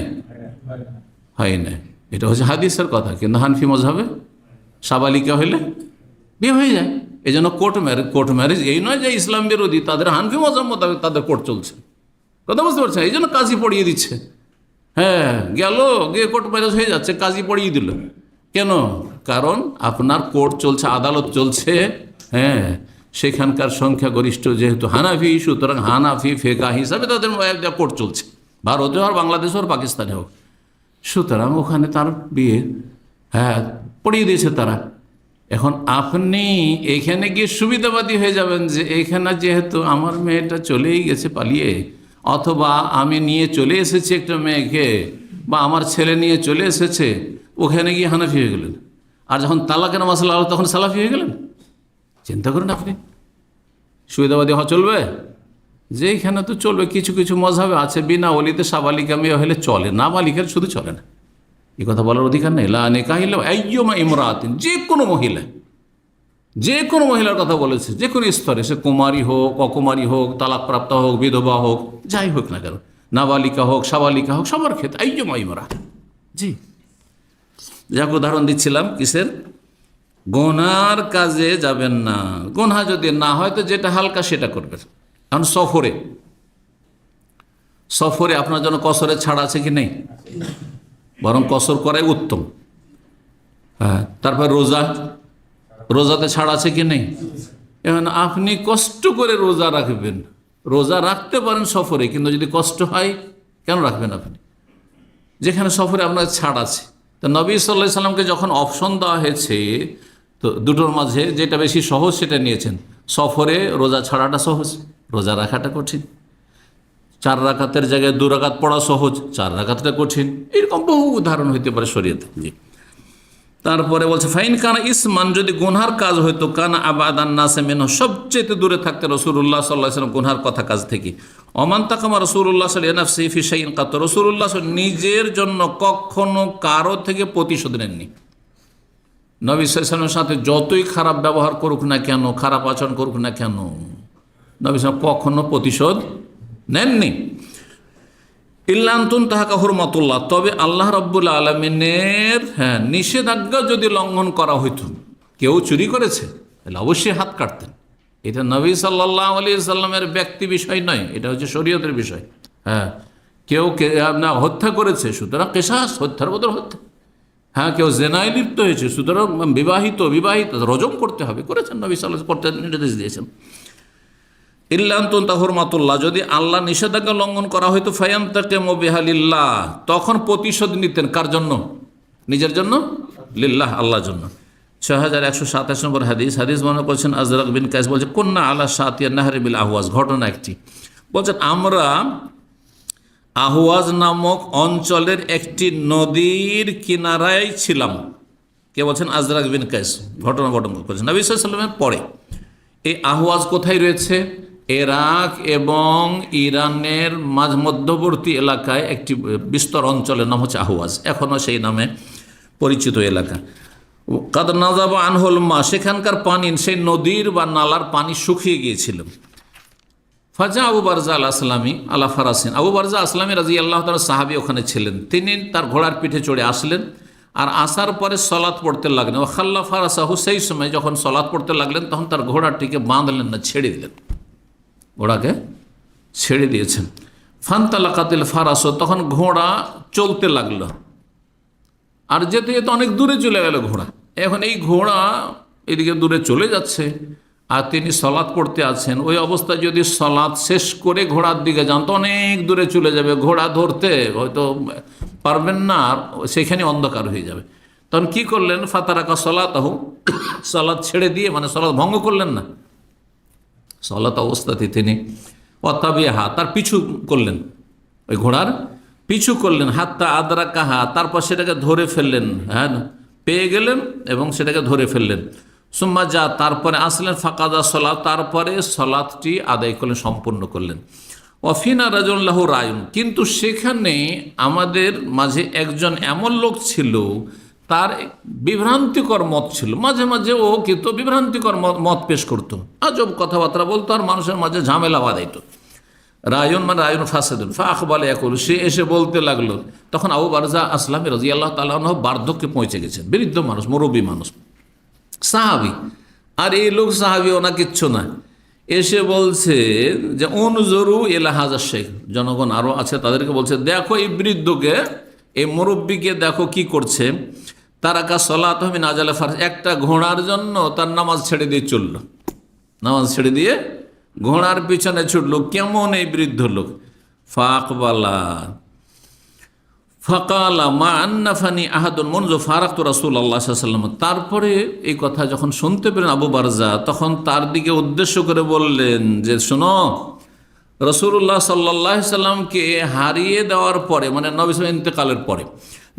হয় না। এটা হচ্ছে হাদিসের কথা, কিন্তু হানফি মযহাবে সাবালিকা হইলে বিয়ে হয়ে যায়। এই জন্য কোর্ট ম্যারেজ এই নয় যে ইসলাম বিরোধী, তাদের হানফি মযহাব মোতাবেক তাদের কোর্ট চলছে। কথা বুঝতে পারছেন? এই জন্য কাজী পড়িয়ে দিচ্ছে। হ্যাঁ, গিয়ে কোর্ট ম্যারেজ হয়ে যাচ্ছে, কাজী পড়িয়ে দিল। কেন? কারণ আপনার কোর্ট চলছে, আদালত চলছে। হ্যাঁ, সেখানকার সংখ্যাগরিষ্ঠ যেহেতু হানাফি, সুতরাং হানাফি ফেকা হিসাবে তাদের কোর্ট চলছে, ভারতে হোক, বাংলাদেশ হোক, পাকিস্তানে হোক। সুতরাং ওখানে তার বিয়ে পড়িয়ে দিয়েছে তারা। এখন আপনি এখানে গিয়ে সুবিধাবাদী হয়ে যাবেন যে এখানে যেহেতু আমার মেয়েটা চলেই গেছে পালিয়ে, অথবা আমি নিয়ে চলে এসেছি একটা মেয়েকে, বা আমার ছেলে নিয়ে চলে এসেছে, ওখানে গিয়ে হানাফি হয়ে গেলেন। আর যখন তালাকের মাসলা হলো তখন সালাফি হয়ে গেলেন। চিন্তা করেন আপনি, সুবিধাবাদী হওয়া চলবে? যে এখানে তো চলবে, কিছু কিছু মজহাবে আছে বিনা ওলিতে সাবালিকা মেয়ে হলে চলে, না বালিকার শুধু চলে না। এই কথা বলার অধিকার নেই। লা নিকাহ ইল্লা আইয়ুমা ইমরাতিন, যে কোনো মহিলা, যে কোনো মহিলার কথা বলেছে, যে কোনো স্তরে, সে কুমারী হোক, অকুমারী হোক, তালাকপ্রাপ্ত হোক, বিধবা হোক, যাই হোক না কেন, নাবালিকা হোক, সাবালিকা হোক, সবার ক্ষেত্রে আইয়ুমা ইমরাত। জি, যাকে উদাহরণ দিচ্ছিলাম কিসের, গোনার কাজে যাবেন না। গোনা যদি না হয় তো যেটা হালকা সেটা করবেন। কারণ সফরে আপনার জন্য কসরের ছাড় আছে কি নেই? বরং কসর করাই উত্তম। তারপর রোজাতে ছাড় আছে কি নেই? এখন আপনি কষ্ট করে রোজা রাখবেন, রোজা রাখতে পারেন সফরে, কিন্তু যদি কষ্ট হয় কেন রাখবেন আপনি, যেখানে সফরে আপনার ছাড় আছে? তো নবী সাল্লাল্লাহু আলাইহি সাল্লামকে যখন অপশন দেওয়া হয়েছে, তো দুটোর মাঝে যেটা বেশি সহজ সেটা নিয়েছেন। সফরে রোজা ছাড়াটা সহজ, রোজা রাখাটা কঠিন। 4 রাকাতের জায়গায় 2 রাকাত পড়া সহজ, 4 রাকাতটা কঠিন। এরকম বহু উদাহরণ হইতে পারে শরীয়তে। জি, তারপরে বলছে ফাইন কানা ইসমান, যদি গুনহার কাজ হইতো, কানা আবাদান নাসে মিনহু, সবচেয়ে দূরে থাকতে রাসূলুল্লাহ সাল্লাল্লাহু আলাইহি ওয়াসাল্লাম গুনহার কথা কাজ থেকে। ওমান তাকামা রাসূলুল্লাহ সাল্লাল্লাহু আলাইহি নাফসিহি ফি শাইইন কাত, রাসূলুল্লাহ নিজের জন্য কখনো কারো থেকে প্রতিশোধ নেননি। নবী সাল্লাল্লাহু আলাইহি ওয়াসাল্লামের সাথে যতই খারাপ ব্যবহার করুক না কেন, খারাপ আচরণ করুক না কেন, নবী সাল্লাল্লাহু কখনো প্রতিশোধ নেননি। ইল্লান্তুন তাহাকা হুরমাতুল্লাহ, তবে আল্লাহ রাব্বুল আলামিনের নিষেধাজ্ঞা যদি লঙ্ঘন করা হইতো, কেউ চুরি করেছে তাহলে অবশ্যই হাত কাটতেন। এটা নবী সাল্লাল্লাহু আলাইহি সাল্লামের ব্যক্তি বিষয় নয়, এটা হচ্ছে শরীয়তের বিষয়। কেউ হত্যা করেছে, সুতরাং কিসাস, হত্যার বদল হত্যা। কেউ জেনায় লিপ্ত হয়েছে, সুতরাং বিবাহিত রজম করতে হবে, করেছেন নবী সাল্লাল্লাহু আলাইহি ওয়াসাল্লাম, করতে নির্দেশ দিয়েছেন। ইল্লান্তুন তাহুরমাতুল্লাহ, যদি আল্লাহ নিষেধাজ্ঞা লঙ্ঘন করা হয়তো, ফায়ান্তাকিমু বিহালিল্লাহ, তখন প্রতিশোধ নিতেন। কার জন্য? নিজের জন্য, লিল্লাহ, আল্লাহর জন্য। 6127 নম্বর হাদিস মনে করছেন আজরাক বিন কায়েস বলছে, কুন্না আলা শাতিয়া নাহরি বিল আহওয়াজ, ঘটনা একটি, বলছেন আমরা আহওয়াজ নামক অঞ্চলের একটি নদীর কিনারায় ছিলাম। কে বলছেন? আজরাক বিন কায়েস ঘটনা করেছেন নবী সাল্লাল্লাহু আলাইহি ওয়াসাল্লামের পরে। এই আহওয়াজ কোথায় রয়েছে? ইরাক এবং ইরানের মধ্যবর্তী এলাকায় একটি বিস্তর অঞ্চলের নাম হচ্ছে আহওয়াজ, এখনও সেই নামে পরিচিত এলাকা। কাদ নাযাবা আনহুল মা, সেখানকার পানি, সেই নদীর বা নালার পানি শুকিয়ে গিয়েছিল। ফাজা আবু বারজা আল আসলামী আলা ফারাসিন, আবু বারজা আসলামী রাদিয়াল্লাহু তাআলা সাহাবী ওখানে ছিলেন। তিনি তার ঘোড়ার পিঠে চড়ে আসলেন, আর আসার পরে সলাৎ পড়তে লাগলেন। ও খাল্লা ফারাসাহু, সেই সময় যখন সলাৎ পড়তে লাগলেন তখন তার ঘোড়াটিকে বাঁধলেন না, ছেড়ে দিলেন, ঘোড়াকে ছেড়ে দিয়েছেন। ফান্তালাকাতিল ফারাস, তখন ঘোড়া চলতে লাগলো, আর যেতে যেতে অনেক দূরে চলে গেল ঘোড়া। এখন এই ঘোড়া এদিকে দূরে চলে যাচ্ছে, আর তিনি সলাৎ পড়তে আছেন। ওই অবস্থায় যদি সলাৎ শেষ করে ঘোড়ার দিকে যান তো অনেক দূরে চলে যাবে, ঘোড়া ধরতে হয়তো পারবেন না, আর সেখানে অন্ধকার হয়ে যাবে। তখন কি করলেন? ফাতারাকা সলাতাহু, সলাৎ ছেড়ে দিয়ে, মানে সলাৎ ভঙ্গ করলেন না, সলাৎ অবস্থাতে তিনি অতাবিহা, তার পিছু করলেন, ওই ঘোড়ার পিছু করলেন। হাত্তা আদরাকাহা, তারপর সেটাকে ধরে ফেললেন, পেয়ে গেলেন এবং সেটাকে ধরে ফেললেন। সুম্মা যা, তারপরে আসলেন, ফাকাদা সলাত, তারপরে সলাতটি আদায় করলেন, সম্পূর্ণ করলেন। অফিনা রাজুল্লাহ রায়ুন, কিন্তু সেখানে আমাদের মাঝে একজন এমন লোক ছিল, তার বিভ্রান্তিকর মত ছিল। মাঝে মাঝে ও কিন্তু বিভ্রান্তিকর মত পেশ করতো, আজব কথাবার্তা বলতো, আর মানুষের মাঝে ঝামেলা বাঁধাইতো। রায়ুন মানে রায়ুন ফাসাদুন, ফাখবালে ইয়াকুল, সে এসে বলতে লাগলো। তখন আবু বারজা আসলামী রাদিয়াল্লাহু তাআলা আনহু বার্ধক্যে পৌঁছে গেছেন, বৃদ্ধ মানুষ, মুরব্বী মানুষ, সাহাবী। আর এই লোক সাহাবী, ওনা কিচ্ছু না। এসে বলছে যে উনজুরু ইলা হাযা শেখ, জনগণ আরও আছে, তাদেরকে বলছে, দেখো এই বৃদ্ধকে, এই মুরব্বীকে দেখো কি করছে। তারাকা সলাতাহু মিন আজালি ফারস, একটা ঘোড়ার জন্য তার নামাজ ছেড়ে দিয়ে চলল। নামাজ ছেড়ে দিয়ে ঘোড়ার পিছনে ছুটলো। কেমন এই বৃদ্ধ লোক? ফাকবালা ফাকালা মা আন্নাফানি আহাদুন মুনযু ফারাকতু রাসূলুল্লাহ সাল্লাল্লাহু আলাইহি ওয়াসাল্লাম। তারপরে এই কথা যখন শুনতে পেলেন আবু বারজা, তখন তার দিকে উদ্দেশ্য করে বললেন যে শোনো, রাসূলুল্লাহ সাল্লাল্লাহু আলাইহি সাল্লামকে হারিয়ে দেওয়ার পরে, মানে নবী সাল্লাল্লাহু ইন্তেকালের পরে,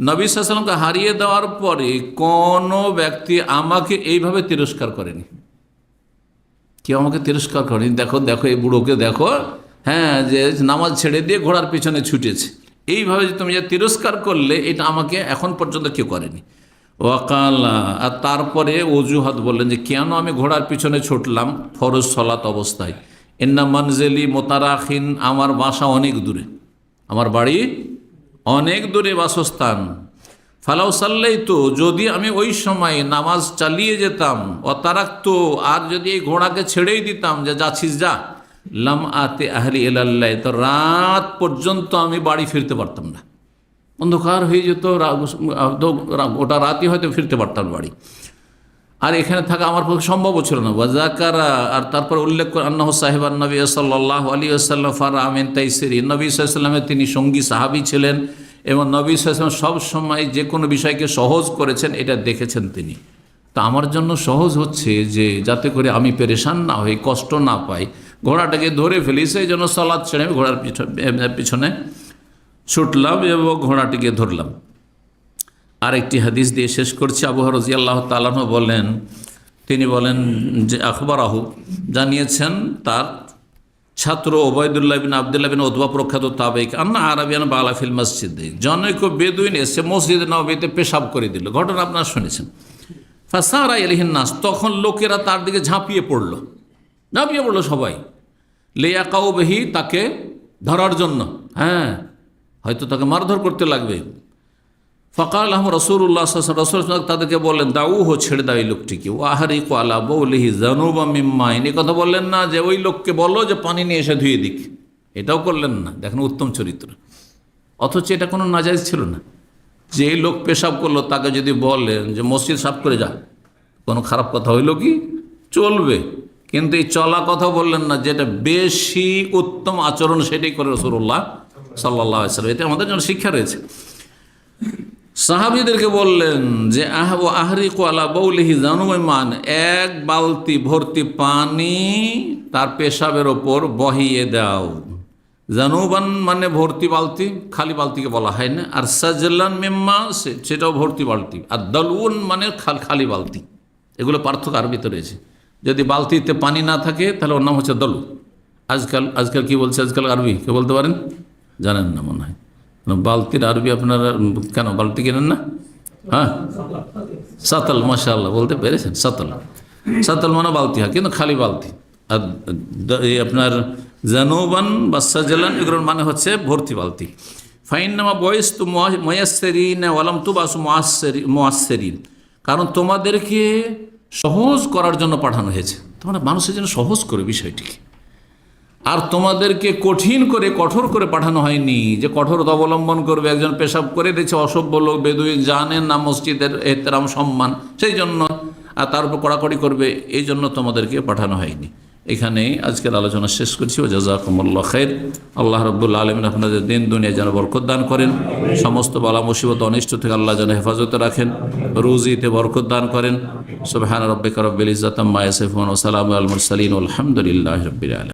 নবী সাল্লাল্লাহু আলাইহি সাল্লামকে হারিয়ে দেওয়ার পরে কোনো ব্যক্তি আমাকে এইভাবে তিরস্কার করেনি। কেউ আমাকে তিরস্কার করেনি। দেখো দেখো এই বুড়োকে দেখো, হ্যাঁ, যে নামাজ ছেড়ে দিয়ে ঘোড়ার পিছনে ছুটেছে, এইভাবে যে তুমি যে তিরস্কার করলে, এটা আমাকে এখন পর্যন্ত কেউ করেনি। ওয়াকালা, আর তারপরে অজুহাত বললেন যে কেন আমি ঘোড়ার পিছনে ছুটলাম ফরজ সলাত অবস্থায়। ইন্না মানজেলি মোতারাখিন, আমার বাসা অনেক দূরে, আমার বাড়ি অনেক দূরে বাসস্থান। ফালাউ সাল্লাই, তো যদি আমি ওই সময় নামাজ চালিয়ে যেতাম, অতারাক্ত, আর যদি এই ঘোড়াকে ছেড়েই দিতাম যে যাচ্ছিস যা, লাম আতে আহলি ইলাল্লাহ, তো রাত পর্যন্ত আমি বাড়ি ফিরতে পারতাম না, অন্ধকার হয়ে যেত, ওটা রাতই হয়তো ফিরতে পারতাম বাড়ি, আর এখানে থাকা আমার পক্ষে সম্ভব ছিল না। ওয়াজাকারা, আর তারপর উল্লেখ করে আন্নাহু সাহেবান নবী সাল্লাল্লাহু আলাইহি ওয়াসাল্লাম ফারা আমিন তাইসিরি, নবী সাল্লাল্লাহু আলাইহি ওয়াসাল্লামের তিনি সঙ্গী সাহাবী ছিলেন এবং নবী সাল্লাল্লাহু আলাইহি ওয়াসাল্লাম সব সময় যে কোনো বিষয়কে সহজ করেছেন, এটা দেখেছেন তিনি। তা আমার জন্য সহজ হচ্ছে যে যাতে করে আমি পেরেশান না হই, কষ্ট না পাই, ঘোড়াটাকে ধরে ফেলি, সেই জন্য সালাত ছেড়ে আমি ঘোড়ার পিছনে ছুটলাম এবং ঘোড়াটিকে ধরলাম। আরেকটি হাদিস দিয়ে শেষ করছি। আবু হুরায়রা রাদিয়াল্লাহু তাআলা আনহু বলেন, তিনি বলেন যে আখবরাহু, জানিয়েছেন তার ছাত্র ওবায়দুল্লাহ বিন আব্দুল্লাহ বিন উতবা প্রখ্যাত তাবেঈ, আন্না আরাবিয়ান বালা ফিল মসজিদে, জনৈক বেদুইন এসে মসজিদে নববীতে পেশাব করে দিল। ঘটনা আপনারা শুনেছেন। ফাসারা ইলাইহিন নাস, তখন লোকেরা তার দিকে ঝাঁপিয়ে পড়লো সবাই, লিয়াকাউ বিহি, তাকে ধরার জন্য, হ্যাঁ, হয়তো তাকে মারধর করতে লাগবে। ফকাল আহম রাসূলুল্লাহ সাল্লাল্লাহু আলাইহি ওয়াসাল্লাম, তাদেরকে বললেন দাউহু, ছেড়ে দাও এই লোকটিকে, ওয়াহরিকু আলা বাউলিহি যানুবা মিন মাইন, এই কথা বললেন না যে ওই লোককে বলো যে পানি নিয়ে এসে ধুয়ে দিক, এটাও করলেন না। দেখেন উত্তম চরিত্র, অথচ এটা কোনো নাজায়েজ ছিল না। যে লোক পেশাব করলো তাকে যদি বলেন যে মসজিদ সাফ করে যা, কোনো খারাপ কথা হইল কি? চলবে, কিন্তু এই চলা কথা বললেন না, যেটা বেশি উত্তম আচরণ সেটাই করে রাসূলুল্লাহ সাল্লাল্লাহু আলাইহি ওয়াসাল্লাম। এটা আমাদের জন্য শিক্ষা রয়েছে। সাহাবীদেরকে বললেন যে আহরিকু আলা বাউলিহি জানুমান, এক বালতি ভর্তি পানি তার পেশাবের ওপর বহিয়ে দাও। জানুবান মানে ভর্তি বালতি, খালি বালতিকে বলা হয় না। আর সাজলান মিম্মা, সেটাও ভর্তি বালতি। আর দালউন মানে খালি বালতি। এগুলো পার্থক্য আরবিতে রয়েছে। যদি বালতিতে পানি না থাকে তাহলে ওর নাম হচ্ছে দলু। আজকাল কি বলছে আজকাল আরবি, কে বলতে পারেন? জানেন না মনে হয়। বালতির আরবি আপনারা কেন বালতি কেনেন না? হ্যাঁ, সাতাল, মাশাআল্লাহ বলতে পেরেছেন। সাতাল মানে বালতি হয়, কিন্তু খালি বালতি। আর আপনার জানুবান বা সাজলান, এগুলোর মানে হচ্ছে ভর্তি বালতি। ফাইন্নামা বয়স তু মুয়াসসিরিন ওয়ালাম তুবাসু মুয়াসসিরিন, কারণ তোমাদেরকে সহজ করার জন্য পাঠানো হয়েছে, তোমরা মানুষের জন্য সহজ করে বিষয়টিকে, আর তোমাদেরকে কঠোর করে পাঠানো হয়নি যে কঠোরতা অবলম্বন করবে। একজন পেশাব করে দিয়েছে, অসভ্য লোক বেদুইন, জানেন না মসজিদের এহতেরাম সম্মান, সেই জন্য, আর তার উপর কড়াকড়ি করবে, এই জন্য তোমাদেরকে পাঠানো হয়নি। এখানেই আজকের আলোচনা শেষ করছি। ও জাযাকুমুল্লাহ খাইর। আল্লাহ রাব্বুল আলামিন আপনাদের দিন দুনিয়া যেন বরকত দান করেন, সমস্ত বালা মুসিবত অনিষ্ট থেকে আল্লাহ যেন হেফাজতে রাখেন, রুজিতে বরকত দান করেন। সুবহান রাব্বিকা রাব্বিল ইজ্জাতি আম্মা ইয়াসিফুন ওয়া সালামুন আলাল মুরসালিন ওয়া আলহামদুলিল্লাহি রাব্বিল আলামিন।